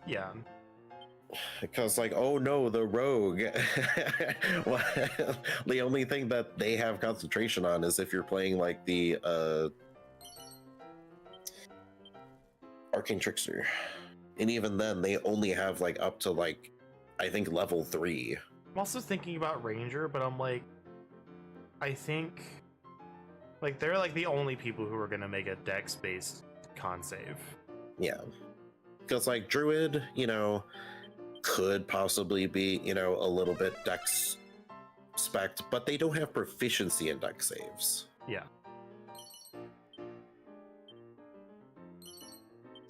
Yeah. Because, like, oh no, the rogue. Well, the only thing that they have concentration on is if you're playing like the Arcane Trickster. And even then, they only have like up to like, I think level 3. I'm also thinking about Ranger, but I'm like, I think like they're like the only people who are gonna make a dex-based con save. Yeah. Because like Druid, you know, could possibly be, you know, a little bit dex spec'd, but they don't have proficiency in dex saves. Yeah.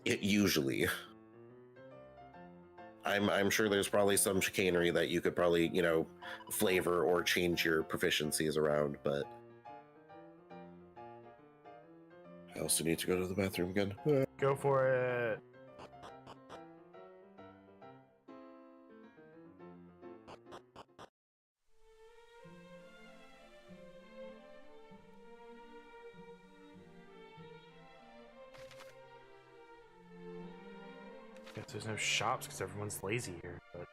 Usually. I'm sure there's probably some chicanery that you could probably, you know, flavor or change your proficiencies around, but I also need to go to the bathroom again. Go for it. Guess there's no shops because everyone's lazy here, but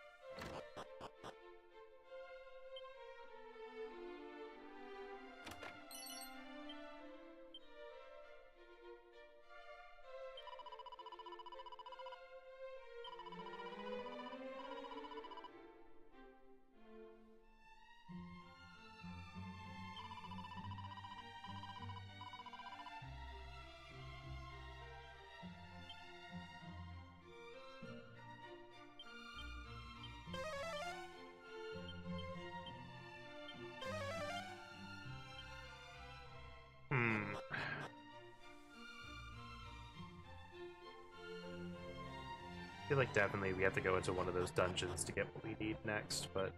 I feel like definitely we have to go into one of those dungeons to get what we need next, but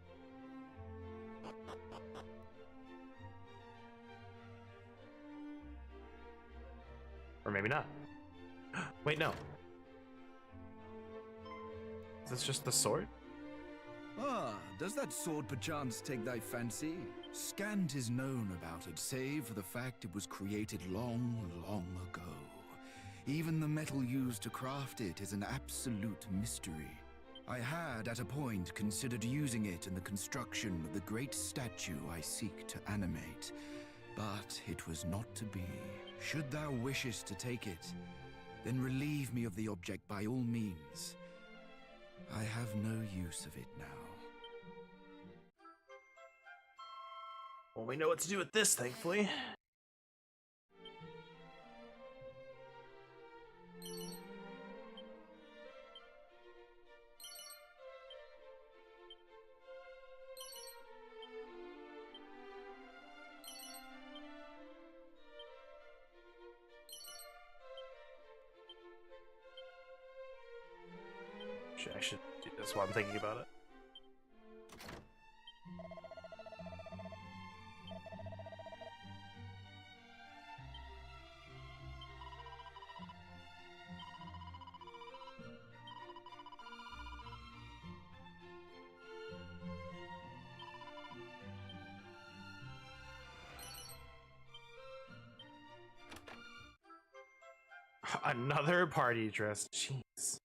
or maybe not. Wait, no. Is this just the sword? Ah, does that sword perchance take thy fancy? Scant is known about it, save for the fact it was created long, long ago. Even the metal used to craft it is an absolute mystery. I had, at a point, considered using it in the construction of the great statue I seek to animate, but it was not to be. Should thou wishest to take it, then relieve me of the object by all means. I have no use of it now. Well, we know what to do with this, thankfully. I should do this while I'm thinking about it. Another party dress. Jeez.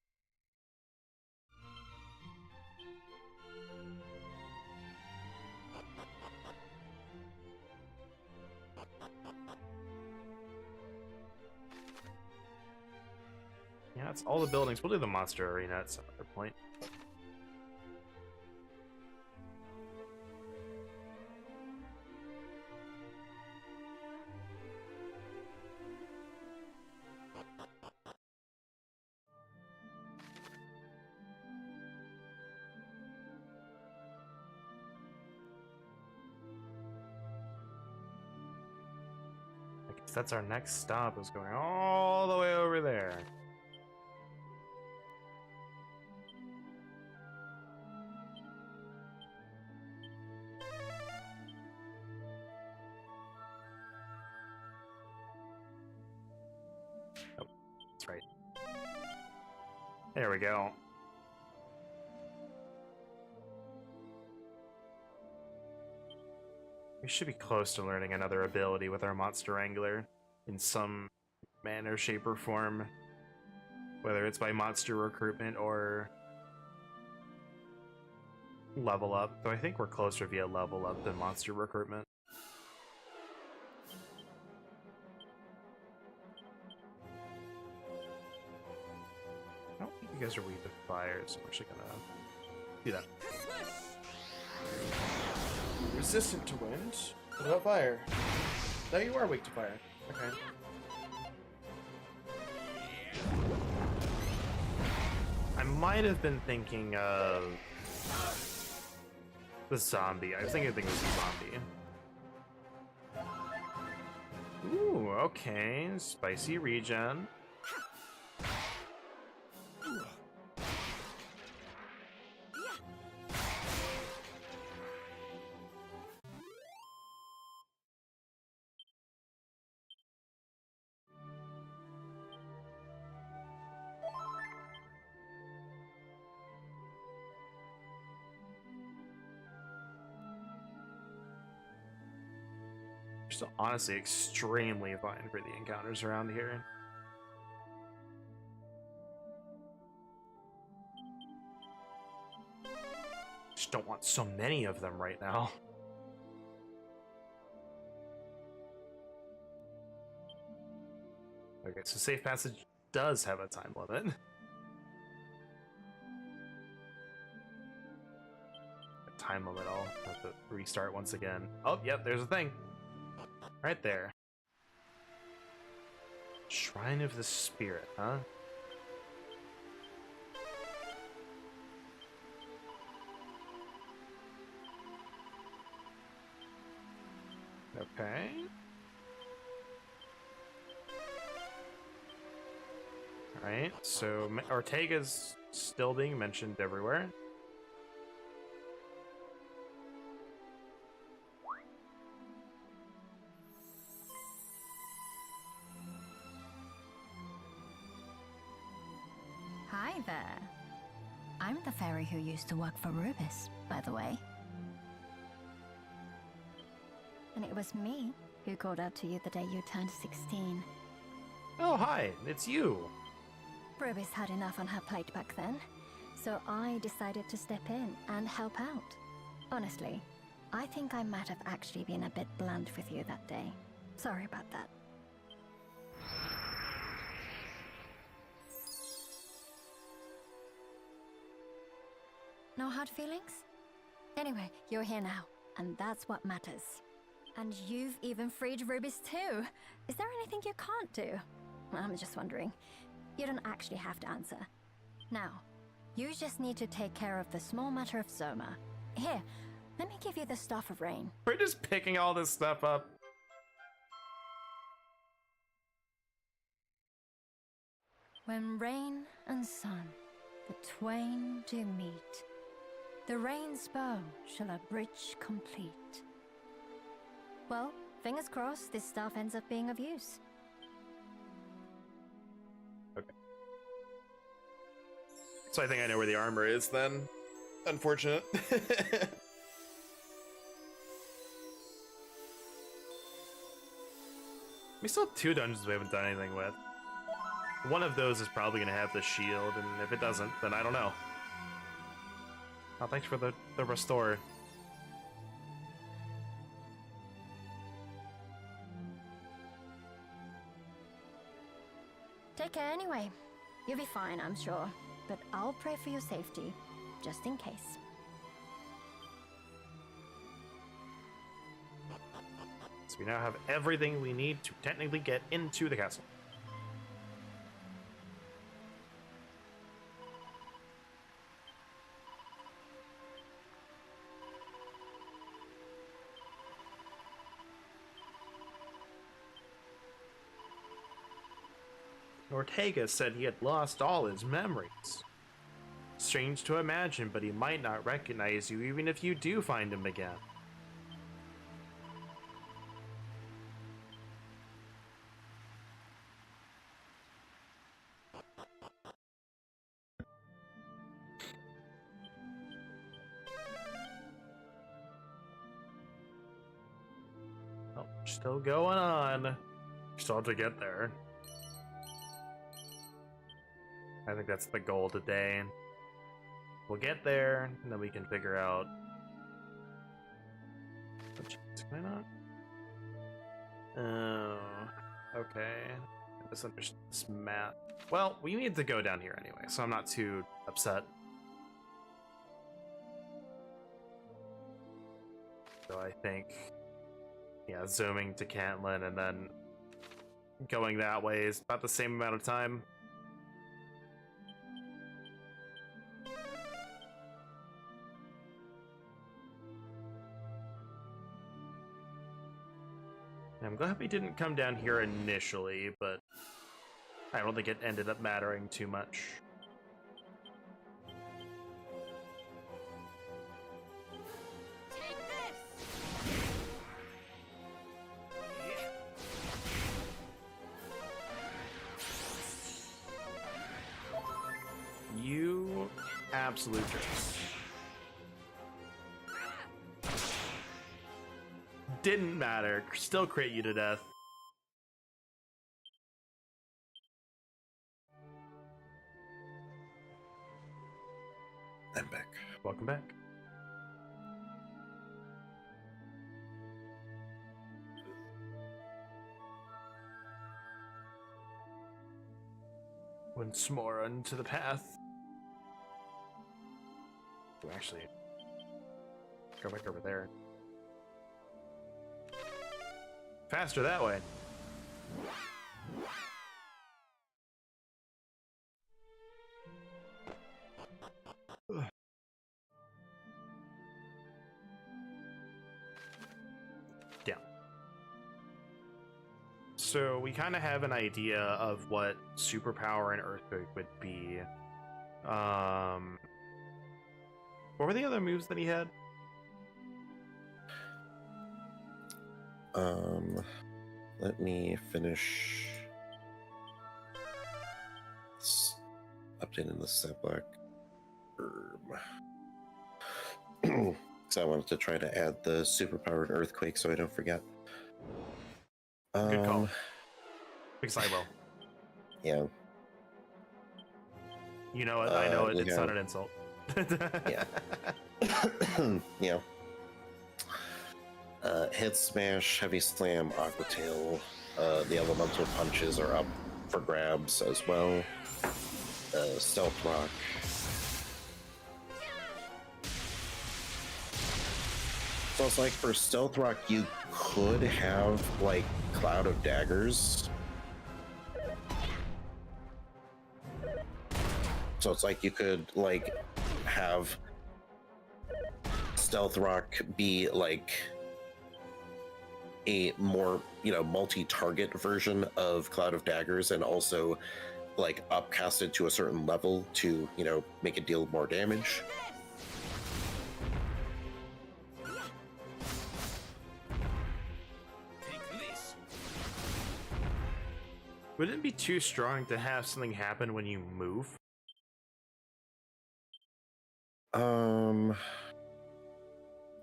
Yeah, it's all the buildings. We'll do the monster arena at some other point. I guess that's our next stop, is going all the way over there. Oh, that's right. There we go. We should be close to learning another ability with our Monster Wrangler in some manner, shape, or form. Whether it's by monster recruitment or level up, so I think we're closer via level up than monster recruitment. I don't think you guys are weak to fire, so I'm actually gonna do that. Resistant to wind? What about fire? No, you are weak to fire. Okay. I might have been thinking of the zombie. I was thinking it was the zombie. Ooh, okay. Spicy regen. Just honestly extremely fine for the encounters around here. Just don't want so many of them right now. Okay, so safe passage does have a time limit. A time limit, I'll have to restart once again. Oh, yep, there's a thing. Right there. Shrine of the Spirit, huh? Okay. Alright, so Ortega's still being mentioned everywhere. Hi there. I'm the fairy who used to work for Rubis, by the way. And it was me who called out to you the day you turned 16. Oh, hi, it's you. Rubis had enough on her plate back then, so I decided to step in and help out. Honestly, I think I might have actually been a bit blunt with you that day. Sorry about that. No hard feelings? Anyway, you're here now, and that's what matters. And you've even freed Rubis too. Is there anything you can't do? I'm just wondering. You don't actually have to answer. Now, you just need to take care of the small matter of Zoma. Here, let me give you the Staff of Rain. We're just picking all this stuff up. When rain and sun, the twain do meet, the rain's bow shall a bridge complete. Well, fingers crossed this staff ends up being of use. Okay. So I think I know where the armor is then. Unfortunate. We still have 2 dungeons we haven't done anything with. One of those is probably going to have the shield, and if it doesn't, then I don't know. Oh, thanks for the restore. Take care anyway. You'll be fine, I'm sure. But I'll pray for your safety, just in case. So we now have everything we need to technically get into the castle. Ortega said he had lost all his memories. Strange to imagine, but he might not recognize you even if you do find him again. Oh, still going on. Still have to get there. I think that's the goal today. we'll get there, and then we can figure out. Can I not? Oh, okay. I misunderstood this map. Well, we need to go down here anyway, so I'm not too upset. So I think, yeah, zooming to Cantlin and then going that way is about the same amount of time. I'm glad we didn't come down here initially, but I don't think it ended up mattering too much. Take this! You absolute jerks. Didn't matter. Still crit you to death. I'm back. Welcome back. Once more onto the path. Oh, actually, go back over there. Faster that way. Down. So we kind of have an idea of what superpower and earthquake would be. What were the other moves that he had? Let me finish updating the set block. So I wanted to try to add the superpowered earthquake so I don't forget. Good call. Because I will. Yeah. You know it, I know it, it's yeah. not an insult. Yeah. Yeah. Head smash, heavy slam, aqua tail. The elemental punches are up for grabs as well. Stealth rock. So it's like for stealth rock, you could have like cloud of daggers. So it's like you could like have stealth rock be like a more, you know, multi-target version of Cloud of Daggers, and also like upcasted to a certain level to, you know, make it deal more damage. Wouldn't it be too strong to have something happen when you move?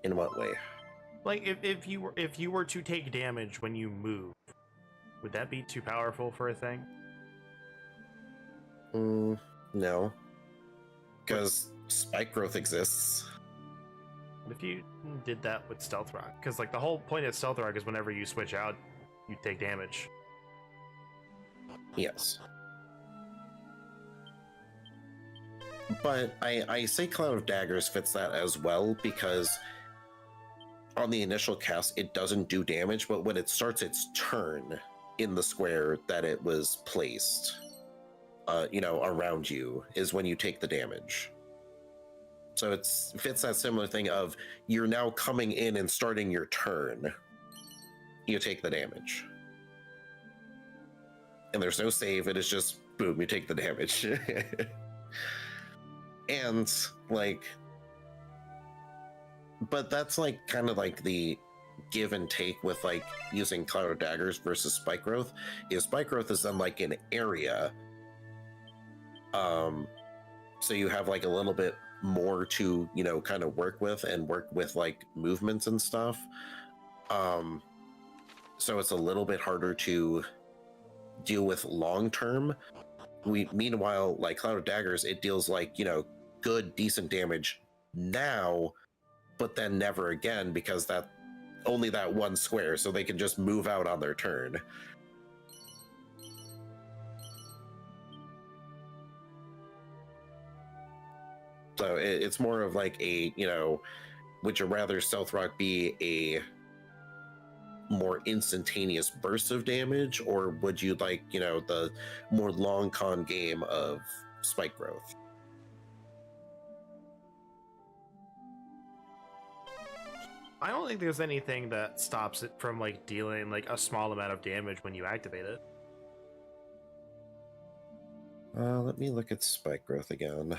In what way? Like if you were to take damage when you move, would that be too powerful for a thing? No. Because spike growth exists. What if you did that with Stealth Rock? Because like the whole point of Stealth Rock is whenever you switch out, you take damage. Yes. But I say Cloud of Daggers fits that as well, because on the initial cast, it doesn't do damage, but when it starts its turn in the square that it was placed, you know, around you, is when you take the damage. So it fits that similar thing of you're now coming in and starting your turn, you take the damage. And there's no save, it is just boom, you take the damage. And like, but that's like kind of like the give and take with like using Cloud of Daggers versus Spike Growth. Is Spike Growth is then like an area, so you have like a little bit more to, you know, kind of work with like movements and stuff. So it's a little bit harder to deal with long term. Meanwhile, like Cloud of Daggers, it deals like, you know, good, decent damage now, but then never again because that only that one square, so they can just move out on their turn. So it's more of like a, would you rather Stealth Rock be a more instantaneous burst of damage, or would you like, the more long con game of Spike Growth? I don't think there's anything that stops it from like dealing like a small amount of damage when you activate it. Let me look at Spike Growth again.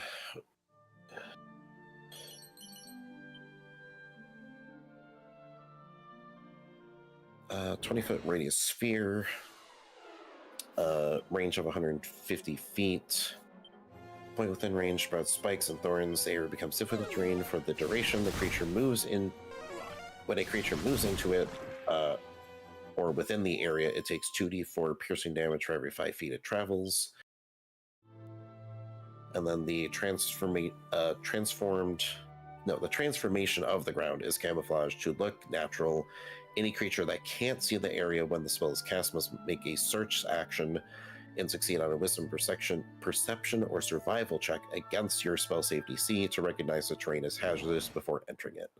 20-foot radius sphere, range of 150 feet. Point within range sprouts spikes and thorns. The area becomes stiff with the terrain for the duration the creature moves in. When a creature moves into it, or within the area, it takes 2d4 piercing damage for every 5 feet it travels. And then the transformation of the ground is camouflaged to look natural. Any creature that can't see the area when the spell is cast must make a search action and succeed on a wisdom perception or survival check against your spell save DC to recognize the terrain as hazardous before entering it.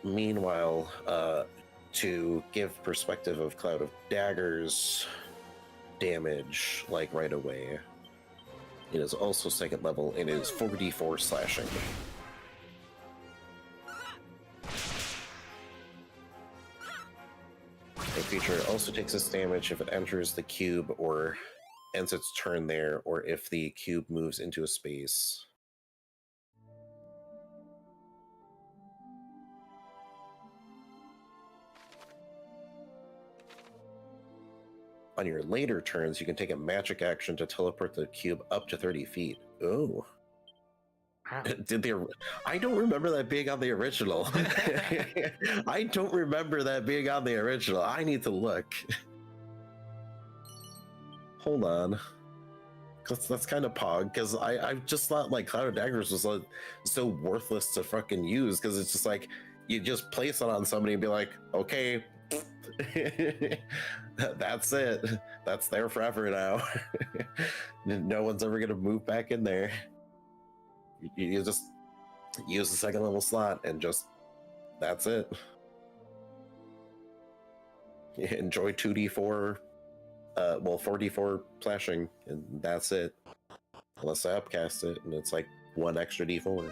Meanwhile, to give perspective of Cloud of Daggers damage, like right away, it is also 2nd level and it is 4d4 slashing. A creature also takes this damage if it enters the cube or ends its turn there, or if the cube moves into a space. On your later turns, you can take a magic action to teleport the cube up to 30 feet. Oh. Wow. I don't remember that being on the original. I don't remember that being on the original. I need to look. Hold on. That's kind of pog, because I just thought like Cloud of Daggers was like so worthless to fucking use, because it's just like you just place it on somebody and be like, okay, that's it. That's there forever now. No one's ever gonna move back in there. You just use the 2nd level slot and just that's it. Enjoy 2d4, 4d4 flashing, and that's it. Unless I upcast it, and it's like 1 extra d4.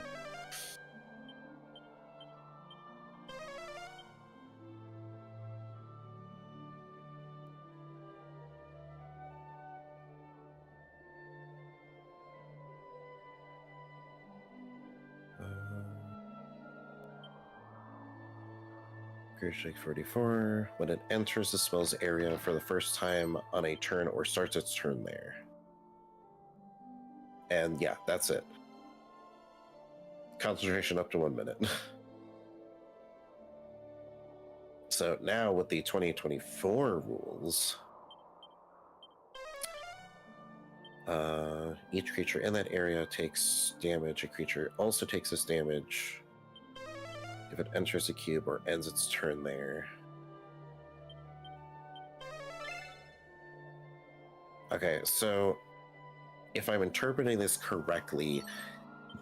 Creature takes 44 when it enters the spell's area for the first time on a turn or starts its turn there. And yeah, that's it. Concentration up to 1 minute. So now with the 2024 rules, each creature in that area takes damage. A creature also takes this damage if it enters a cube or ends its turn there. Okay, so if I'm interpreting this correctly,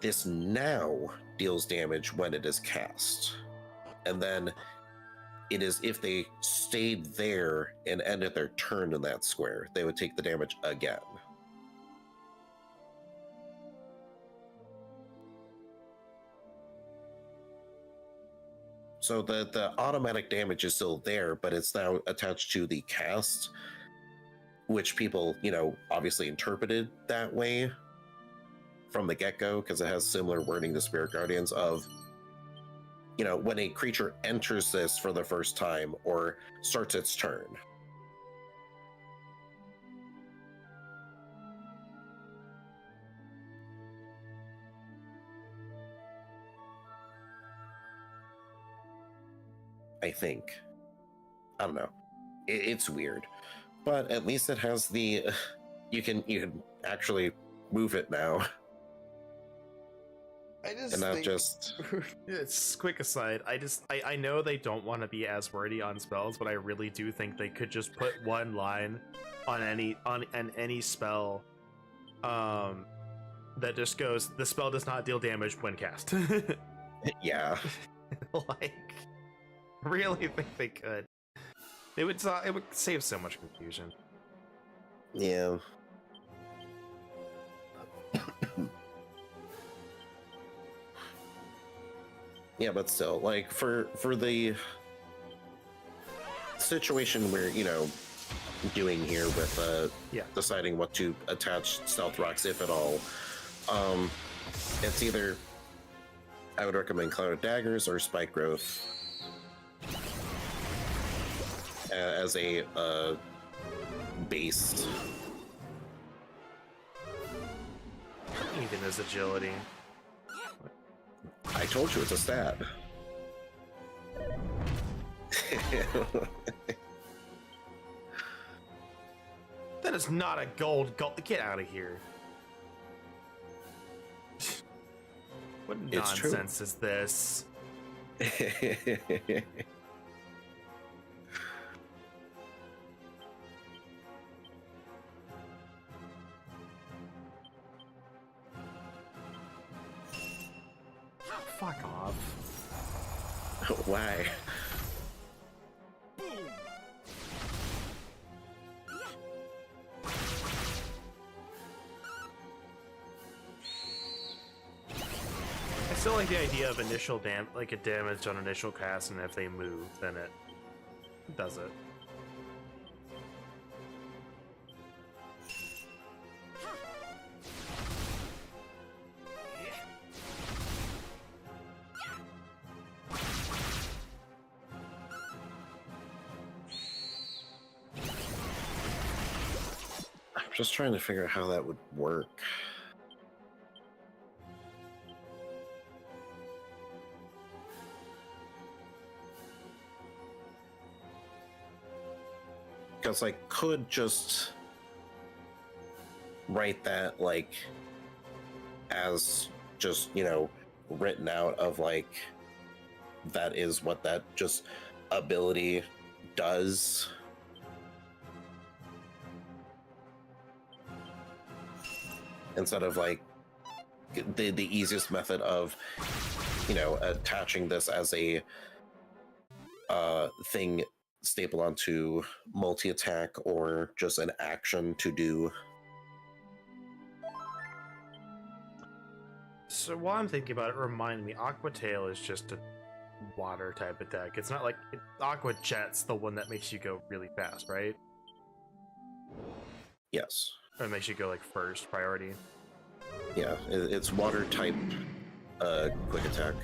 this now deals damage when it is cast. And then it is if they stayed there and ended their turn in that square, they would take the damage again. So the automatic damage is still there, but it's now attached to the cast, which people, obviously interpreted that way from the get-go, because it has similar wording to Spirit Guardians of, when a creature enters this for the first time or starts its turn. I think. I don't know. It's weird, but at least it has the you can actually move it now. And not just it's quick aside. I know they don't want to be as wordy on spells, but I really do think they could just put one line on any spell, that just goes, the spell does not deal damage when cast. yeah. Like, really think they could. It would save so much confusion. Yeah. Yeah, but still, like, for the situation we're, doing here with deciding what to attach stealth rocks, if at all, it's either I would recommend Cloud of Daggers or Spike Growth as a base. Even as agility. I told you it's a stat. That is not a gold. Get out of here. What nonsense is this? Fuck off. Why? I still like the idea of initial like a damage on initial cast, and if they move, then it does it. Just trying to figure out how that would work. Because I could just write that, like, as just, written out of, like, that is what that just ability does. Instead of, like, the easiest method of, attaching this as a thing staple onto multi-attack or just an action to do. So while I'm thinking about it, remind me, Aqua Tail is just a water type attack. It's not like Aqua Jet's the one that makes you go really fast, right? Yes. Or it makes you go like first priority. Yeah, it's water type quick attack.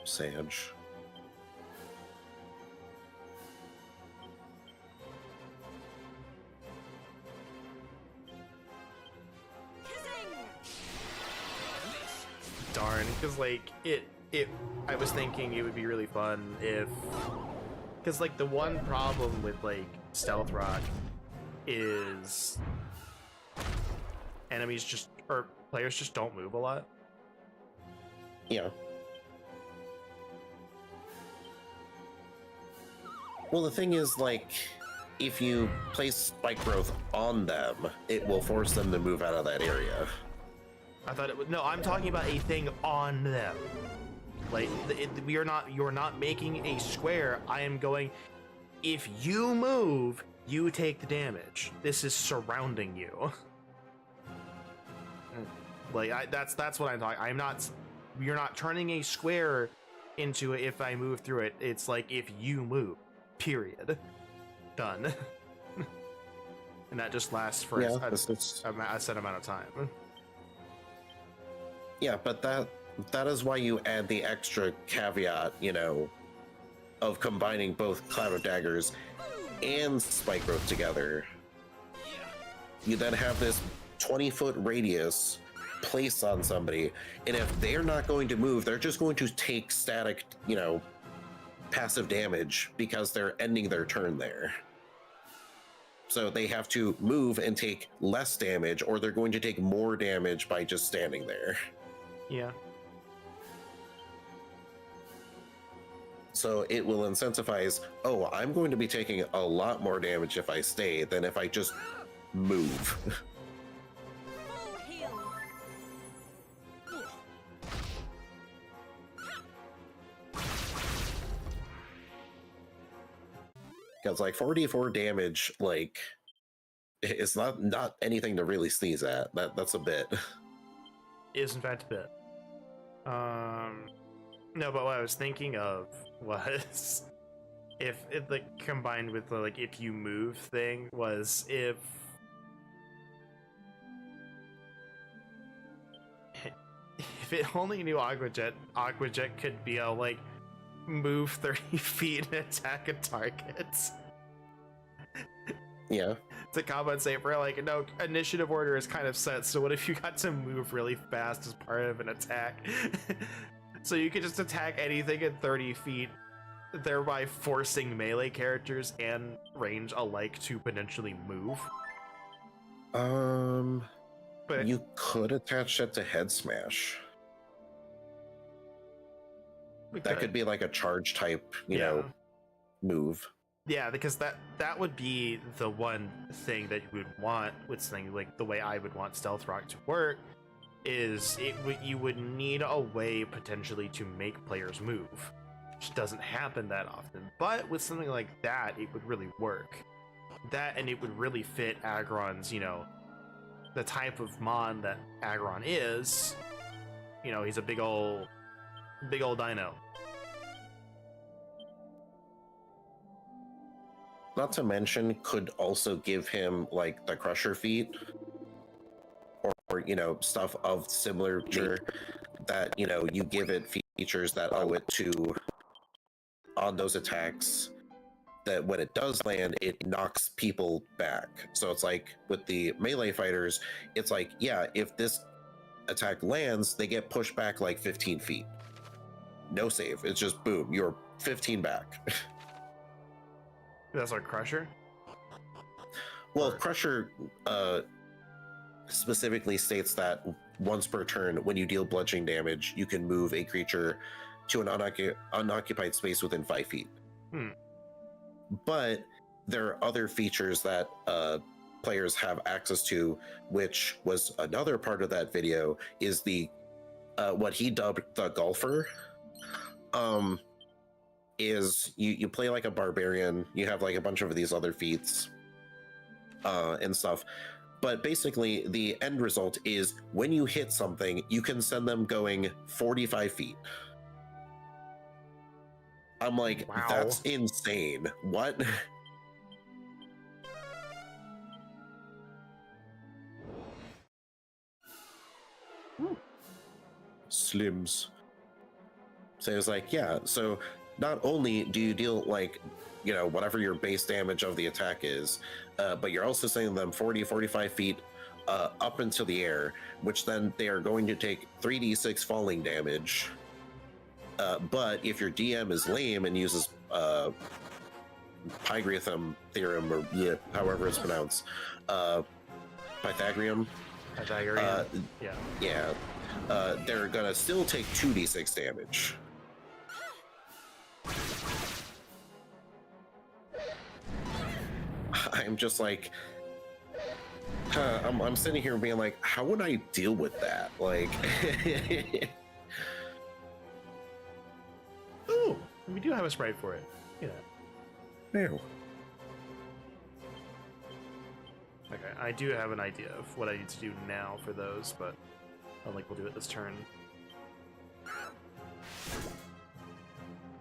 Sage. Darn, because like I was thinking it would be really fun if, because like the one problem with like Stealth Rock is enemies just, or players just don't move a lot. Yeah. Well, the thing is, like, if you place Spike Growth on them, it will force them to move out of that area. I thought it would. No, I'm talking about a thing on them. Like, you're not making a square. I am going, if you move, you take the damage. This is surrounding you. Like, that's what I'm talking. I'm not. You're not turning a square into it if I move through it. It's like if you move. Period. Done. And that just lasts for a set amount of time. Yeah, but that is why you add the extra caveat, of combining both Cloud of Daggers and Spike Growth together. You then have this 20-foot radius place on somebody, and if they're not going to move, they're just going to take static, passive damage because they're ending their turn there. So they have to move and take less damage, or they're going to take more damage by just standing there. Yeah. So it will incentivize, oh, I'm going to be taking a lot more damage if I stay than if I just move. Full heal. Because like 44 damage, like, it's not anything to really sneeze at. That's a bit. Is in fact a bit. No, but what I was thinking of was if it like combined with the like if you move thing was if it only knew Aquajet could be a like move 30 feet and attack a target. Yeah. To compensate for like, no, initiative order is kind of set, so what if you got to move really fast as part of an attack? So you could just attack anything at 30 feet, thereby forcing melee characters and range alike to potentially move. But You could attach that to head smash. That could be like a charge type, move. Yeah, because that would be the one thing that you would want with something like the way I would want Stealth Rock to work is you would need a way potentially to make players move, which doesn't happen that often. But with something like that, it would really work. That, and it would really fit Aggron's, the type of Mon that Aggron is. He's a big old dino. Not to mention, could also give him like the Crusher feat, or stuff of similar nature that you give it features that owe it to on those attacks, that when it does land, it knocks people back. So it's like with the melee fighters, it's like, yeah, if this attack lands, they get pushed back like 15 feet. No save. It's just boom, you're 15 back. That's our Crusher? Well, Crusher specifically states that once per turn, when you deal bludgeoning damage, you can move a creature to an unoccupied space within 5 feet. But there are other features that players have access to, which was another part of that video, is the what he dubbed the golfer. Is you play like a barbarian, you have like a bunch of these other feats and stuff, but basically the end result is when you hit something, you can send them going 45 feet. I'm like, wow. That's insane. What? Slims. So it was like, yeah, so not only do you deal like, whatever your base damage of the attack is, but you're also sending them 45 feet up into the air, which then they are going to take 3d6 falling damage. But if your DM is lame and uses Pythagorean theorem, or however it's pronounced, Pythagorean, they're gonna still take 2d6 damage. I'm just like, I'm sitting here being like, how would I deal with that? Like, ooh, we do have a sprite for it. Ew. Okay, I do have an idea of what I need to do now for those, but I don't think we'll do it this turn.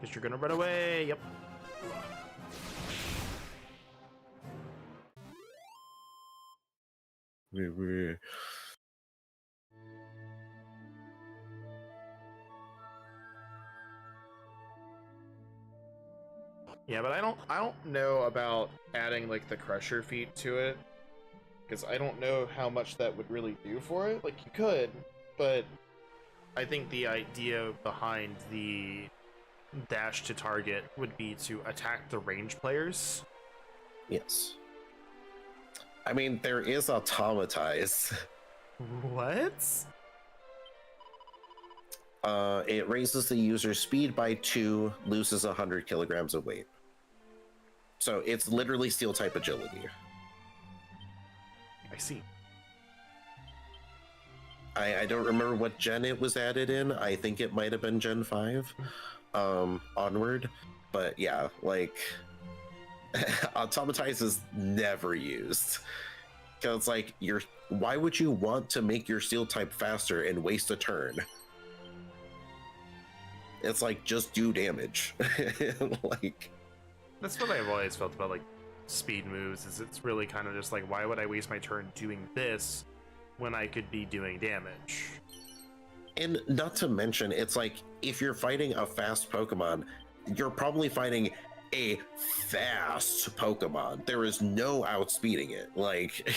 Guess you're gonna run away. Yep. Yeah, but I don't know about adding like the Crusher feat to it. because I don't know how much that would really do for it. Like, you could, but I think the idea behind the dash to target would be to attack the range players. Yes. I mean, there is automatize. What? It raises the user's speed by 2, loses 100 kilograms of weight. So it's literally steel type agility. I see. I don't remember what gen it was added in. I think it might have been Gen 5 onward. But yeah, like, automatize is never used. Because it's like, why would you want to make your steel type faster and waste a turn? It's like, just do damage. Like, that's what I've always felt about like speed moves, is it's really kind of just like, why would I waste my turn doing this when I could be doing damage? and not to mention, it's like, if you're fighting a fast Pokemon, you're probably fighting a fast Pokemon. There is no outspeeding it. Like,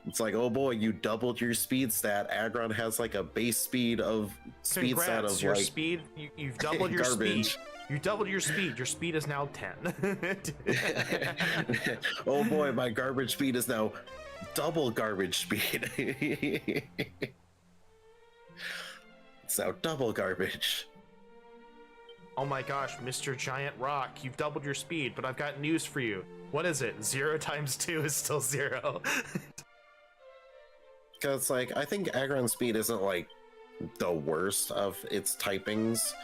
it's like, oh boy, you doubled your speed stat. Aggron has like a base speed of stat of your like speed. You've doubled your speed. garbage. You doubled your speed. Your speed is now 10. Oh boy, my garbage speed is now double garbage speed. It's now double garbage. Oh my gosh, Mr. Giant Rock, you've doubled your speed, but I've got news for you. What is it? 0 times 2 is still 0. Because, like, I think Aggron's speed isn't, like, the worst of its typings.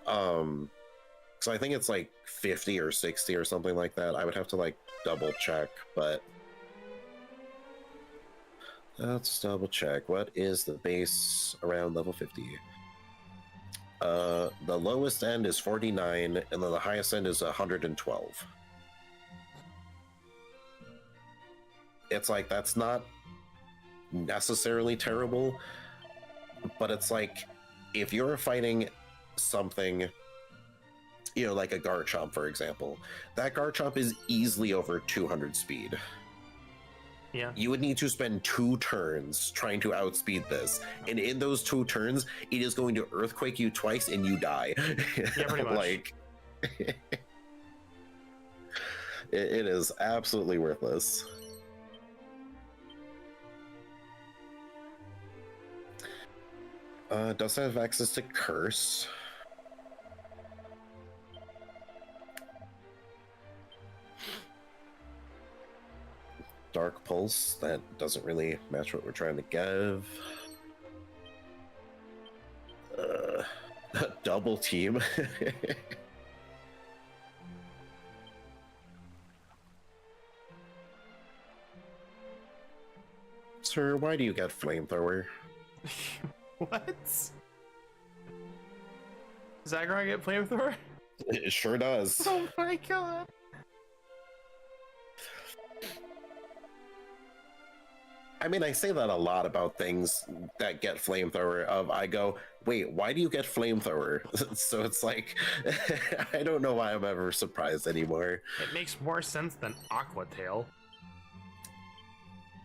So I think it's, like, 50 or 60 or something like that. I would have to, like, double check, but... Let's double check. What is the base around level 50? The lowest end is 49, and then the highest end is 112. It's like, that's not necessarily terrible, but it's like, if you're fighting something, you know, like a Garchomp, for example, that Garchomp is easily over 200 speed. Yeah. You would need to spend 2 turns trying to outspeed this, and in those 2 turns, it is going to earthquake you twice and you die. Yeah, pretty much. Like, it is absolutely worthless. Does have access to Curse. Dark Pulse, that doesn't really match what we're trying to give. Double Team. Sir, why do you get Flamethrower? What? Does Aggron get Flamethrower? It sure does. Oh my god. I mean, I say that a lot about things that get Flamethrower. I go, wait, why do you get Flamethrower? So it's like, I don't know why I'm ever surprised anymore. It makes more sense than Aqua Tail.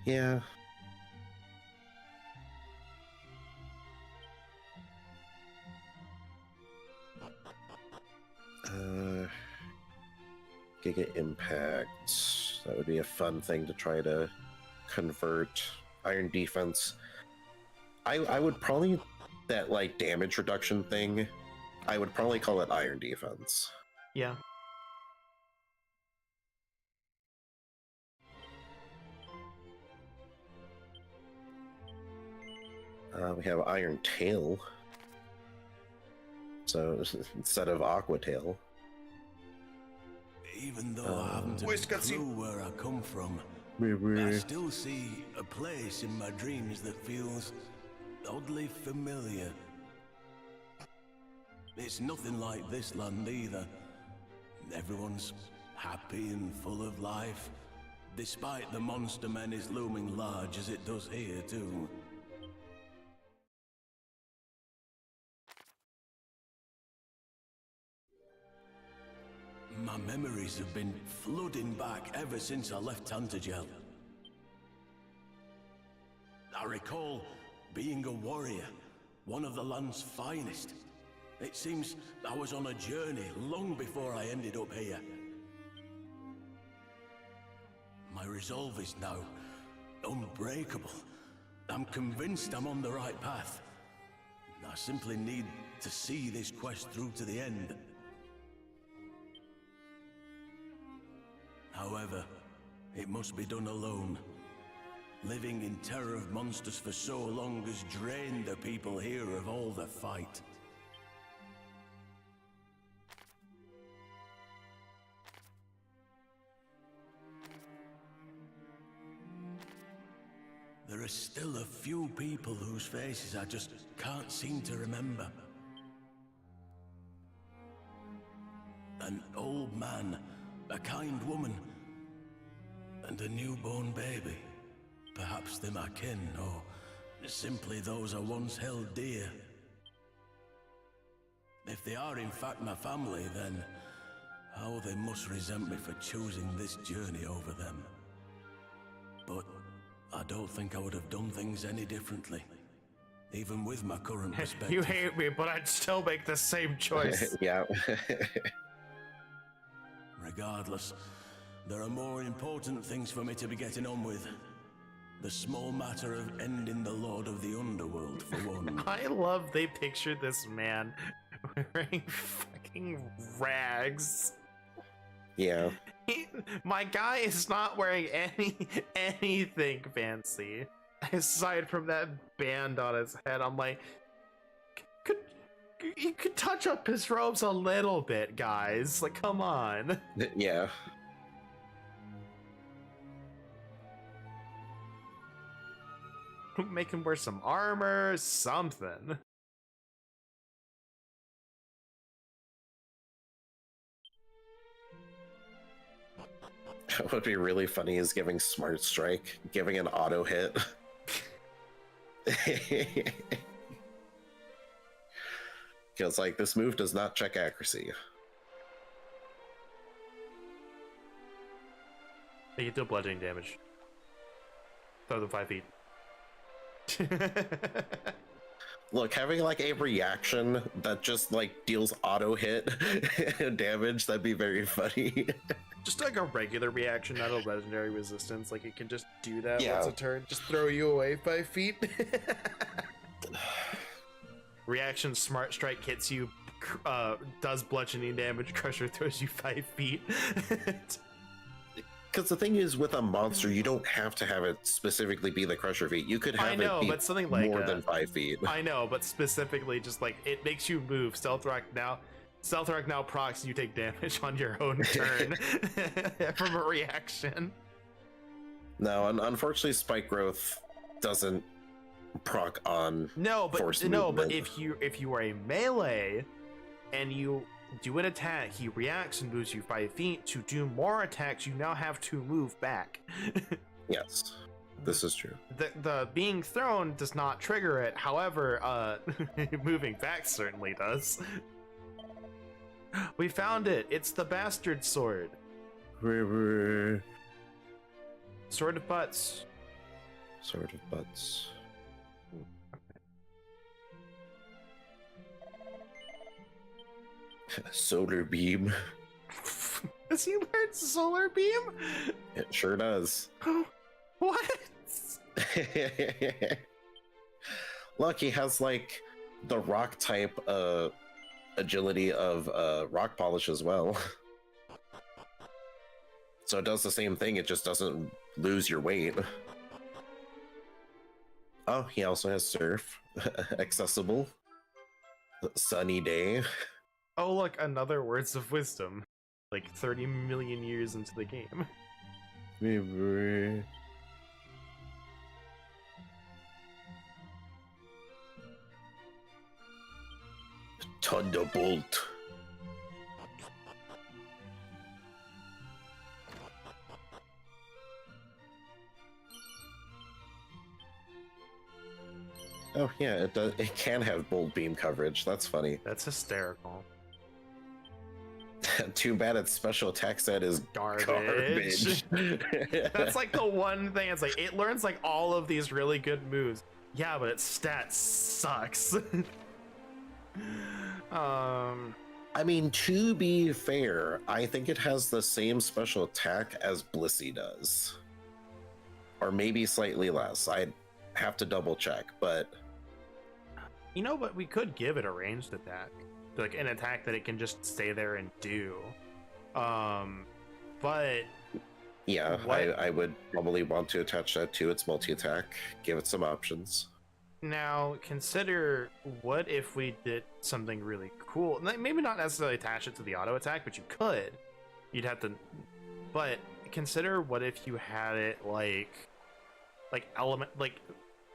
Yeah. Giga Impact. That would be a fun thing to try to convert. Iron Defense. I would probably, that like damage reduction thing, I would probably call it Iron Defense. Yeah. We have Iron Tail. So instead of Aqua Tail. Even though I haven't a clue where I come from, I still see a place in my dreams that feels oddly familiar. It's nothing like this land either. Everyone's happy and full of life, despite the monster menace looming large as it does here too. My memories have been flooding back ever since I left Tantagel. I recall being a warrior, one of the land's finest. It seems I was on a journey long before I ended up here. My resolve is now unbreakable. I'm convinced I'm on the right path. I simply need to see this quest through to the end. However, it must be done alone. Living in terror of monsters for so long has drained the people here of all the fight. There are still a few people whose faces I just can't seem to remember. An old man, a kind woman, and a newborn baby. Perhaps they're my kin, or simply those I once held dear. If they are in fact my family, then how they must resent me for choosing this journey over them. But I don't think I would have done things any differently, even with my current perspective. You hate me, but I'd still make the same choice. Yeah. Regardless, there are more important things for me to be getting on with. The small matter of ending the Lord of the Underworld, for one. I love they pictured this man wearing fucking rags. Yeah. My guy is not wearing anything fancy aside from that band on his head. I'm like, you could touch up his robes a little bit, guys. Like, come on. Yeah. Make him wear some armor, something. What would be really funny is giving Smart Strike, giving an auto hit. Because, like, this move does not check accuracy. They can deal bludgeoning damage. Throw them 5 feet. Look, having like a reaction that just like deals auto hit damage, that'd be very funny. Just like a regular reaction, not a legendary resistance. Like it can just do that Yeah. once a turn. Just throw you away 5 feet. Reaction Smart Strike hits you, does bludgeoning damage. Crusher throws you 5 feet. Because the thing is, with a monster, you don't have to have it specifically be the Crusher feat. You could have I know, it be but something like more than 5 feet. I know, but specifically, just like it makes you move. Stealth Rock now procs and you take damage on your own turn from a reaction. No, unfortunately, Spike Growth doesn't proc on. But movement. if you are a melee and you do an attack, he reacts and moves you 5 feet. To do more attacks, you now have to move back. Yes, this is true. The being thrown does not trigger it. However, moving back certainly does. We found it. It's the bastard sword. Sword of butts. Sword of butts. Solar beam. Does he learn solar beam? It sure does. What? Look, he has like the rock type agility of rock polish as well. So it does the same thing, it just doesn't lose your weight. Oh, he also has surf. Accessible. Sunny day. Oh, look, another words of wisdom. Like 30 million years into the game. Thunderbolt. Oh yeah, it does. It can have bolt beam coverage. That's funny. That's hysterical. Too bad its special attack set is garbage. That's like the one thing. It's like it learns like all of these really good moves. Yeah, but its stat sucks. I mean, to be fair, I think it has the same special attack as Blissey does. Or maybe slightly less. I'd have to double check, but... You know, but we could give it a ranged attack. Like an attack that it can just stay there and do. But... Yeah, I would probably want to attach that to its multi-attack. Give it some options. Now, consider what if we did something really cool. Maybe not necessarily attach it to the auto attack, but you could. You'd have to. But consider what if you had it like element, like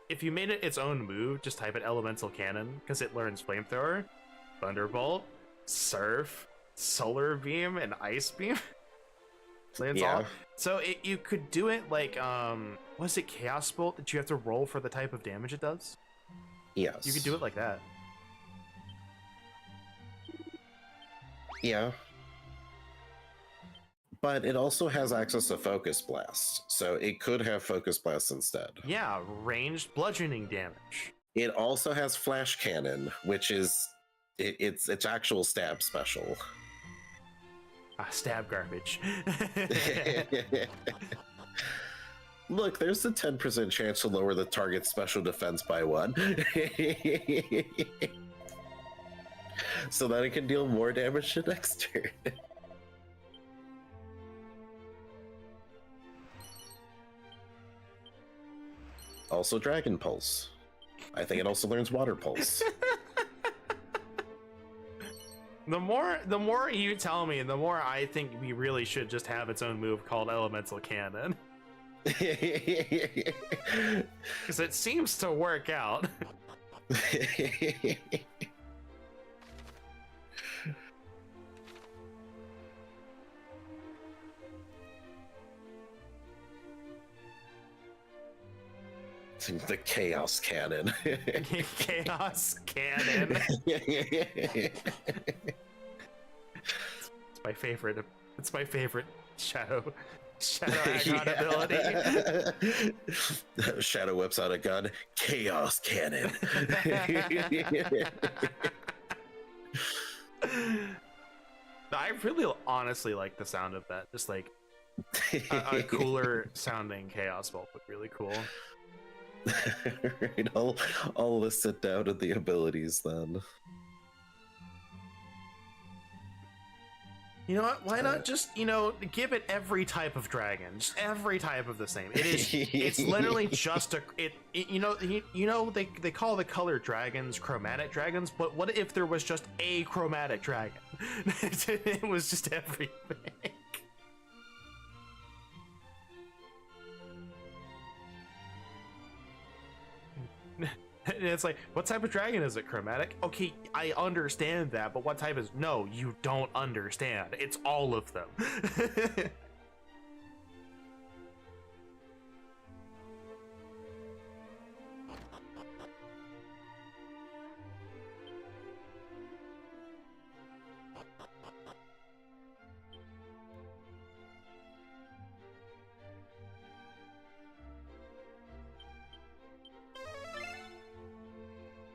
if you made it its own move, just type it Elemental Cannon because it learns Flamethrower, Thunderbolt, Surf, Solar Beam, and Ice Beam. Yeah. So you could do it like was it Chaos Bolt that you have to roll for the type of damage it does? Yes. You could do it like that. Yeah. But it also has access to Focus Blast, so it could have Focus Blast instead. Yeah, ranged bludgeoning damage. It also has Flash Cannon, which is its actual stab special. Stab garbage. Look, there's a 10% chance to lower the target's special defense by 1. So that it can deal more damage the next turn. Also Dragon Pulse. I think it also learns Water Pulse. The more you tell me, the more I think we really should just have its own move called Elemental Cannon. Because it seems to work out. The Chaos Cannon. Chaos Cannon. It's my favorite. It's my favorite Shadow Aggron ability. Shadow whips out a gun. Chaos Cannon. I really honestly like the sound of that. Just like a cooler sounding Chaos Bolt would be really cool. Right, I'll list it down to the abilities then. You know what? Why not just, give it every type of dragon, just every type of the same. It is. It's literally just they call the colored dragons chromatic dragons, but what if there was just a chromatic dragon? It was just everything. And it's like, what type of dragon is it? Chromatic? Okay, I understand that, but what type is... No, you don't understand. It's all of them.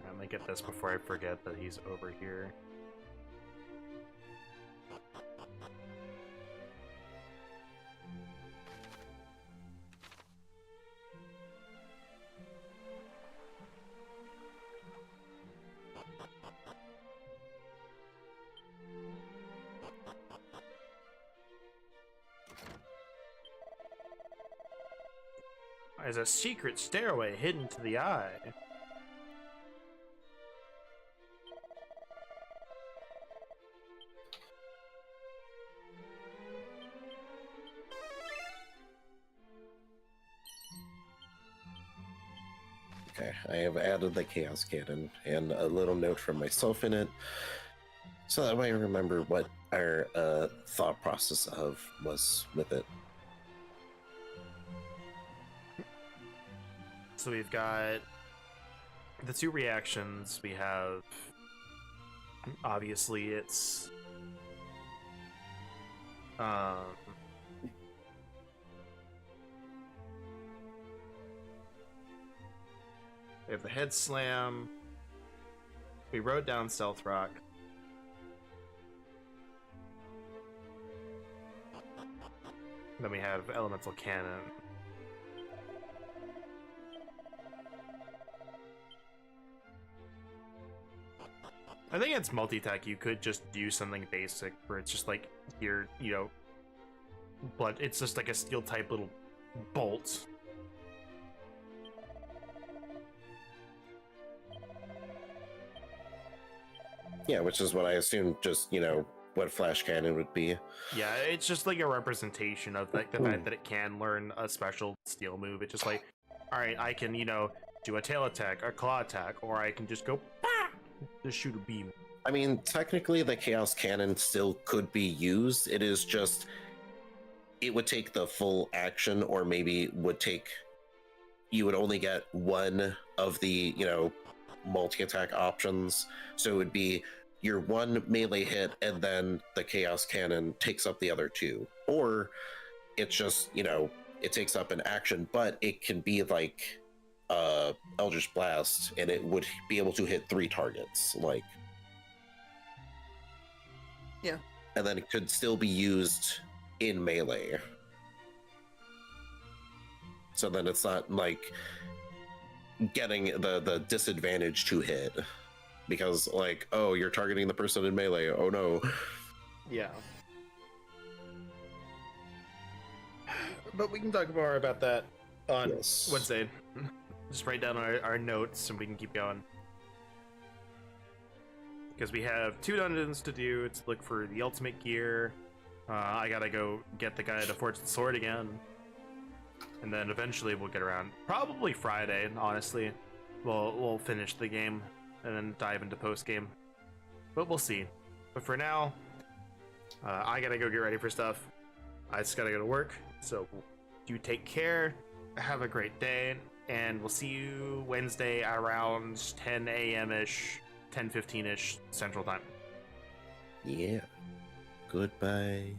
I'm gonna get this before I forget that he's over here. There's a secret stairway hidden to the eye. Okay, I have added the Chaos Cannon and a little note from myself in it, so that way I remember what our thought process was with it. So we've got the two reactions. We have, obviously, it's We have the head slam. We wrote down stealth rock. Then we have elemental cannon. I think it's multi-attack. You could just do something basic where it's just like your, but it's just like a steel type little bolt. Yeah, which is what I assumed just, what flash cannon would be. Yeah, it's just like a representation of like the fact that it can learn a special steel move. It's just like, all right, I can, do a tail attack, a claw attack, or I can just go, just shoot a beam. I mean, technically the Chaos Cannon still could be used. It is just, it would take the full action, or maybe you would only get one of the, multi-attack options. So it would be your one melee hit, and then the Chaos Cannon takes up the other two. Or it's just, it takes up an action, but it can be like Eldritch Blast, and it would be able to hit 3 targets. Like, yeah. And then it could still be used in melee. So then it's not like getting the disadvantage to hit, because like, oh, you're targeting the person in melee, oh no. Yeah. But we can talk more about that on Wednesday. Just write down our notes and we can keep going. Because we have 2 dungeons to do. To look for the ultimate gear. I gotta go get the guy to forge the sword again. And then eventually we'll get around. Probably Friday, honestly. We'll finish the game and then dive into post-game. But we'll see. But for now, I gotta go get ready for stuff. I just gotta go to work. So do take care. Have a great day. And we'll see you Wednesday around 10 a.m.-ish, 10:15-ish Central Time. Yeah. Goodbye.